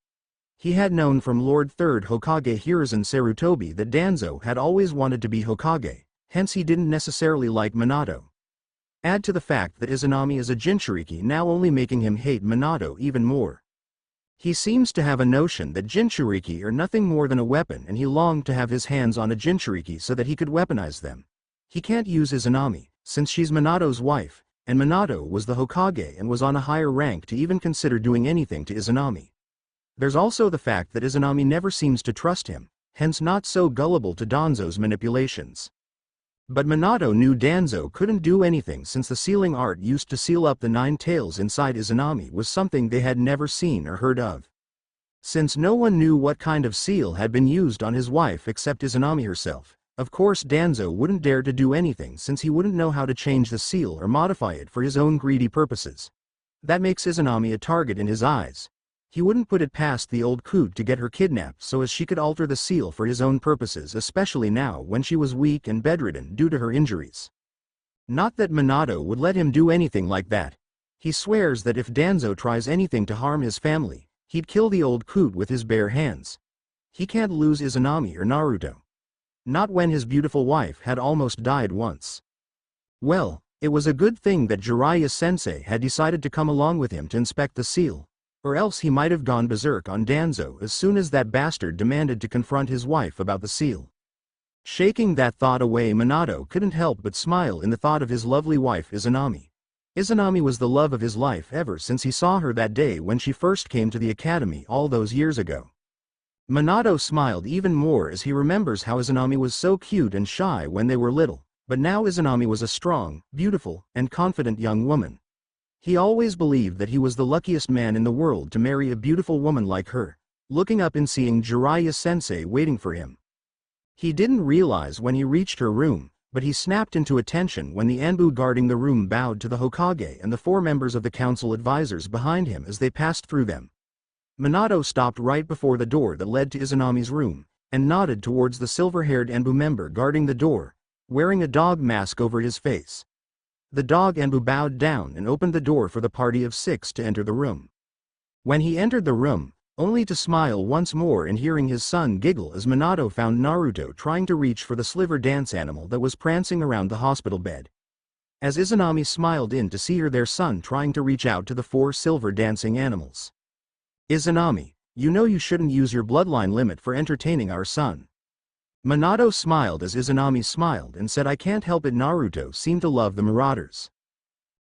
Speaker 1: He had known from Lord 3rd Hokage Hiruzen Sarutobi that Danzo had always wanted to be Hokage, hence he didn't necessarily like Minato. Add to the fact that Izanami is a Jinchuriki, now only making him hate Minato even more. He seems to have a notion that Jinchuriki are nothing more than a weapon, and he longed to have his hands on a Jinchuriki so that he could weaponize them. He can't use Izanami, since she's Minato's wife, and Minato was the Hokage and was on a higher rank to even consider doing anything to Izanami. There's also the fact that Izanami never seems to trust him, hence not so gullible to Danzo's manipulations. But Minato knew Danzo couldn't do anything since the sealing art used to seal up the 9 tails inside Izanami was something they had never seen or heard of. Since no one knew what kind of seal had been used on his wife except Izanami herself, of course Danzo wouldn't dare to do anything since he wouldn't know how to change the seal or modify it for his own greedy purposes. That makes Izanami a target in his eyes. He wouldn't put it past the old coot to get her kidnapped so as she could alter the seal for his own purposes, especially now when she was weak and bedridden due to her injuries. Not that Minato would let him do anything like that. He swears that if Danzo tries anything to harm his family, he'd kill the old coot with his bare hands. He can't lose Izanami or Naruto. Not when his beautiful wife had almost died once. Well, it was a good thing that Jiraiya-sensei had decided to come along with him to inspect the seal, or else he might have gone berserk on Danzo as soon as that bastard demanded to confront his wife about the seal. Shaking that thought away, Minato couldn't help but smile in the thought of his lovely wife Izanami. Izanami was the love of his life ever since he saw her that day when she first came to the academy all those years ago. Minato smiled even more as he remembers how Izanami was so cute and shy when they were little, but now Izanami was a strong, beautiful, and confident young woman. He always believed that he was the luckiest man in the world to marry a beautiful woman like her, looking up and seeing Jiraiya-sensei waiting for him. He didn't realize when he reached her room, but he snapped into attention when the Anbu guarding the room bowed to the Hokage and the 4 members of the council advisors behind him as they passed through them. Minato stopped right before the door that led to Izanami's room, and nodded towards the silver-haired Anbu member guarding the door, wearing a dog mask over his face. The dog Anbu bowed down and opened the door for the party of 6 to enter the room. When he entered the room, only to smile once more and hearing his son giggle as Minato found Naruto trying to reach for the sliver dance animal that was prancing around the hospital bed. As Izanami smiled in to see her their son trying to reach out to the 4 silver dancing animals. Izanami, you know you shouldn't use your bloodline limit for entertaining our son. Minato smiled as Izanami smiled and said, I can't help it, Naruto seemed to love the marauders.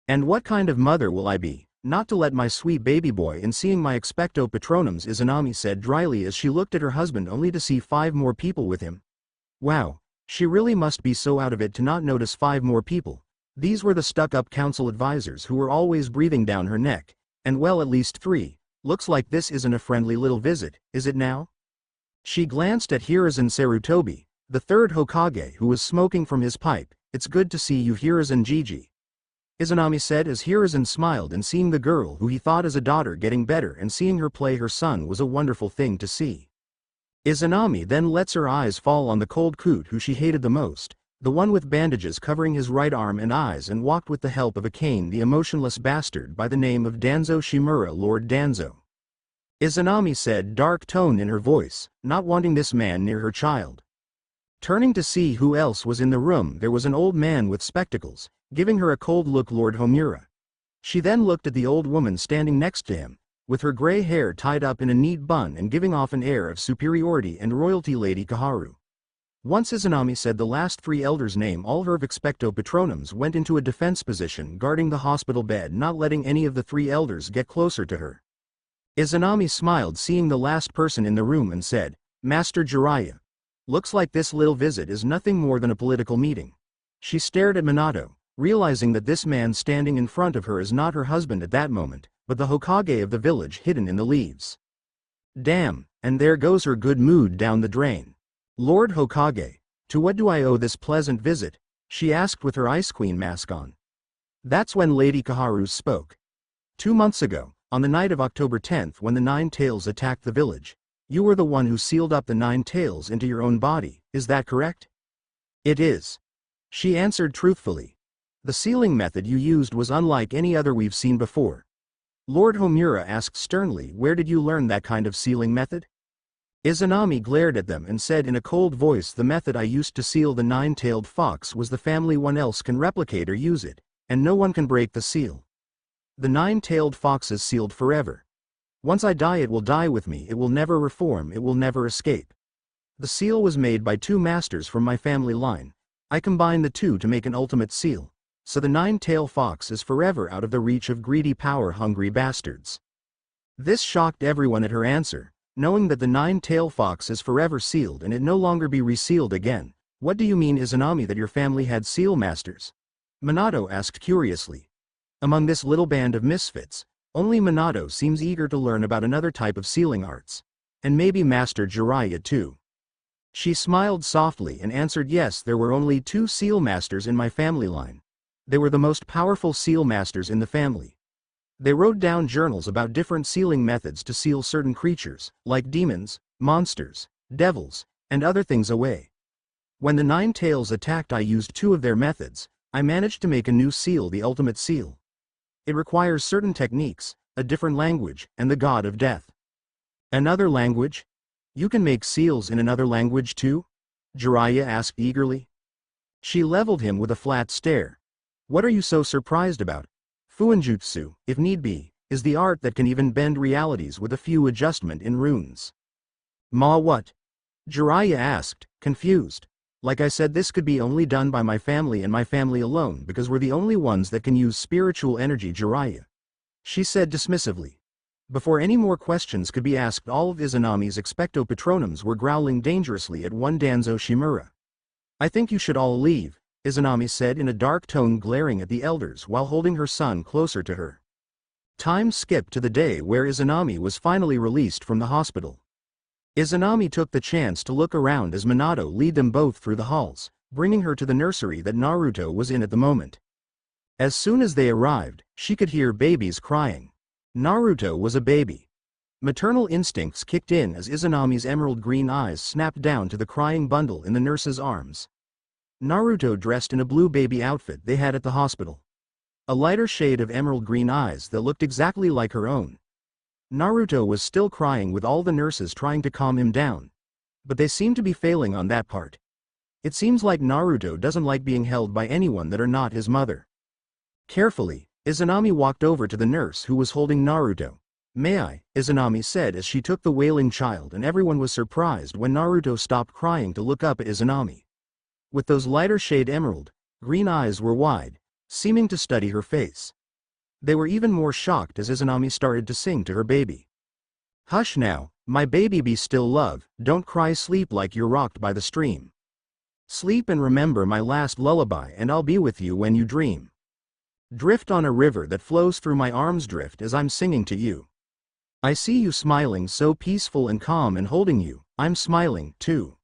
Speaker 1: And what kind of mother will I be, not to let my sweet baby boy in seeing my expecto patronums, Izanami said dryly as she looked at her husband only to see 5 more people with him. Wow, she really must be so out of it to not notice 5 more people. These were the stuck-up council advisors who were always breathing down her neck, and well, at least 3. Looks like this isn't a friendly little visit, is it now? She glanced at Hiruzen Sarutobi, the 3rd Hokage who was smoking from his pipe. It's good to see you, Hiruzen Gigi. Izanami said as Hiruzen smiled, and seeing the girl who he thought as a daughter getting better and seeing her play her son was a wonderful thing to see. Izanami then lets her eyes fall on the cold coot who she hated the most, the one with bandages covering his right arm and eyes and walked with the help of a cane, the emotionless bastard by the name of Danzo Shimura. Lord Danzo. Izanami said, dark tone in her voice, not wanting this man near her child. Turning to see who else was in the room, there was an old man with spectacles, giving her a cold look, Lord Homura. She then looked at the old woman standing next to him, with her gray hair tied up in a neat bun and giving off an air of superiority and royalty, Lady Kaharu. Once Izanami said the last 3 elders' name, all her expecto patronums went into a defense position guarding the hospital bed, not letting any of the 3 elders get closer to her. Izanami smiled seeing the last person in the room and said, Master Jiraiya. Looks like this little visit is nothing more than a political meeting. She stared at Minato, realizing that this man standing in front of her is not her husband at that moment, but the Hokage of the village hidden in the leaves. Damn, and there goes her good mood down the drain. Lord Hokage, to what do I owe this pleasant visit? She asked with her Ice Queen mask on. That's when Lady Kaharu spoke. 2 months ago, on the night of October 10th when the 9 tails attacked the village, you were the one who sealed up the 9 tails into your own body, is that correct? It is. She answered truthfully. The sealing method you used was unlike any other we've seen before. Lord Homura asked sternly, where did you learn that kind of sealing method? Izanami glared at them and said in a cold voice, the method I used to seal the 9-tailed fox was the family one else can replicate or use it, and no one can break the seal. The 9-tailed fox is sealed forever. Once I die it will die with me, it will never reform, it will never escape. The seal was made by 2 masters from my family line. I combined the 2 to make an ultimate seal, so the 9-tailed fox is forever out of the reach of greedy power-hungry bastards. This shocked everyone at her answer, knowing that the nine-tailed fox is forever sealed and it no longer be resealed again. What do you mean, Izanami, that your family had seal masters? Minato asked curiously. Among this little band of misfits, only Minato seems eager to learn about another type of sealing arts. And maybe Master Jiraiya too. She smiled softly and answered, yes, there were only 2 seal masters in my family line. They were the most powerful seal masters in the family. They wrote down journals about different sealing methods to seal certain creatures, like demons, monsters, devils, and other things away. When the 9 tails attacked, I used 2 of their methods. I managed to make a new seal, the ultimate seal. It requires certain techniques, a different language, and the god of death. Another language? You can make seals in another language too? Jiraiya asked eagerly. She leveled him with a flat stare. What are you so surprised about? Fuinjutsu, if need be, is the art that can even bend realities with a few adjustment in runes. Ma, what? Jiraiya asked, confused. Like I said, this could be only done by my family and my family alone because we're the only ones that can use spiritual energy, Jiraiya. She said dismissively. Before any more questions could be asked, all of Izanami's expecto patronums were growling dangerously at one Danzo Shimura. I think you should all leave, Izanami said in a dark tone, glaring at the elders while holding her son closer to her. Time skipped to the day where Izanami was finally released from the hospital. Izanami took the chance to look around as Minato led them both through the halls, bringing her to the nursery that Naruto was in at the moment. As soon as they arrived, she could hear babies crying. Naruto was a baby. Maternal instincts kicked in as Izanami's emerald green eyes snapped down to the crying bundle in the nurse's arms. Naruto dressed in a blue baby outfit they had at the hospital. A lighter shade of emerald green eyes that looked exactly like her own. Naruto was still crying with all the nurses trying to calm him down. But they seemed to be failing on that part. It seems like Naruto doesn't like being held by anyone that are not his mother. Carefully, Izanami walked over to the nurse who was holding Naruto. May I? Izanami said as she took the wailing child, and everyone was surprised when Naruto stopped crying to look up at Izanami. With those lighter shade emerald green eyes were wide, seeming to study her face. They were even more shocked as Izanami started to sing to her baby. Hush now, my baby, be still, love, don't cry, sleep like you're rocked by the stream. Sleep and remember my last lullaby, and I'll be with you when you dream. Drift on a river that flows through my arms, drift as I'm singing to you. I see you smiling so peaceful and calm, and holding you, I'm smiling too.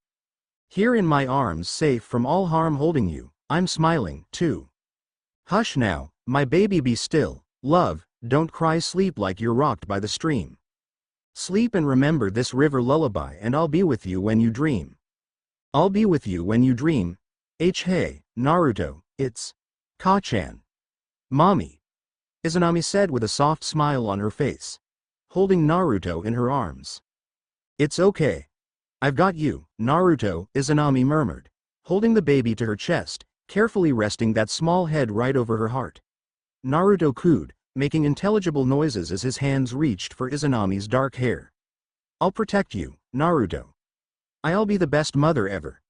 Speaker 1: Here in my arms, safe from all harm, holding you, I'm smiling too. Hush now, my baby, be still, love, don't cry, sleep like you're rocked by the stream. Sleep and remember this river lullaby, and I'll be with you when you dream. I'll be with you when you dream. Hey, Naruto, it's Ka-chan. Mommy, Izanami said with a soft smile on her face, holding Naruto in her arms. It's okay. I've got you, Naruto, Izanami murmured, holding the baby to her chest, carefully resting that small head right over her heart. Naruto cooed, making intelligible noises as his hands reached for Izanami's dark hair. I'll protect you, Naruto. I'll be the best mother ever.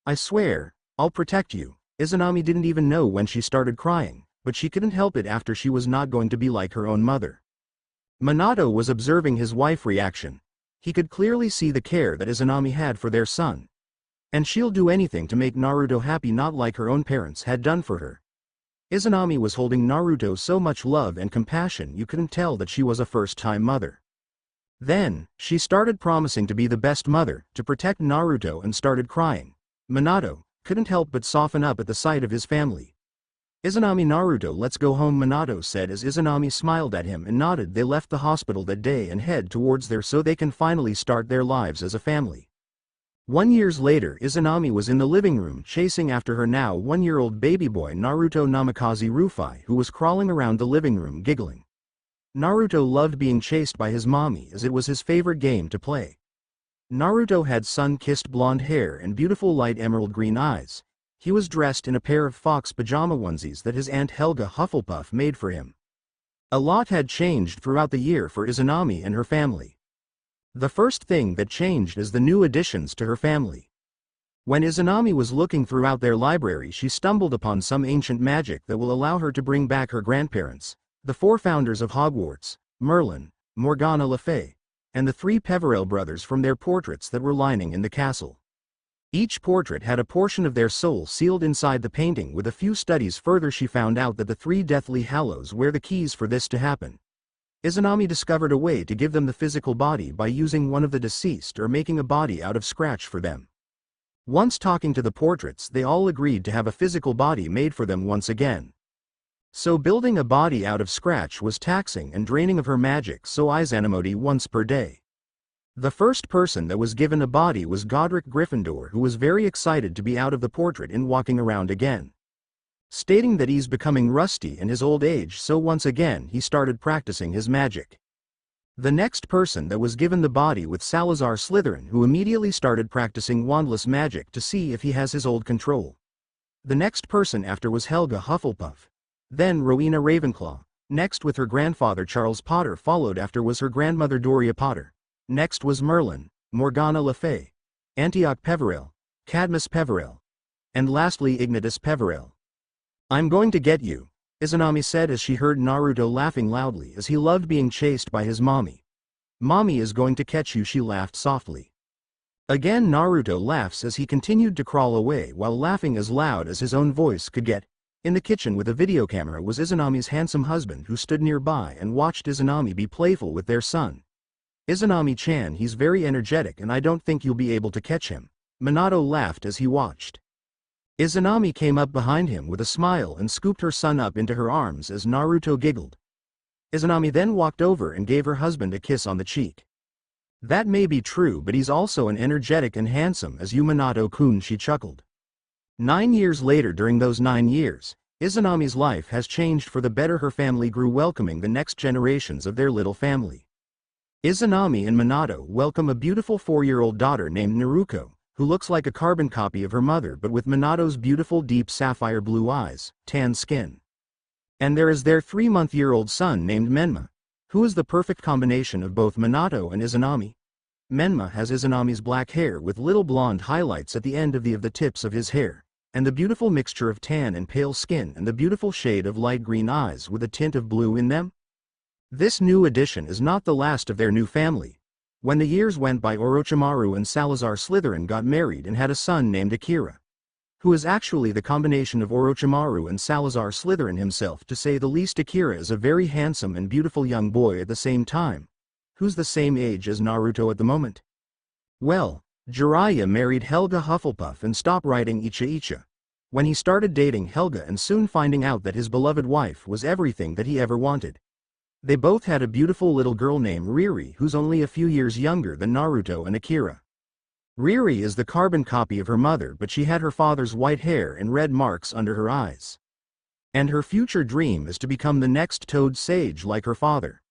Speaker 1: I swear, I'll protect you. Izanami didn't even know when she started crying, but she couldn't help it after she was not going to be like her own mother. Minato was observing his wife's reaction. He could clearly see the care that Izanami had for their son. And she'll do anything to make Naruto happy, not like her own parents had done for her. Izanami was holding Naruto so much love and compassion you couldn't tell that she was a first-time mother. Then, she started promising to be the best mother, to protect Naruto, and started crying. Minato couldn't help but soften up at the sight of his family. Izanami, Naruto, let's go home, Minato said as Izanami smiled at him and nodded. They left the hospital that day and head towards there so they can finally start their lives as a family. 1 year later, Izanami was in the living room chasing after her now 1-year-old baby boy Naruto Namikaze Rufai, who was crawling around the living room giggling. Naruto loved being chased by his mommy as it was his favorite game to play. Naruto had sun-kissed blonde hair and beautiful light emerald green eyes. He was dressed in a pair of fox pajama onesies that his Aunt Helga Hufflepuff made for him. A lot had changed throughout the year for Izanami and her family. The first thing that changed is the new additions to her family. When Izanami was looking throughout their library, she stumbled upon some ancient magic that will allow her to bring back her grandparents, the 4 founders of Hogwarts, Merlin, Morgana Le Fay, and the three Peverell brothers from their portraits that were lining in the castle. Each portrait had a portion of their soul sealed inside the painting. With a few studies further, she found out that the three Deathly Hallows were the keys for this to happen. Izanami discovered a way to give them the physical body by using one of the deceased or making a body out of scratch for them. Once talking to the portraits, they all agreed to have a physical body made for them once again. So building a body out of scratch was taxing and draining of her magic, so Izanami once per day. The first person that was given a body was Godric Gryffindor, who was very excited to be out of the portrait and walking around again, stating that he's becoming rusty in his old age, so once again he started practicing his magic. The next person that was given the body was Salazar Slytherin, who immediately started practicing wandless magic to see if he has his old control. The next person after was Helga Hufflepuff. Then Rowena Ravenclaw. Next with her grandfather Charles Potter, followed after was her grandmother Doria Potter. Next was Merlin, Morgana Le Fay, Antioch Peverell, Cadmus Peverell, and lastly Ignatus Peverell. "I'm going to get you," Izanami said as she heard Naruto laughing loudly, as he loved being chased by his mommy. "Mommy is going to catch you," she laughed softly. Again Naruto laughs as he continued to crawl away while laughing as loud as his own voice could get. In the kitchen with a video camera was Izanami's handsome husband, who stood nearby and watched Izanami be playful with their son. "Izanami-chan, he's very energetic and I don't think you'll be able to catch him." Minato laughed as he watched. Izanami came up behind him with a smile and scooped her son up into her arms as Naruto giggled. Izanami then walked over and gave her husband a kiss on the cheek. "That may be true, but he's also an energetic and handsome as you, Minato-kun," she chuckled. 9 years later, during those 9 years, Izanami's life has changed for the better. Her family grew, welcoming the next generations of their little family. Izanami and Minato welcome a beautiful 4-year-old daughter named Naruko, who looks like a carbon copy of her mother but with Minato's beautiful deep sapphire blue eyes, tan skin. And there is their 3-month-old son named Menma, who is the perfect combination of both Minato and Izanami. Menma has Izanami's black hair with little blonde highlights at the end of the tips of his hair, and the beautiful mixture of tan and pale skin and the beautiful shade of light green eyes with a tint of blue in them. This new addition is not the last of their new family. When the years went by, Orochimaru and Salazar Slytherin got married and had a son named Akira, who is actually the combination of Orochimaru and Salazar Slytherin himself, to say the least. Akira is a very handsome and beautiful young boy at the same time, who's the same age as Naruto at the moment. Well, Jiraiya married Helga Hufflepuff and stopped writing Icha Icha when he started dating Helga and soon finding out that his beloved wife was everything that he ever wanted. They both had a beautiful little girl named Riri, who's only a few years younger than Naruto and Akira. Riri is the carbon copy of her mother, but she had her father's white hair and red marks under her eyes. And her future dream is to become the next Toad Sage like her father.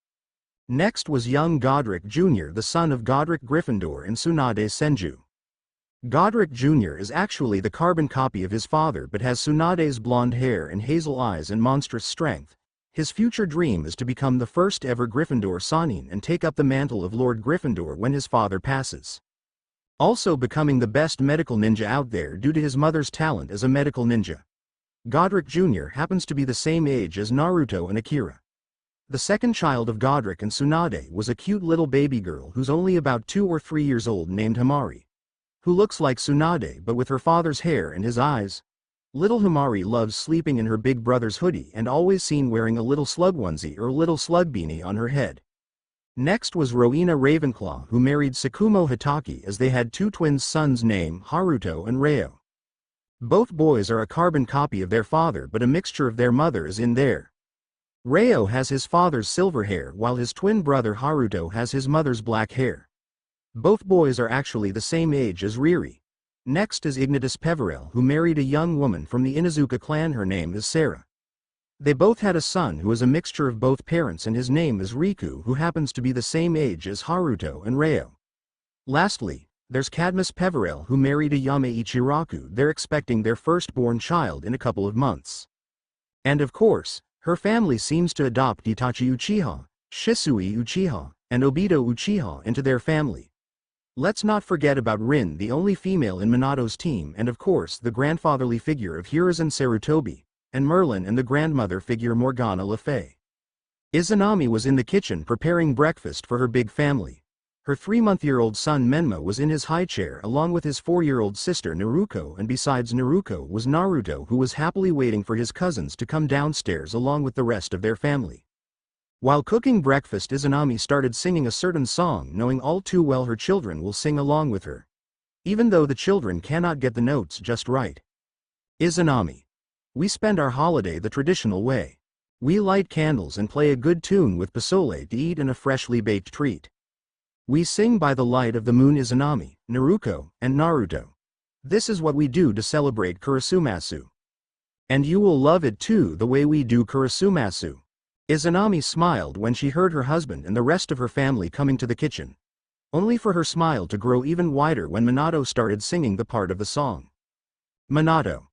Speaker 1: Next was young Godric Jr., the son of Godric Gryffindor and Tsunade Senju. Godric Jr. is actually the carbon copy of his father but has Tsunade's blonde hair and hazel eyes and monstrous strength. His future dream is to become the first ever Gryffindor Sannin and take up the mantle of Lord Gryffindor when his father passes. Also becoming the best medical ninja out there due to his mother's talent as a medical ninja. Godric Jr. happens to be the same age as Naruto and Akira. The second child of Godric and Tsunade was a cute little baby girl who's only about 2 or 3 years old named Himari, who looks like Tsunade but with her father's hair and his eyes. Little Himari loves sleeping in her big brother's hoodie and always seen wearing a little slug onesie or little slug beanie on her head. Next was Rowena Ravenclaw, who married Tsukumo Hitaki, as they had 2 twin sons named Haruto and Reo. Both boys are a carbon copy of their father but a mixture of their mother is in there. Reo has his father's silver hair while his twin brother Haruto has his mother's black hair. Both boys are actually the same age as Riri. Next is Ignatus Peverell, who married a young woman from the Inuzuka clan. Her name is Sarah. They both had a son who is a mixture of both parents and his name is Riku, who happens to be the same age as Haruto and Reo. Lastly, there's Cadmus Peverell, who married a Yame Ichiraku. They're expecting their firstborn child in a couple of months. And of course, her family seems to adopt Itachi Uchiha, Shisui Uchiha, and Obito Uchiha into their family. Let's not forget about Rin, the only female in Minato's team, and of course the grandfatherly figure of Hiruzen Sarutobi, and Merlin and the grandmother figure Morgana Le Fay. Izanami was in the kitchen preparing breakfast for her big family. Her 3-month-old son Menma was in his high chair along with his 4-year-old sister Naruko, and besides Naruko was Naruto, who was happily waiting for his cousins to come downstairs along with the rest of their family. While cooking breakfast, Izanami started singing a certain song, knowing all too well her children will sing along with her, even though the children cannot get the notes just right. Izanami. We spend our holiday the traditional way. We light candles and play a good tune with pozole to eat and a freshly baked treat. We sing by the light of the moon, Izanami, Naruko, and Naruto. This is what we do to celebrate Kurasumasu. And you will love it too, the way we do Kurasumasu. Izanami smiled when she heard her husband and the rest of her family coming to the kitchen, only for her smile to grow even wider when Minato started singing the part of the song. Minato.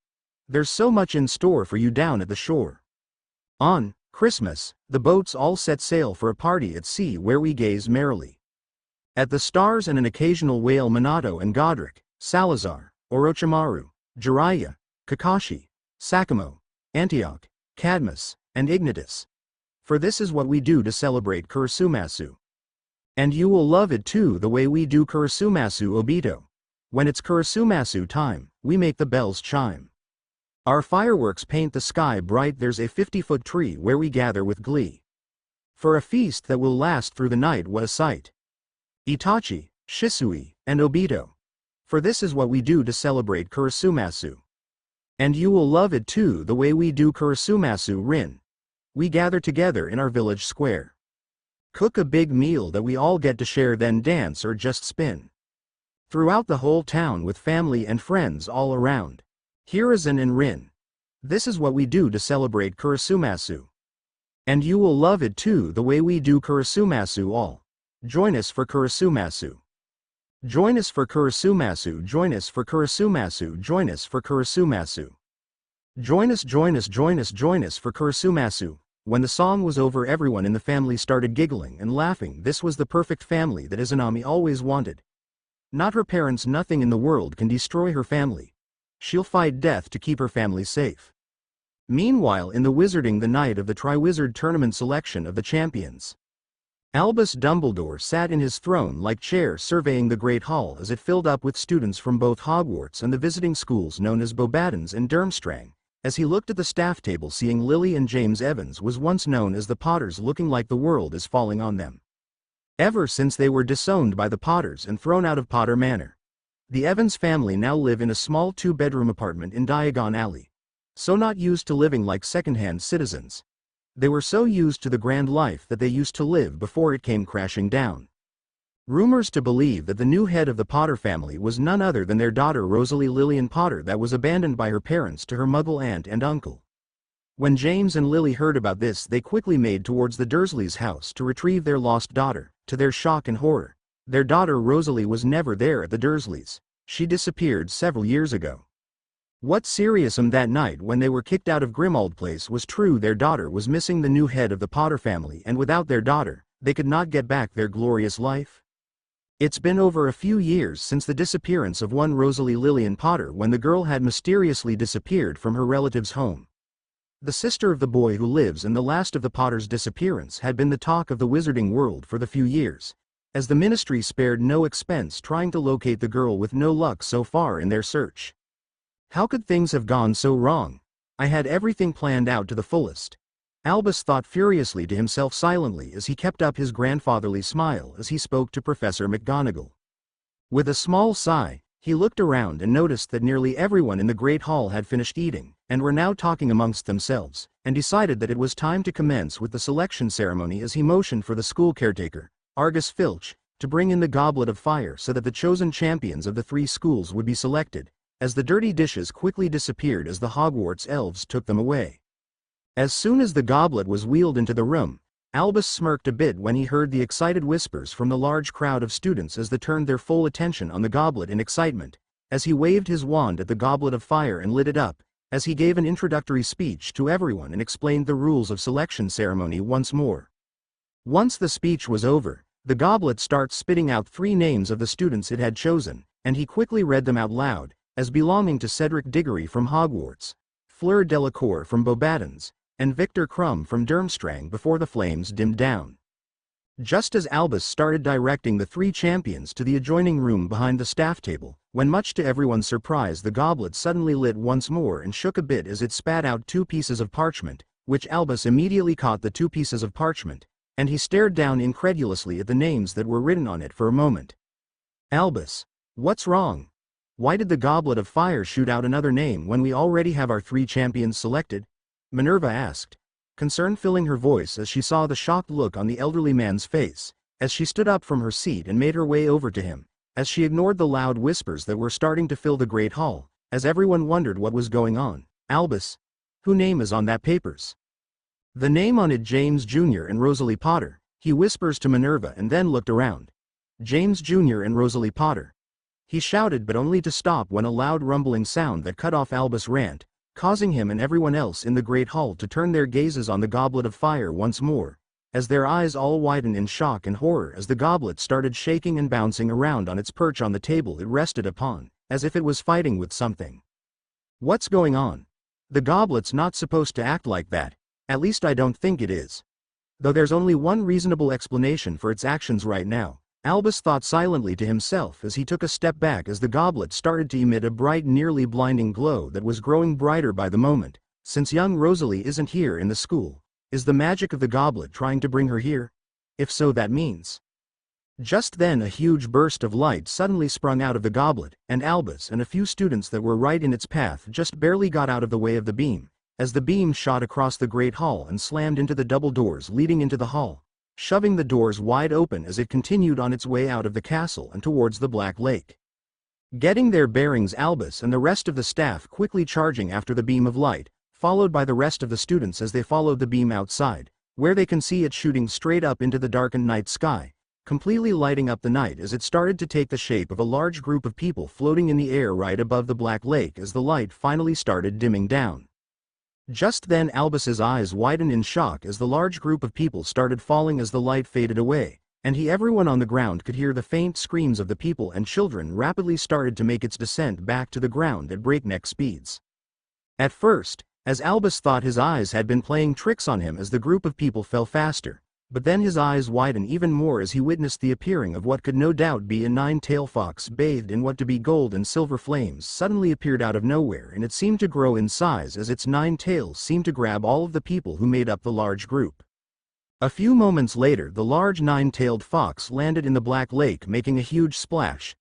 Speaker 1: There's so much in store for you down at the shore. On Christmas, the boats all set sail for a party at sea where we gaze merrily at the stars and an occasional whale. Minato and Godric, Salazar, Orochimaru, Jiraiya, Kakashi, Sakamo, Antioch, Cadmus, and Ignitus. For this is what we do to celebrate Kurasumasu. And you will love it too, the way we do Kurasumasu, Obito. When it's Kurasumasu time, we make the bells chime. Our fireworks paint the sky bright. There's a 50-foot tree where we gather with glee for a feast that will last through the night. What a sight! Itachi, Shisui, and Obito. For this is what we do to celebrate Kurasumasu. And you will love it too, the way we do Kurasumasu. Rin. We gather together in our village square, cook a big meal that we all get to share, then dance or just spin throughout the whole town with family and friends all around. Hiruzen and Rin. This is what we do to celebrate Kurasumasu. And you will love it too, the way we do Kurasumasu. All join us for Kurasumasu. Join us for Kurasumasu. Join us for Kurasumasu. Join us for Kurasumasu. Join us, join us, join us, join us for Kurasumasu. When the song was over, everyone in the family started giggling and laughing. This was the perfect family that Izanami always wanted. Not her parents. Nothing in the world can destroy her family. She'll fight death to keep her family safe. Meanwhile, in the Wizarding, the night of the Triwizard Tournament selection of the champions, Albus Dumbledore sat in his throne-like chair surveying the Great Hall as it filled up with students from both Hogwarts and the visiting schools known as Bobadins and Durmstrang. As he looked at the staff table, seeing Lily and James Evans was once known as the Potters, looking like the world is falling on them. Ever since they were disowned by the Potters and thrown out of Potter Manor, the Evans family now live in a small 2-bedroom apartment in Diagon Alley. So not used to living like second-hand citizens, they were so used to the grand life that they used to live before it came crashing down. Rumors to believe that the new head of the Potter family was none other than their daughter Rosalie Lillian Potter, that was abandoned by her parents to her Muggle aunt and uncle. When James and Lily heard about this, they quickly made towards the Dursleys' house to retrieve their lost daughter. To their shock and horror, their daughter Rosalie was never there at the Dursleys. She disappeared several years ago. What serious that night when they were kicked out of Grimmauld Place was true. Their daughter was missing. The new head of the Potter family, and without their daughter, they could not get back their glorious life. It's been over a few years since the disappearance of one Rosalie Lillian Potter, when the girl had mysteriously disappeared from her relative's home. The sister of the boy who lives in the last of the Potters' disappearance had been the talk of the Wizarding world for the few years, as the Ministry spared no expense trying to locate the girl, with no luck so far in their search. How could things have gone so wrong? I had everything planned out to the fullest. Albus thought furiously to himself silently as he kept up his grandfatherly smile as he spoke to Professor McGonagall. With a small sigh, he looked around and noticed that nearly everyone in the Great Hall had finished eating, and were now talking amongst themselves, and decided that it was time to commence with the selection ceremony as he motioned for the school caretaker, Argus Filch, to bring in the goblet of fire so that the chosen champions of the 3 schools would be selected, as the dirty dishes quickly disappeared as the Hogwarts elves took them away. As soon as the goblet was wheeled into the room, Albus smirked a bit when he heard the excited whispers from the large crowd of students as they turned their full attention on the goblet in excitement, as he waved his wand at the goblet of fire and lit it up, as he gave an introductory speech to everyone and explained the rules of selection ceremony once more. Once the speech was over, the goblet started spitting out 3 names of the students it had chosen, and he quickly read them out loud, as belonging to Cedric Diggory from Hogwarts, Fleur Delacour from Bobadins, and Victor Crumb from Durmstrang before the flames dimmed down. Just as Albus started directing the three champions to the adjoining room behind the staff table, when much to everyone's surprise the goblet suddenly lit once more and shook a bit as it spat out two pieces of parchment, which Albus immediately caught the two pieces of parchment, and he stared down incredulously at the names that were written on it for a moment. Albus, what's wrong? Why did the Goblet of Fire shoot out another name when we already have our three champions selected? Minerva asked, concern filling her voice as she saw the shocked look on the elderly man's face, as she stood up from her seat and made her way over to him, as she ignored the loud whispers that were starting to fill the great hall, as everyone wondered what was going on. Albus, whose name is on that papers? The name on it James Jr. and Rosalie Potter, he whispers to Minerva and then looked around. James Jr. and Rosalie Potter. He shouted but only to stop when a loud rumbling sound that cut off Albus' rant, causing him and everyone else in the great hall to turn their gazes on the Goblet of Fire once more, as their eyes all widened in shock and horror as the goblet started shaking and bouncing around on its perch on the table it rested upon, as if it was fighting with something. What's going on? The goblet's not supposed to act like that, at least I don't think it is. Though there's only one reasonable explanation for its actions right now, Albus thought silently to himself as he took a step back as the goblet started to emit a bright, nearly blinding glow that was growing brighter by the moment. Since young Rosalie isn't here in the school, is the magic of the goblet trying to bring her here? If so, that means. Just then a huge burst of light suddenly sprung out of the goblet, and Albus and a few students that were right in its path just barely got out of the way of the beam, as the beam shot across the great hall and slammed into the double doors leading into the hall, shoving the doors wide open as it continued on its way out of the castle and towards the Black Lake. Getting their bearings, Albus and the rest of the staff quickly charging after the beam of light, followed by the rest of the students as they followed the beam outside, where they can see it shooting straight up into the darkened night sky, completely lighting up the night as it started to take the shape of a large group of people floating in the air right above the Black Lake as the light finally started dimming down. Just then Albus's eyes widened in shock as the large group of people started falling as the light faded away, and everyone on the ground could hear the faint screams of the people and children rapidly started to make its descent back to the ground at breakneck speeds. At first, as Albus thought his eyes had been playing tricks on him as the group of people fell faster, but then his eyes widened even more as he witnessed the appearing of what could no doubt be a nine-tailed fox bathed in what to be gold and silver flames suddenly appeared out of nowhere, and it seemed to grow in size as its 9 tails seemed to grab all of the people who made up the large group. A few moments later the large 9-tailed fox landed in the Black Lake making a huge splash,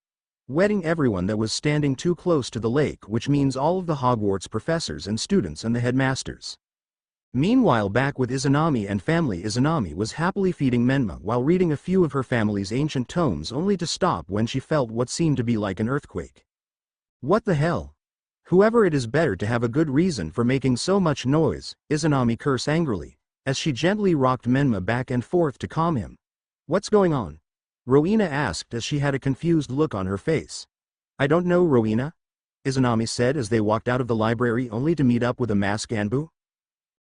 Speaker 1: wetting everyone that was standing too close to the lake, which means all of the Hogwarts professors and students and the headmasters. Meanwhile, back with Izanami and family, Izanami was happily feeding Menma while reading a few of her family's ancient tomes, only to stop when she felt what seemed to be like an earthquake. What the hell? Whoever it is, better to have a good reason for making so much noise, Izanami cursed angrily, as she gently rocked Menma back and forth to calm him. What's going on? Rowena asked as she had a confused look on her face. I don't know, Rowena, Izanami said as they walked out of the library only to meet up with a masked Anbu.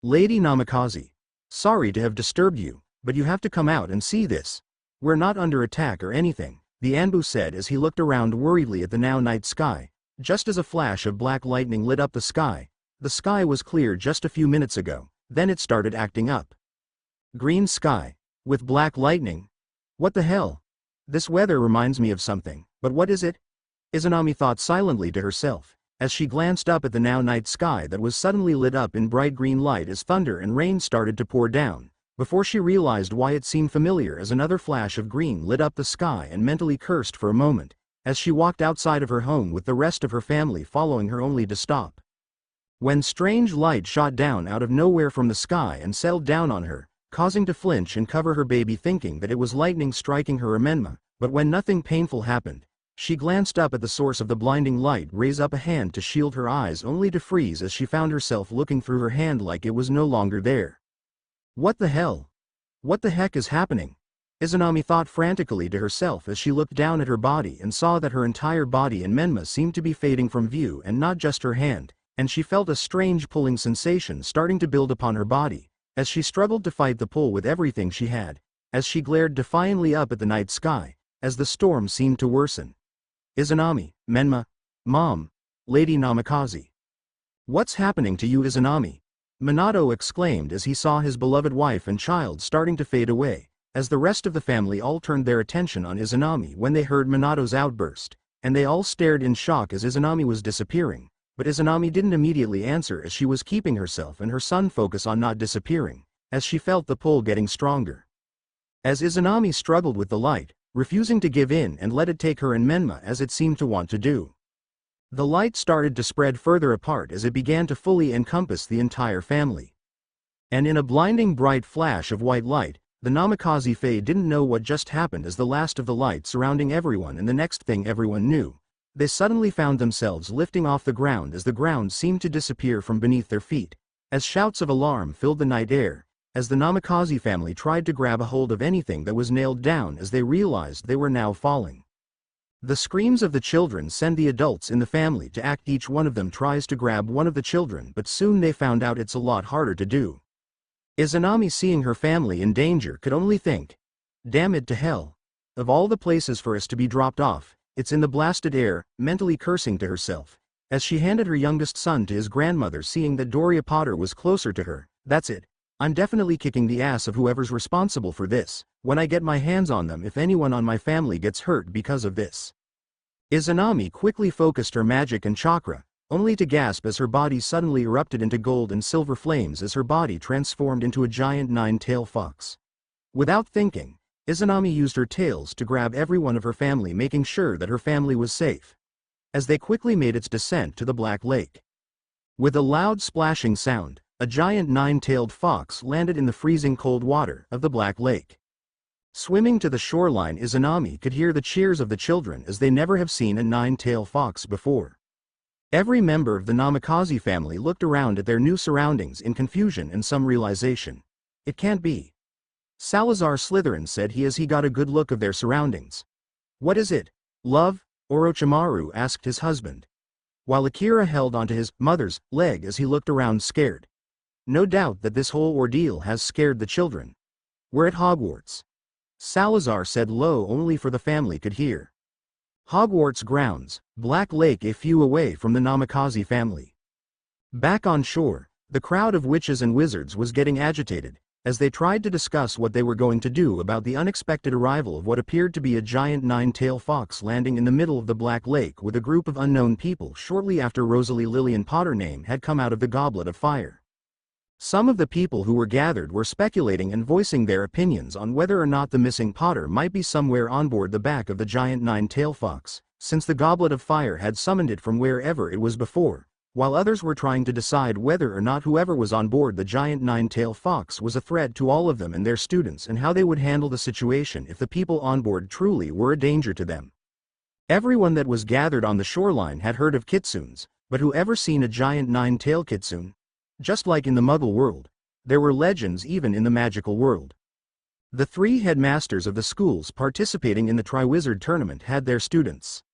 Speaker 1: Lady Namikaze, sorry to have disturbed you, but you have to come out and see this. We're not under attack or anything, the Anbu said as he looked around worriedly at the now night sky. Just as a flash of black lightning lit up the sky was clear just a few minutes ago, then it started acting up. Green sky, with black lightning? What the hell? This weather reminds me of something, but what is it? Izanami thought silently to herself, as she glanced up at the now night sky that was suddenly lit up in bright green light as thunder and rain started to pour down, before she realized why it seemed familiar as another flash of green lit up the sky, and mentally cursed for a moment, as she walked outside of her home with the rest of her family following her only to stop. When strange light shot down out of nowhere from the sky and settled down on her, causing to flinch and cover her baby, thinking that it was lightning striking her or Menma, but when nothing painful happened, she glanced up at the source of the blinding light, raise up a hand to shield her eyes, only to freeze as she found herself looking through her hand like it was no longer there. What the hell? What the heck is happening? Izanami thought frantically to herself as she looked down at her body and saw that her entire body and Menma seemed to be fading from view and not just her hand, and she felt a strange pulling sensation starting to build upon her body, as she struggled to fight the pull with everything she had, as she glared defiantly up at the night sky, as the storm seemed to worsen. Izanami, Menma, Mom, Lady Namikaze. What's happening to you, Izanami? Minato exclaimed as he saw his beloved wife and child starting to fade away, as the rest of the family all turned their attention on Izanami when they heard Minato's outburst, and they all stared in shock as Izanami was disappearing, but Izanami didn't immediately answer as she was keeping herself and her son focus on not disappearing, as she felt the pull getting stronger. As Izanami struggled with the light, refusing to give in and let it take her and Menma as it seemed to want to do. The light started to spread further apart as it began to fully encompass the entire family. And in a blinding bright flash of white light, the Namikaze Fae didn't know what just happened as the last of the light surrounding everyone and the next thing everyone knew, they suddenly found themselves lifting off the ground as the ground seemed to disappear from beneath their feet, as shouts of alarm filled the night air, as the Namikaze family tried to grab a hold of anything that was nailed down as they realized they were now falling. The screams of the children send the adults in the family to act. Each one of them tries to grab one of the children, but soon they found out it's a lot harder to do. Izanami, seeing her family in danger, could only think, "Damn it to hell. Of all the places for us to be dropped off, it's in the blasted air," mentally cursing to herself, as she handed her youngest son to his grandmother. Seeing that Doria Potter was closer to her, "That's it. I'm definitely kicking the ass of whoever's responsible for this, when I get my hands on them, if anyone on my family gets hurt because of this." Izanami quickly focused her magic and chakra, only to gasp as her body suddenly erupted into gold and silver flames as her body transformed into a giant nine-tailed fox. Without thinking, Izanami used her tails to grab every one of her family, making sure that her family was safe, as they quickly made its descent to the Black Lake. With a loud splashing sound, a giant nine-tailed fox landed in the freezing cold water of the Black Lake. Swimming to the shoreline, Izanami could hear the cheers of the children as they never have seen a nine-tailed fox before. Every member of the Namikaze family looked around at their new surroundings in confusion and some realization. "It can't be." Salazar Slytherin said he as he got a good look of their surroundings. "What is it, love?" Orochimaru asked his husband, while Akira held onto his mother's leg as he looked around scared. "No doubt that this whole ordeal has scared the children. We're at Hogwarts," Salazar said low only for the family could hear. Hogwarts grounds, Black Lake, a few away from the Namikaze family. Back on shore, the crowd of witches and wizards was getting agitated, as they tried to discuss what they were going to do about the unexpected arrival of what appeared to be a giant nine-tailed fox landing in the middle of the Black Lake with a group of unknown people shortly after Rosalie Lillian Potter name had come out of the Goblet of Fire. Some of the people who were gathered were speculating and voicing their opinions on whether or not the missing Potter might be somewhere on board the back of the giant nine-tailed fox, since the Goblet of Fire had summoned it from wherever it was before, while others were trying to decide whether or not whoever was on board the giant nine-tailed fox was a threat to all of them and their students, and how they would handle the situation if the people on board truly were a danger to them. Everyone that was gathered on the shoreline had heard of kitsunes, but who ever seen a giant nine-tailed kitsune? Just like in the Muggle world, there were legends even in the magical world. The three headmasters of the schools participating in the Triwizard Tournament had their students,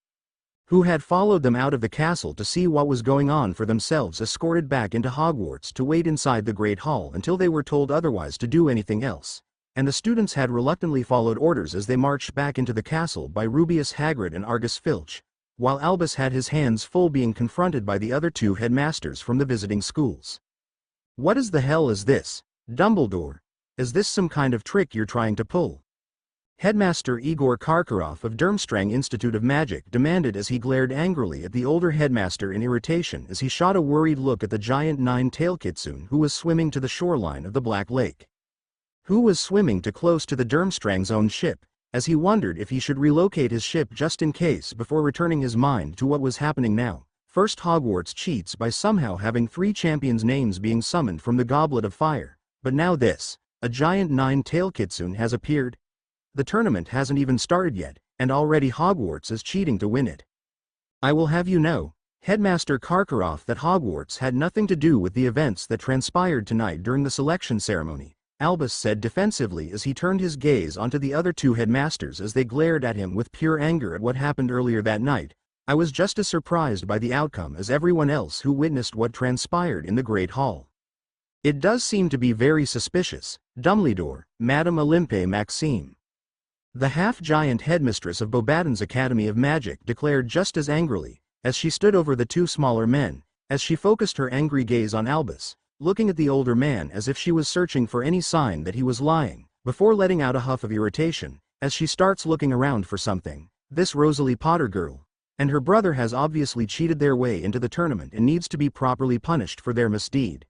Speaker 1: who had followed them out of the castle to see what was going on for themselves, escorted back into Hogwarts to wait inside the Great Hall until they were told otherwise to do anything else, and the students had reluctantly followed orders as they marched back into the castle by Rubeus Hagrid and Argus Filch, while Albus had his hands full being confronted by the other two headmasters from the visiting schools. "What is the hell is this, Dumbledore? Is this some kind of trick you're trying to pull?" Headmaster Igor Karkaroff of Durmstrang Institute of Magic demanded as he glared angrily at the older headmaster in irritation as he shot a worried look at the giant nine-tailed kitsune who was swimming to the shoreline of the Black Lake. Who was swimming too close to the Durmstrang's own ship, as he wondered if he should relocate his ship just in case before returning his mind to what was happening now. First, Hogwarts cheats by somehow having three champions' names being summoned from the Goblet of Fire, but now this, a giant nine-tailed kitsune has appeared. The tournament hasn't even started yet, and already Hogwarts is cheating to win it. "I will have you know, Headmaster Karkaroff, that Hogwarts had nothing to do with the events that transpired tonight during the selection ceremony," Albus said defensively as he turned his gaze onto the other two headmasters as they glared at him with pure anger at what happened earlier that night. "I was just as surprised by the outcome as everyone else who witnessed what transpired in the Great Hall. It does seem to be very suspicious, Dumbledore, Madame Olympe Maxime." The half-giant headmistress of Bobaton's Academy of Magic declared just as angrily, as she stood over the two smaller men, as she focused her angry gaze on Albus. looking at the older man as if she was searching for any sign that he was lying, before letting out a huff of irritation, as she starts looking around for something. This Rosalie Potter girl and her brother has obviously cheated their way into the tournament and needs to be properly punished for their misdeed.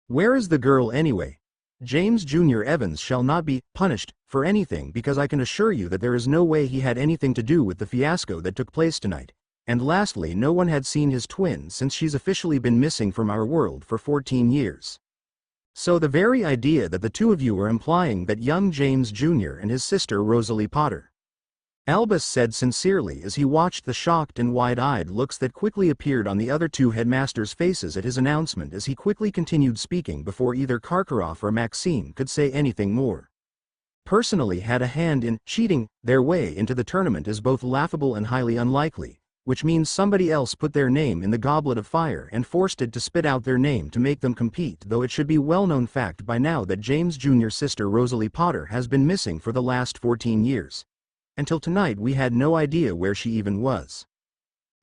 Speaker 1: Where is the girl anyway? James Jr. Evans shall not be punished for anything, because I can assure you that there is no way he had anything to do with the fiasco that took place tonight. And lastly, no one had seen his twin since she's officially been missing from our world for 14 years. So the very idea that the two of you are implying that young James Jr. and his sister Rosalie Potter. Albus said sincerely as he watched the shocked and wide-eyed looks that quickly appeared on the other two headmasters' faces at his announcement, as he quickly continued speaking before either Karkaroff or Maxime could say anything more. Personally had a hand in cheating their way into the tournament is both laughable and highly unlikely, which means somebody else put their name in the goblet of fire and forced it to spit out their name to make them compete, though it should be well-known fact by now that James Jr.'s sister Rosalie Potter has been missing for the last 14 years. Until tonight we had no idea where she even was.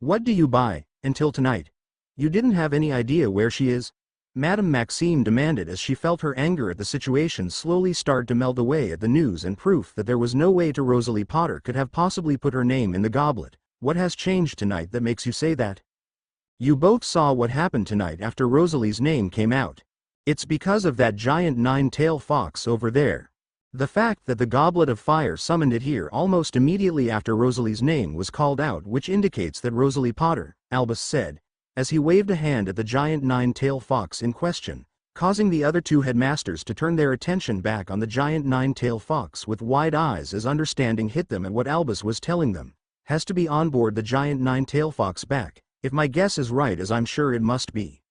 Speaker 1: What do you buy? Until tonight? You didn't have any idea where she is? Madame Maxime demanded as she felt her anger at the situation slowly start to melt away at the news and proof that there was no way to Rosalie Potter could have possibly put her name in the goblet. What has changed tonight that makes you say that? You both saw what happened tonight after Rosalie's name came out. It's because of that giant nine-tailed fox over there. The fact that the goblet of fire summoned it here almost immediately after Rosalie's name was called out, which indicates that Rosalie Potter, Albus said, as he waved a hand at the giant nine-tailed fox in question, causing the other two headmasters to turn their attention back on the giant nine-tailed fox with wide eyes as understanding hit them at what Albus was telling them. Has to be on board the giant nine-tailed fox back, if my guess is right, as I'm sure it must be.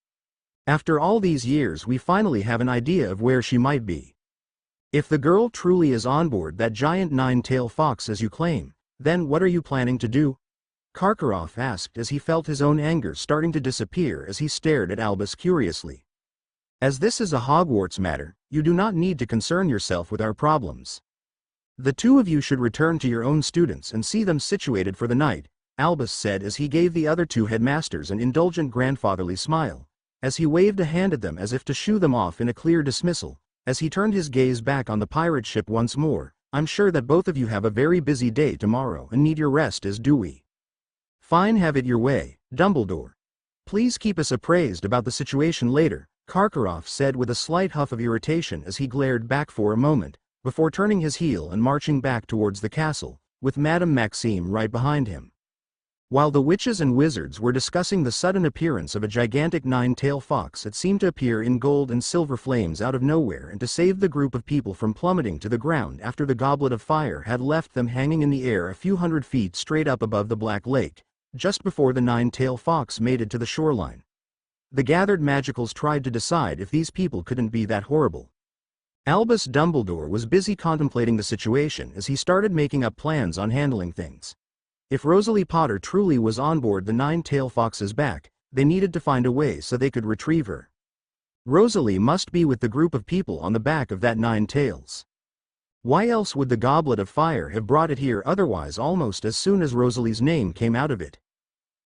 Speaker 1: After all these years we finally have an idea of where she might be. If the girl truly is on board that giant nine-tailed fox as you claim, then what are you planning to do? Karkaroff asked as he felt his own anger starting to disappear as he stared at Albus curiously. As this is a Hogwarts matter, you do not need to concern yourself with our problems. The two of you should return to your own students and see them situated for the night, Albus said as he gave the other two headmasters an indulgent grandfatherly smile, as he waved a hand at them as if to shoo them off in a clear dismissal. As he turned his gaze back on the pirate ship once more, I'm sure that both of you have a very busy day tomorrow and need your rest, as do we. Fine, have it your way, Dumbledore. Please keep us appraised about the situation later, Karkaroff said with a slight huff of irritation as he glared back for a moment, before turning his heel and marching back towards the castle, with Madame Maxime right behind him. While the witches and wizards were discussing the sudden appearance of a gigantic nine-tailed fox that seemed to appear in gold and silver flames out of nowhere and to save the group of people from plummeting to the ground after the goblet of fire had left them hanging in the air a few hundred feet straight up above the Black Lake, just before the nine-tailed fox made it to the shoreline. The gathered magicals tried to decide if these people couldn't be that horrible. Albus Dumbledore was busy contemplating the situation as he started making up plans on handling things. If Rosalie Potter truly was on board the nine-tailed fox's back, they needed to find a way so they could retrieve her. Rosalie must be with the group of people on the back of that nine tails. Why else would the goblet of fire have brought it here otherwise almost as soon as Rosalie's name came out of it?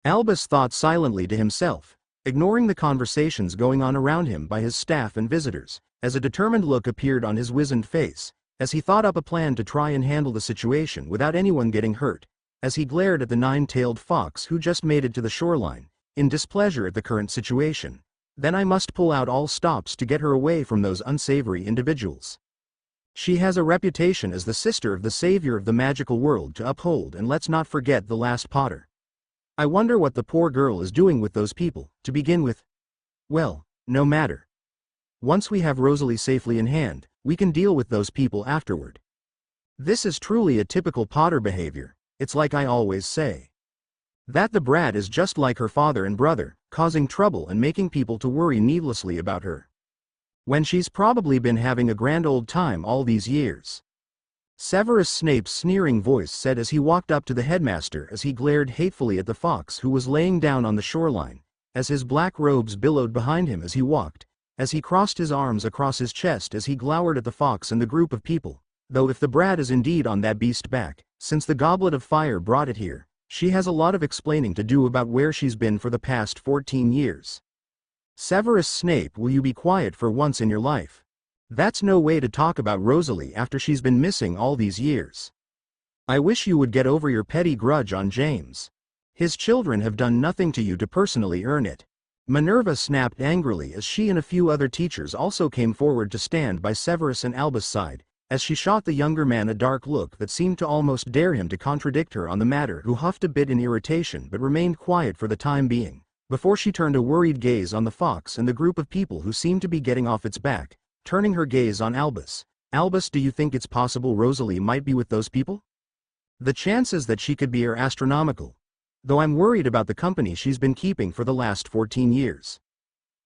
Speaker 1: Albus thought silently to himself, ignoring the conversations going on around him by his staff and visitors, as a determined look appeared on his wizened face, as he thought up a plan to try and handle the situation without anyone getting hurt. As he glared at the nine-tailed fox who just made it to the shoreline, in displeasure at the current situation. Then I must pull out all stops to get her away from those unsavory individuals. She has a reputation as the sister of the savior of the magical world to uphold, and let's not forget the last Potter. I wonder what the poor girl is doing with those people, to begin with. Well, no matter. Once we have Rosalie safely in hand, we can deal with those people afterward. This is truly a typical Potter behavior. It's like I always say. That the brat is just like her father and brother, causing trouble and making people to worry needlessly about her. When she's probably been having a grand old time all these years. Severus Snape's sneering voice said as he walked up to the headmaster as he glared hatefully at the fox who was laying down on the shoreline, as his black robes billowed behind him as he walked, as he crossed his arms across his chest as he glowered at the fox and the group of people. Though if the brat is indeed on that beast back, since the goblet of fire brought it here, she has a lot of explaining to do about where she's been for the past 14 years. Severus Snape, will you be quiet for once in your life? That's no way to talk about Rosalie after she's been missing all these years. I wish you would get over your petty grudge on James. His children have done nothing to you to personally earn it. Minerva snapped angrily as she and a few other teachers also came forward to stand by Severus and Albus' side, as she shot the younger man a dark look that seemed to almost dare him to contradict her on the matter, who huffed a bit in irritation but remained quiet for the time being, before she turned a worried gaze on the fox and the group of people who seemed to be getting off its back, turning her gaze on Albus. Albus, do you think it's possible Rosalie might be with those people? The chances that she could be are astronomical, though I'm worried about the company she's been keeping for the last 14 years.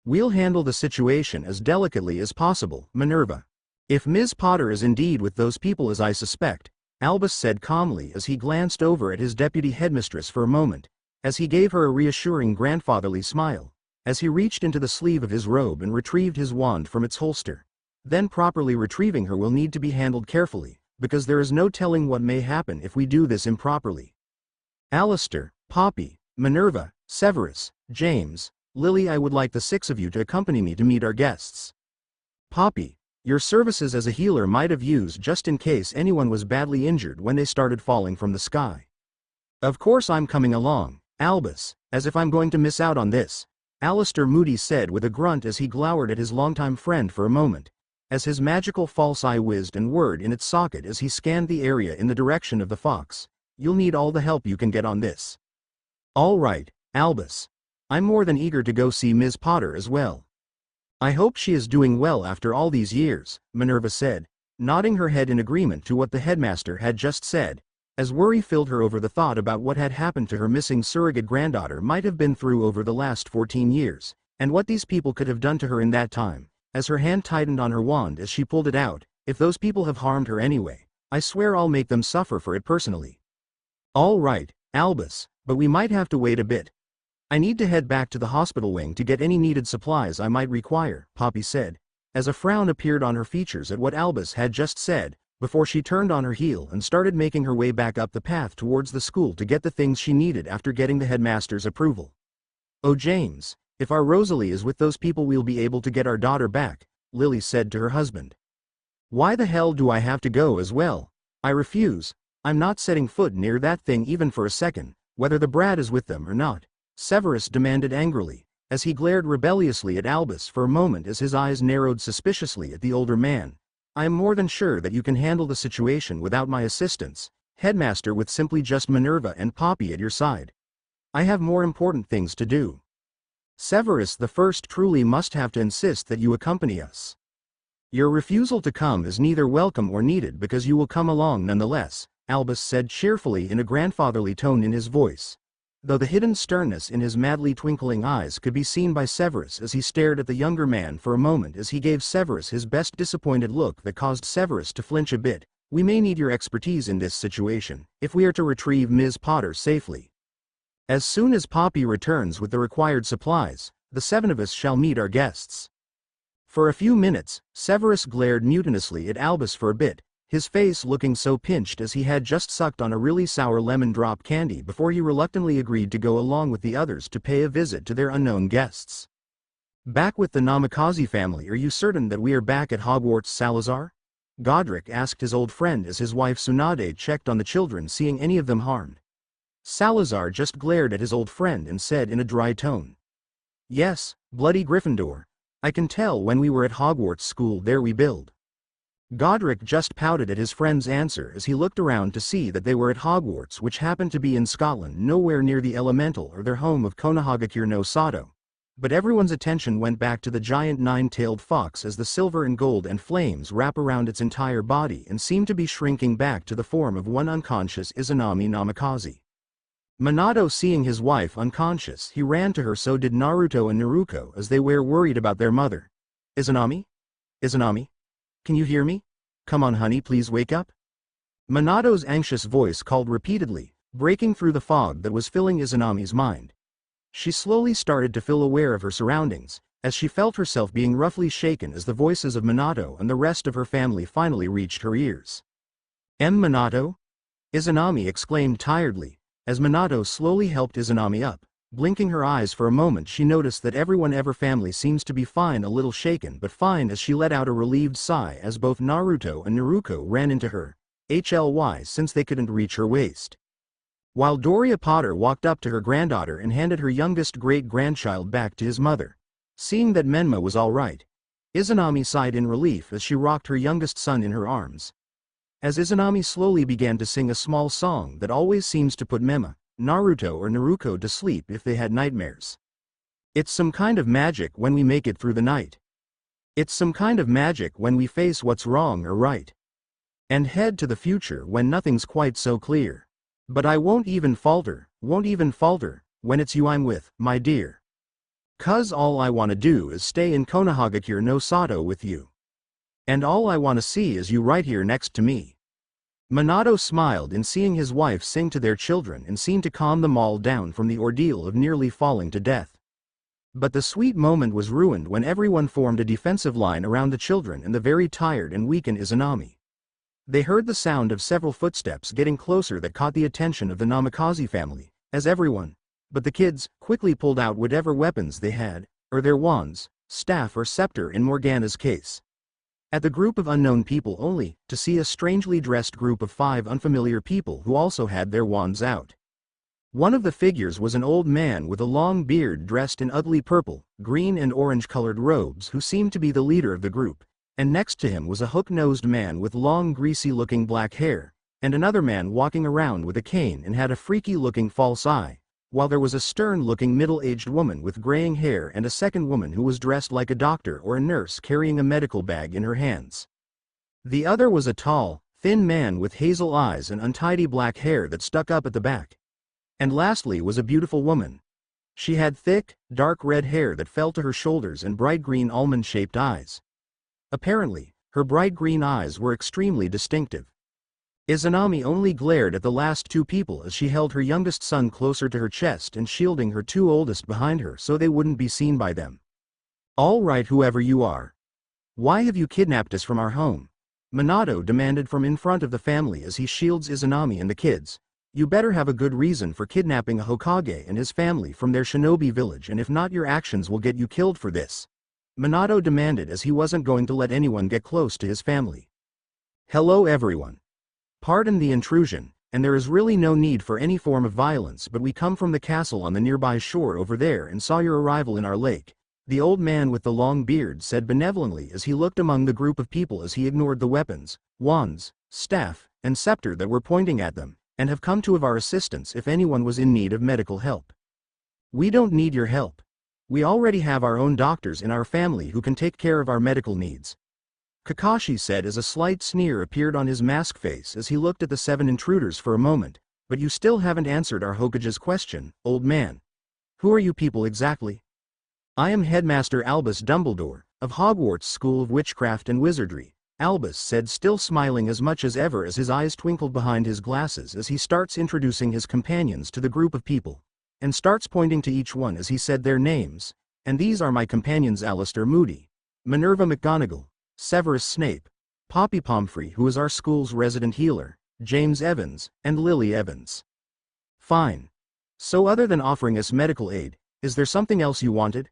Speaker 1: We'll handle the situation as delicately as possible, Minerva. If Ms. Potter is indeed with those people as I suspect, Albus said calmly as he glanced over at his deputy headmistress for a moment, as he gave her a reassuring grandfatherly smile, as he reached into the sleeve of his robe and retrieved his wand from its holster. Then properly retrieving her will need to be handled carefully, because there is no telling what may happen if we do this improperly. Alistair, Poppy, Minerva, Severus, James, Lily, I would like the 6 of you to accompany me to meet our guests. Poppy, your services as a healer might have used just in case anyone was badly injured when they started falling from the sky. Of course I'm coming along, Albus, as if I'm going to miss out on this, Alistair Moody said with a grunt as he glowered at his longtime friend for a moment, as his magical false eye whizzed and whirred in its socket as he scanned the area in the direction of the fox. You'll need all the help you can get on this. All right, Albus. I'm more than eager to go see Ms. Potter as well. I hope she is doing well after all these years, Minerva said, nodding her head in agreement to what the headmaster had just said, as worry filled her over the thought about what had happened to her missing surrogate granddaughter might have been through over the last 14 years, and what these people could have done to her in that time, as her hand tightened on her wand as she pulled it out. If those people have harmed her anyway, I swear I'll make them suffer for it personally. All right, Albus, but we might have to wait a bit. I need to head back to the hospital wing to get any needed supplies I might require, Poppy said, as a frown appeared on her features at what Albus had just said, before she turned on her heel and started making her way back up the path towards the school to get the things she needed after getting the headmaster's approval. Oh James, if our Rosalie is with those people we'll be able to get our daughter back, Lily said to her husband. Why the hell do I have to go as well? I refuse. I'm not setting foot near that thing even for a second, whether the brat is with them or not, Severus demanded angrily, as he glared rebelliously at Albus for a moment as his eyes narrowed suspiciously at the older man. I am more than sure that you can handle the situation without my assistance, headmaster, with simply just Minerva and Poppy at your side. I have more important things to do. Severus the First truly must have to insist that you accompany us. Your refusal to come is neither welcome or needed because you will come along nonetheless, Albus said cheerfully in a grandfatherly tone in his voice, though the hidden sternness in his madly twinkling eyes could be seen by Severus as he stared at the younger man for a moment as he gave Severus his best disappointed look that caused Severus to flinch a bit. We may need your expertise in this situation, if we are to retrieve Ms. Potter safely. As soon as Poppy returns with the required supplies, the 7 of us shall meet our guests. For a few minutes, Severus glared mutinously at Albus for a bit, his face looking so pinched as he had just sucked on a really sour lemon drop candy before he reluctantly agreed to go along with the others to pay a visit to their unknown guests. Back with the Namikaze family, are you certain that we are back at Hogwarts, Salazar? Godric asked his old friend as his wife Tsunade checked on the children, seeing any of them harmed. Salazar just glared at his old friend and said in a dry tone, Yes, bloody Gryffindor. I can tell when we were at Hogwarts school there we build. Godric just pouted at his friend's answer as he looked around to see that they were at Hogwarts, which happened to be in Scotland, nowhere near the Elemental or their home of Konahagakir no Sato. But everyone's attention went back to the giant 9-tailed fox as the silver and gold and flames wrap around its entire body and seemed to be shrinking back to the form of one unconscious Izanami Namikaze. Minato seeing his wife unconscious, he ran to her. So did Naruto and Naruko as they were worried about their mother. Izanami? Izanami? Can you hear me? Come on honey, please wake up. Minato's anxious voice called repeatedly, breaking through the fog that was filling Izanami's mind. She slowly started to feel aware of her surroundings, as she felt herself being roughly shaken as the voices of Minato and the rest of her family finally reached her ears. Minato? Izanami exclaimed tiredly, as Minato slowly helped Izanami up, Blinking her eyes for a moment, she noticed that everyone in her family seems to be fine, a little shaken but fine, as she let out a relieved sigh as both Naruto and Naruko ran into her, since they couldn't reach her waist. While Doria Potter walked up to her granddaughter and handed her youngest great-grandchild back to his mother. Seeing that Menma was all right, Izanami sighed in relief as she rocked her youngest son in her arms. As Izanami slowly began to sing a small song that always seems to put Menma, Naruto or Naruko to sleep if they had nightmares. It's some kind of magic when we make it through the night. It's some kind of magic when we face what's wrong or right. And head to the future when nothing's quite so clear. But I won't even falter, when it's you I'm with, my dear. 'Cause all I wanna do is stay in Konohagakure no Sato with you. And all I wanna see is you right here next to me. Minato smiled in seeing his wife sing to their children and seemed to calm them all down from the ordeal of nearly falling to death. But the sweet moment was ruined when everyone formed a defensive line around the children and the very tired and weakened Izanami. They heard the sound of several footsteps getting closer that caught the attention of the Namikaze family, as everyone, but the kids, quickly pulled out whatever weapons they had, or their wands, staff or scepter in Morgana's case. At the group of unknown people only, to see a strangely dressed group of 5 unfamiliar people who also had their wands out. One of the figures was an old man with a long beard dressed in ugly purple, green and orange-colored robes who seemed to be the leader of the group, and next to him was a hook-nosed man with long greasy-looking black hair, and another man walking around with a cane and had a freaky-looking false eye, while there was a stern-looking middle-aged woman with graying hair and a second woman who was dressed like a doctor or a nurse carrying a medical bag in her hands. The other was a tall, thin man with hazel eyes and untidy black hair that stuck up at the back. And lastly was a beautiful woman. She had thick, dark red hair that fell to her shoulders and bright green almond-shaped eyes. Apparently, her bright green eyes were extremely distinctive. Izanami only glared at the last 2 people as she held her youngest son closer to her chest and shielding her 2 oldest behind her so they wouldn't be seen by them. "All right, whoever you are. Why have you kidnapped us from our home?" Minato demanded from in front of the family as he shields Izanami and the kids. "You better have a good reason for kidnapping a Hokage and his family from their shinobi village, and if not, your actions will get you killed for this." Minato demanded as he wasn't going to let anyone get close to his family. "Hello everyone. Pardon the intrusion, and there is really no need for any form of violence, but we come from the castle on the nearby shore over there and saw your arrival in our lake," the old man with the long beard said benevolently as he looked among the group of people as he ignored the weapons, wands, staff, and scepter that were pointing at them, "and have come to our assistance if anyone was in need of medical help. We don't need your help. We already have our own doctors in our family who can take care of our medical needs," Kakashi said as a slight sneer appeared on his mask face as he looked at the 7 intruders for a moment. "But you still haven't answered our Hokage's question, old man. Who are you people exactly?" "I am Headmaster Albus Dumbledore, of Hogwarts School of Witchcraft and Wizardry," Albus said, still smiling as much as ever as his eyes twinkled behind his glasses as he starts introducing his companions to the group of people, and starts pointing to each one as he said their names. "And these are my companions: Alistair Moody, Minerva McGonagall, Severus Snape, Poppy Pomfrey, who is our school's resident healer, James Evans, and Lily Evans." "Fine. So other than offering us medical aid, is there something else you wanted?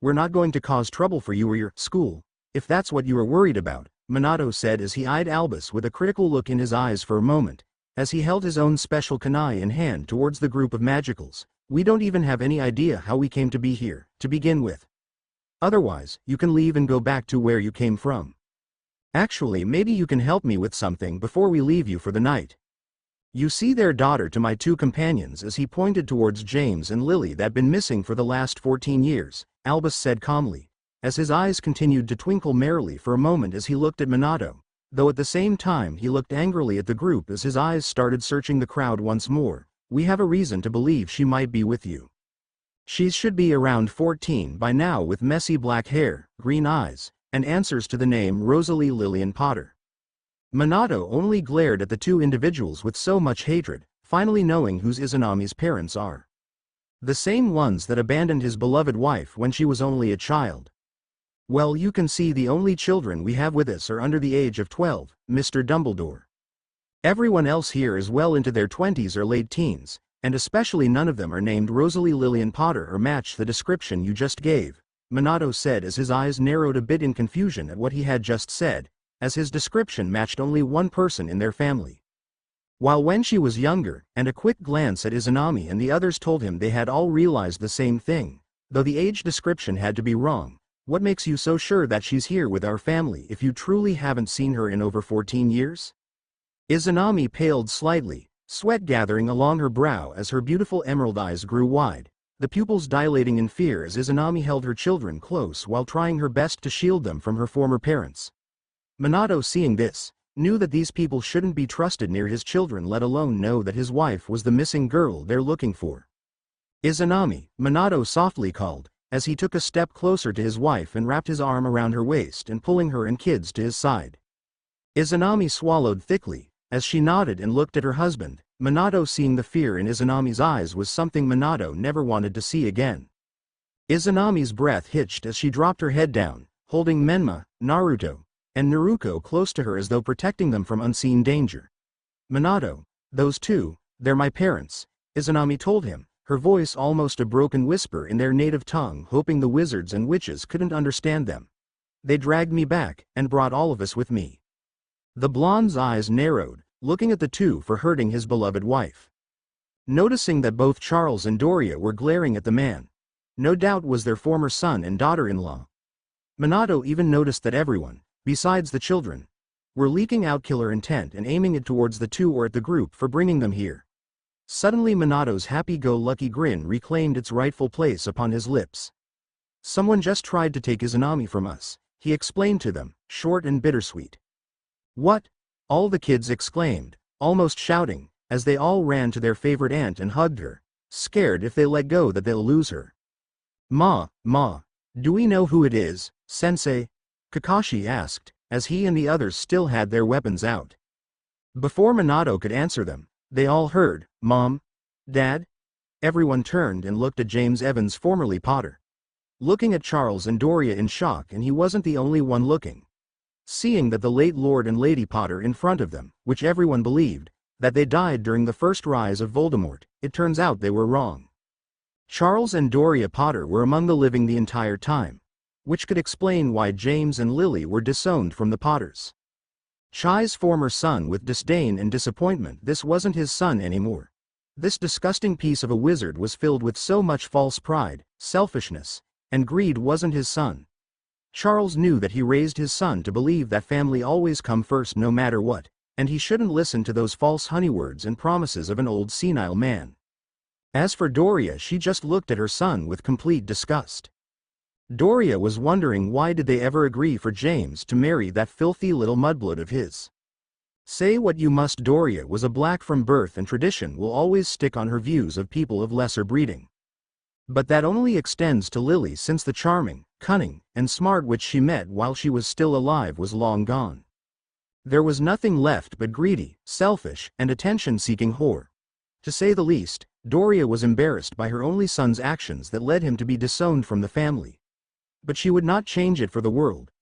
Speaker 1: We're not going to cause trouble for you or your school, if that's what you are worried about," Minato said as he eyed Albus with a critical look in his eyes for a moment, as he held his own special kunai in hand towards the group of magicals. "We don't even have any idea how we came to be here, to begin with. Otherwise, you can leave and go back to where you came from. Actually, maybe you can help me with something before we leave you for the night. You see their daughter," to my 2 companions as he pointed towards James and Lily that been missing for the last 14 years, Albus said calmly, as his eyes continued to twinkle merrily for a moment as he looked at Minato, though at the same time he looked angrily at the group as his eyes started searching the crowd once more. "We have a reason to believe she might be with you. She should be around 14 by now, with messy black hair, green eyes, and answers to the name Rosalie Lillian Potter." Minato only glared at the 2 individuals with so much hatred, finally knowing whose Izanami's parents are. The same ones that abandoned his beloved wife when she was only a child. "Well, you can see the only children we have with us are under the age of 12, Mr. Dumbledore. Everyone else here is well into their 20s or late teens, And especially none of them are named Rosalie Lillian Potter or match the description you just gave, Minato said as his eyes narrowed a bit in confusion at what he had just said, as his description matched only one person in their family. While when she was younger, and a quick glance at Izanami and the others told him they had all realized the same thing, though the age description had to be wrong. What makes you so sure that she's here with our family if you truly haven't seen her in over 14 years? Izanami paled slightly, sweat gathering along her brow as her beautiful emerald eyes grew wide, the pupils dilating in fear as Izanami held her children close while trying her best to shield them from her former parents. Minato, seeing this, knew that these people shouldn't be trusted near his children, let alone know that his wife was the missing girl they're looking for. Izanami, Minato softly called, as he took a step closer to his wife and wrapped his arm around her waist and pulling her and kids to his side. Izanami swallowed thickly, as she nodded and looked at her husband. Minato, seeing the fear in Izanami's eyes, was something Minato never wanted to see again. Izanami's breath hitched as she dropped her head down, holding Menma, Naruto, and Naruko close to her as though protecting them from unseen danger. Minato, those two, they're my parents, Izanami told him, her voice almost a broken whisper in their native tongue, hoping the wizards and witches couldn't understand them. They dragged me back, and brought all of us with me. The blonde's eyes narrowed, looking at the two for hurting his beloved wife. Noticing that both Charles and Doria were glaring at the man. No doubt was their former son and daughter-in-law. Minato even noticed that everyone, besides the children, were leaking out killer intent and aiming it towards the two or at the group for bringing them here. Suddenly Minato's happy-go-lucky grin reclaimed its rightful place upon his lips. Someone just tried to take Izanami from us, he explained to them, short and bittersweet. What? All the kids exclaimed, almost shouting, as they all ran to their favorite aunt and hugged her, scared if they let go that they'll lose her. Ma, do we know who it is, sensei? Kakashi asked, as he and the others still had their weapons out. Before Minato could answer them, they all heard, Mom? Dad? Everyone turned and looked at James Evans, formerly Potter. Looking at Charles and Doria in shock, and he wasn't the only one looking. Seeing that the late Lord and Lady Potter in front of them, which everyone believed, that they died during the first rise of Voldemort, it turns out they were wrong. Charles and Doria Potter were among the living the entire time, which could explain why James and Lily were disowned from the Potters. Chai's former son with disdain and disappointment, this wasn't his son anymore. This disgusting piece of a wizard was filled with so much false pride, selfishness, and greed wasn't his son. Charles knew that he raised his son to believe that family always come first no matter what, and he shouldn't listen to those false honey words and promises of an old senile man. As for Doria, she just looked at her son with complete disgust. Doria was wondering why did they ever agree for James to marry that filthy little mudblood of his. Say what you must, Doria was a black from birth and tradition will always stick on her views of people of lesser breeding. But that only extends to Lily, since the charming, cunning, and smart witch she met while she was still alive was long gone. There was nothing left but greedy, selfish, and attention-seeking whore. To say the least, Doria was embarrassed by her only son's actions that led him to be disowned from the family. But she would not change it for the world,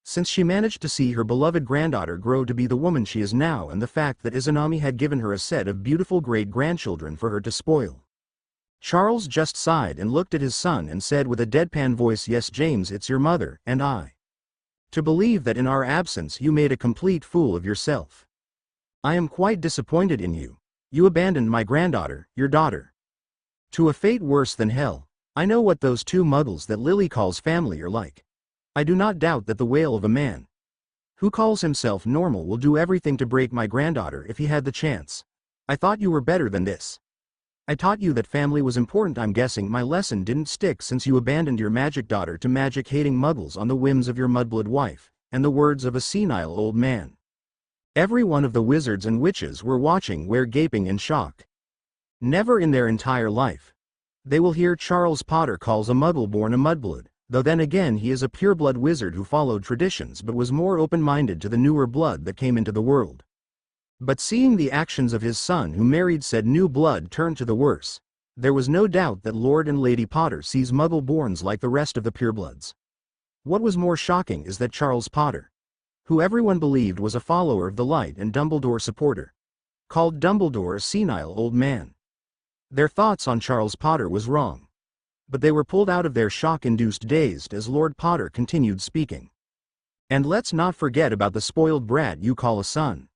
Speaker 1: since she managed to see her beloved granddaughter grow to be the woman she is now, and the fact that Izanami had given her a set of beautiful great-grandchildren for her to spoil. Charles just sighed and looked at his son and said with a deadpan voice, "Yes, James, it's your mother and I. To believe that in our absence you made a complete fool of yourself. I am quite disappointed in you. You abandoned my granddaughter, your daughter, to a fate worse than hell. I know what those two muggles that Lily calls family are like. I do not doubt that the whale of a man who calls himself normal will do everything to break my granddaughter if he had the chance. I thought you were better than this. I taught you that family was important. I'm guessing my lesson didn't stick since you abandoned your magic daughter to magic-hating muggles on the whims of your mudblood wife, and the words of a senile old man." Every one of the wizards and witches were watching, were gaping in shock. Never in their entire life they will hear Charles Potter calls a muggle born a mudblood, though then again he is a pureblood wizard who followed traditions but was more open-minded to the newer blood that came into the world. But seeing the actions of his son who married said new blood turn to the worse, there was no doubt that Lord and Lady Potter sees muggle-borns like the rest of the purebloods. What was more shocking is that Charles Potter, who everyone believed was a follower of the light and Dumbledore supporter, called Dumbledore a senile old man. Their thoughts on Charles Potter was wrong. But they were pulled out of their shock-induced dazed as Lord Potter continued speaking. And let's not forget about the spoiled brat you call a son.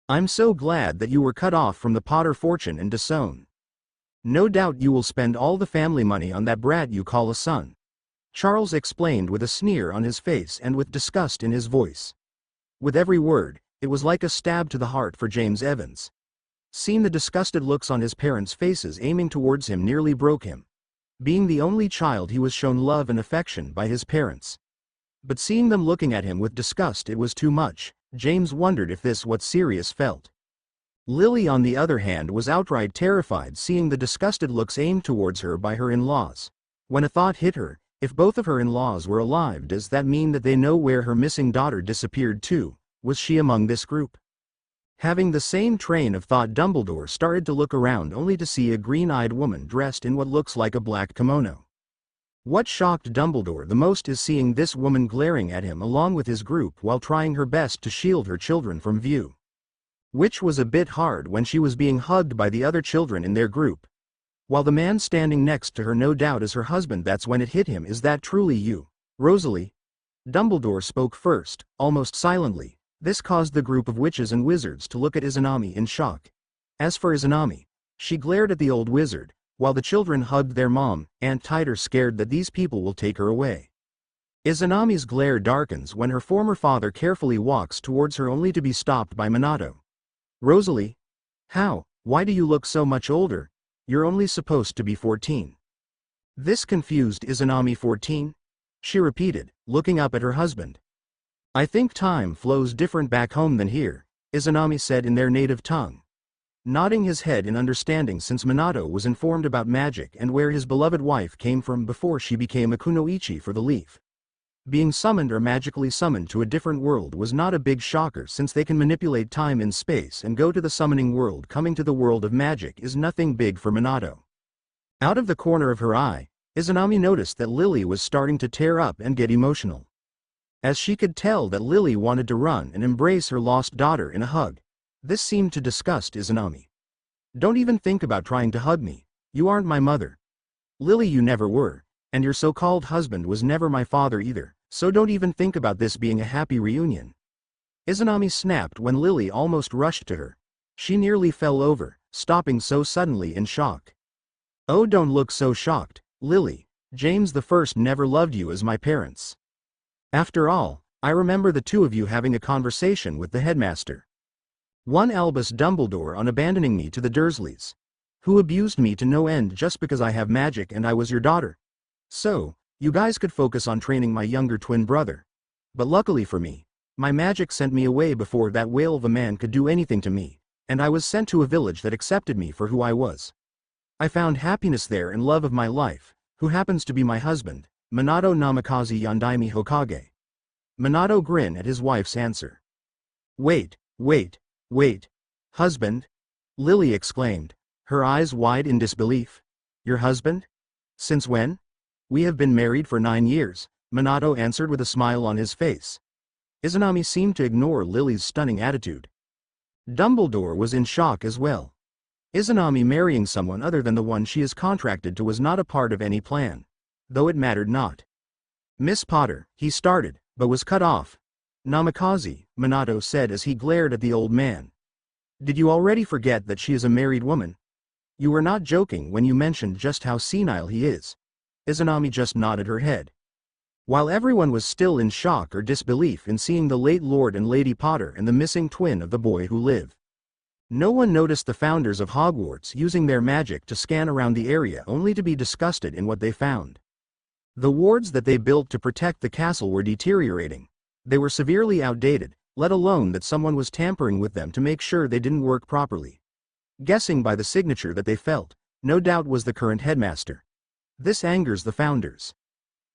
Speaker 1: I'm so glad that you were cut off from the Potter fortune and disowned. No doubt you will spend all the family money on that brat you call a son. Charles explained with a sneer on his face and with disgust in his voice. With every word, it was like a stab to the heart for James Evans. Seeing the disgusted looks on his parents' faces aiming towards him nearly broke him. Being the only child, he was shown love and affection by his parents. But seeing them looking at him with disgust, it was too much. James wondered if this was what Sirius felt. Lily, on the other hand, was outright terrified seeing the disgusted looks aimed towards her by her in-laws. When a thought hit her, if both of her in-laws were alive, does that mean that they know where her missing daughter disappeared to? Was she among this group? Having the same train of thought, Dumbledore started to look around only to see a green-eyed woman dressed in what looks like a black kimono. What shocked Dumbledore the most is seeing this woman glaring at him along with his group while trying her best to shield her children from view. Which was a bit hard when she was being hugged by the other children in their group. While the man standing next to her no doubt is her husband. That's when it hit him. Is that truly you, Rosalie? Dumbledore spoke first, almost silently. This caused the group of witches and wizards to look at Izanami in shock. As for Izanami, she glared at the old wizard, while the children hugged their mom, Aunt Tighter, scared that these people will take her away. Izanami's glare darkens when her former father carefully walks towards her only to be stopped by Minato. Rosalie? How? Why do you look so much older? You're only supposed to be 14. This confused Izanami. 14? She repeated, looking up at her husband. I think time flows different back home than here, Izanami said in their native tongue. Nodding his head in understanding, since Minato was informed about magic and where his beloved wife came from before she became a kunoichi for the leaf. Being summoned or magically summoned to a different world was not a big shocker, since they can manipulate time and space and go to the summoning world. Coming to the world of magic is nothing big for Minato. Out of the corner of her eye, Izanami noticed that Lily was starting to tear up and get emotional. As she could tell that Lily wanted to run and embrace her lost daughter in a hug. This seemed to disgust Izanami. Don't even think about trying to hug me. You aren't my mother. Lily, you never were. And your so-called husband was never my father either, so don't even think about this being a happy reunion. Izanami snapped when Lily almost rushed to her. She nearly fell over, stopping so suddenly in shock. Oh, don't look so shocked, Lily. James the First never loved you as my parents. After all, I remember the two of you having a conversation with the headmaster. One Albus Dumbledore on abandoning me to the Dursleys. Who abused me to no end just because I have magic and I was your daughter. So, you guys could focus on training my younger twin brother. But luckily for me, my magic sent me away before that whale of a man could do anything to me, and I was sent to a village that accepted me for who I was. I found happiness there and love of my life, who happens to be my husband, Minato Namikaze Yandaime Hokage. Minato grinned at his wife's answer. Wait. Husband? Lily exclaimed, her eyes wide in disbelief. Your husband? Since when? We have been married for 9 years, Minato answered with a smile on his face. Izanami seemed to ignore Lily's stunning attitude. Dumbledore was in shock as well. Izanami marrying someone other than the one she is contracted to was not a part of any plan. Though it mattered not. Miss Potter, he started, but was cut off. Namikaze, Minato said as he glared at the old man. Did you already forget that she is a married woman? You were not joking when you mentioned just how senile he is. Izanami just nodded her head. While everyone was still in shock or disbelief in seeing the late Lord and Lady Potter and the missing twin of the boy who lived. No one noticed the founders of Hogwarts using their magic to scan around the area only to be disgusted in what they found. The wards that they built to protect the castle were deteriorating. They were severely outdated, let alone that someone was tampering with them to make sure they didn't work properly. Guessing by the signature that they felt, no doubt was the current headmaster. This angers the founders.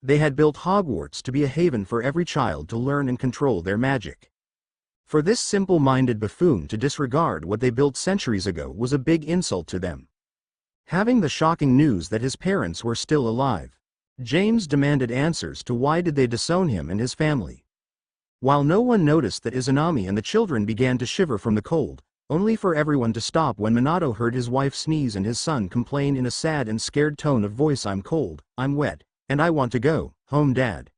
Speaker 1: They had built Hogwarts to be a haven for every child to learn and control their magic. For this simple-minded buffoon to disregard what they built centuries ago was a big insult to them. Having the shocking news that his parents were still alive, James demanded answers to why did they disown him and his family. While no one noticed that Izanami and the children began to shiver from the cold, only for everyone to stop when Minato heard his wife sneeze and his son complain in a sad and scared tone of voice, "I'm cold, I'm wet, and I want to go home, Dad."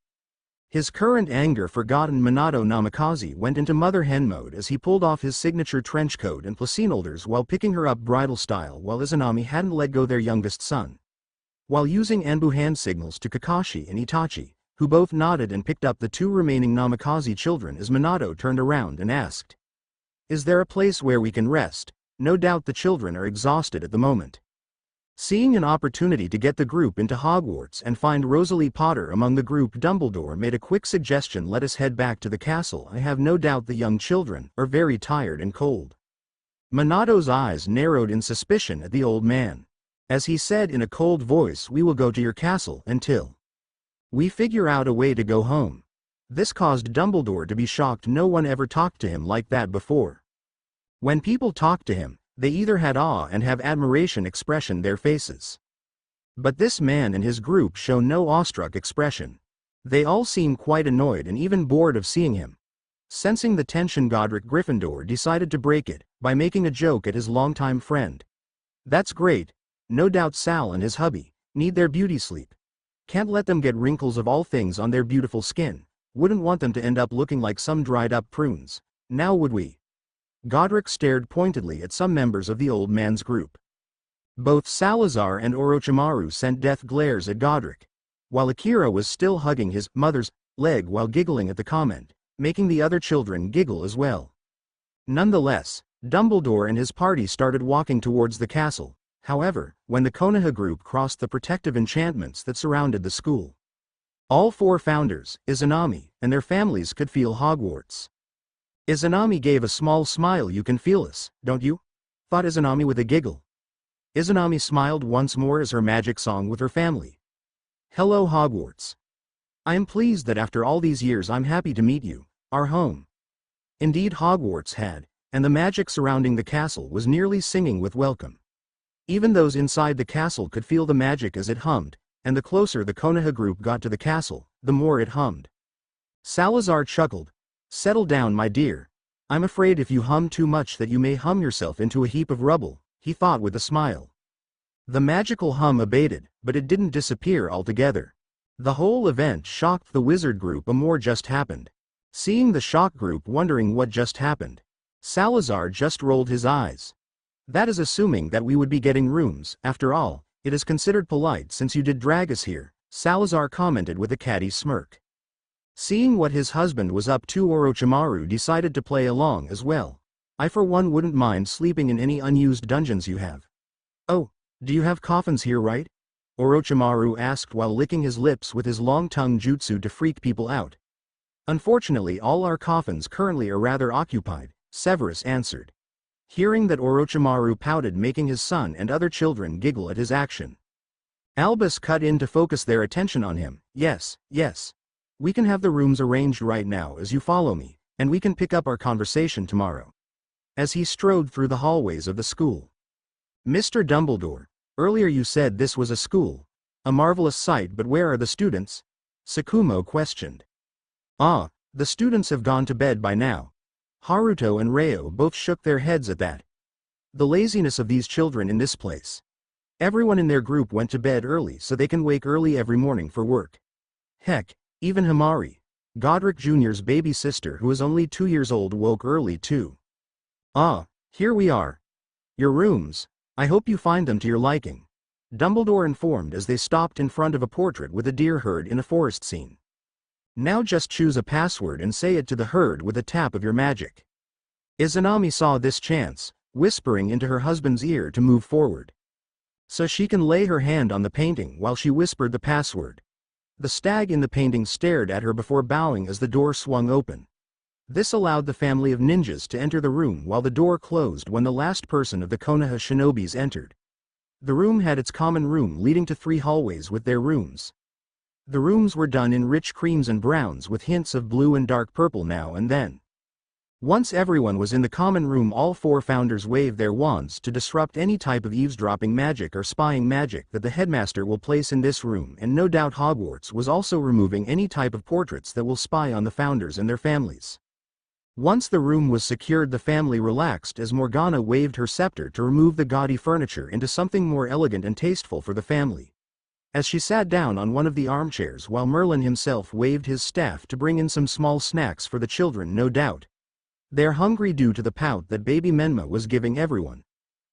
Speaker 1: His current anger forgotten, Minato Namikaze went into mother hen mode as he pulled off his signature trench coat and placinolders while picking her up bridal style, while Izanami hadn't let go their youngest son. While using Anbu hand signals to Kakashi and Itachi, who both nodded and picked up the two remaining Namikaze children as Minato turned around and asked, "Is there a place where we can rest? No doubt the children are exhausted at the moment." Seeing an opportunity to get the group into Hogwarts and find Rosalie Potter among the group, Dumbledore made a quick suggestion, "Let us head back to the castle. I have no doubt the young children are very tired and cold." Minato's eyes narrowed in suspicion at the old man, as he said in a cold voice, "We will go to your castle until we figure out a way to go home." This caused Dumbledore to be shocked. No one ever talked to him like that before. When people talked to him, they either had awe and have admiration expression their faces. But this man and his group show no awestruck expression. They all seem quite annoyed and even bored of seeing him. Sensing the tension, Godric Gryffindor decided to break it by making a joke at his longtime friend. "That's great. No doubt Sal and his hubby need their beauty sleep. Can't let them get wrinkles of all things on their beautiful skin. Wouldn't want them to end up looking like some dried up prunes. Now would we?" Godric stared pointedly at some members of the old man's group. Both Salazar and Orochimaru sent death glares at Godric, while Akira was still hugging his mother's leg while giggling at the comment, making the other children giggle as well. Nonetheless, Dumbledore and his party started walking towards the castle. However, when the Konoha group crossed the protective enchantments that surrounded the school, all four founders, Izanami, and their families could feel Hogwarts. Izanami gave a small smile. "You can feel us, don't you?" thought Izanami with a giggle. Izanami smiled once more as her magic song with her family. "Hello Hogwarts. I am pleased that after all these years I'm happy to meet you, our home." Indeed, Hogwarts had, and the magic surrounding the castle was nearly singing with welcome. Even those inside the castle could feel the magic as it hummed, and the closer the Konoha group got to the castle, the more it hummed. Salazar chuckled. "Settle down, my dear. I'm afraid if you hum too much that you may hum yourself into a heap of rubble," he thought with a smile. The magical hum abated, but it didn't disappear altogether. The whole event shocked the wizard group. A more just happened. Seeing the shocked group wondering what just happened, Salazar just rolled his eyes. "That is assuming that we would be getting rooms. After all, it is considered polite since you did drag us here," Salazar commented with a catty smirk. Seeing what his husband was up to, Orochimaru decided to play along as well. "I for one wouldn't mind sleeping in any unused dungeons you have." "Oh, do you have coffins here, right?" Orochimaru asked while licking his lips with his long tongue jutsu to freak people out. "Unfortunately, all our coffins currently are rather occupied," Severus answered. Hearing that, Orochimaru pouted, making his son and other children giggle at his action. Albus cut in to focus their attention on him. "Yes, yes. We can have the rooms arranged right now as you follow me, and we can pick up our conversation tomorrow." As he strode through the hallways of the school. "Mr. Dumbledore, earlier you said this was a school. A marvelous sight, but where are the students?" Sakumo questioned. "Ah, the students have gone to bed by now." Haruto and Reo both shook their heads at that. The laziness of these children in this place. Everyone in their group went to bed early so they can wake early every morning for work. Heck, even Himari, Godric Jr.'s baby sister who is only 2 years old, woke early too. "Ah, here we are. Your rooms. I hope you find them to your liking," Dumbledore informed as they stopped in front of a portrait with a deer herd in a forest scene. "Now just choose a password and say it to the herd with a tap of your magic." Izanami saw this chance, whispering into her husband's ear to move forward, so she can lay her hand on the painting while she whispered the password. The stag in the painting stared at her before bowing as the door swung open. This allowed the family of ninjas to enter the room while the door closed when the last person of the Konoha shinobis entered. The room had its common room leading to 3 hallways with their rooms. The rooms were done in rich creams and browns with hints of blue and dark purple now and then. Once everyone was in the common room, all 4 founders waved their wands to disrupt any type of eavesdropping magic or spying magic that the headmaster will place in this room, and no doubt Hogwarts was also removing any type of portraits that will spy on the founders and their families. Once the room was secured, the family relaxed as Morgana waved her scepter to remove the gaudy furniture into something more elegant and tasteful for the family. As she sat down on one of the armchairs while Merlin himself waved his staff to bring in some small snacks for the children, no doubt. They're hungry due to the pout that baby Menma was giving everyone,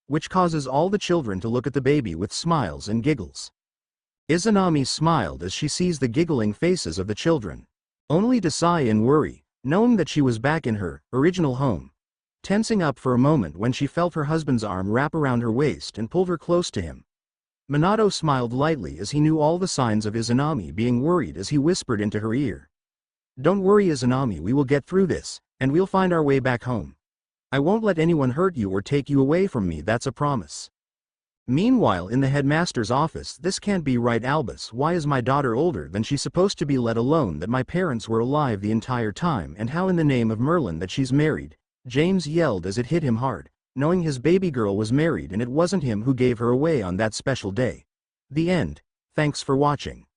Speaker 1: which causes all the children to look at the baby with smiles and giggles. Izanami smiled as she sees the giggling faces of the children, only to sigh in worry, knowing that she was back in her original home, tensing up for a moment when she felt her husband's arm wrap around her waist and pulled her close to him. Minato smiled lightly as he knew all the signs of Izanami being worried as he whispered into her ear. "Don't worry, Izanami, we will get through this, and we'll find our way back home. I won't let anyone hurt you or take you away from me, that's a promise." Meanwhile, in the headmaster's office, "This can't be right, Albus. Why is my daughter older than she's supposed to be, let alone that my parents were alive the entire time, and how in the name of Merlin that she's married?" James yelled as it hit him hard, knowing his baby girl was married and it wasn't him who gave her away on that special day. The end. Thanks for watching.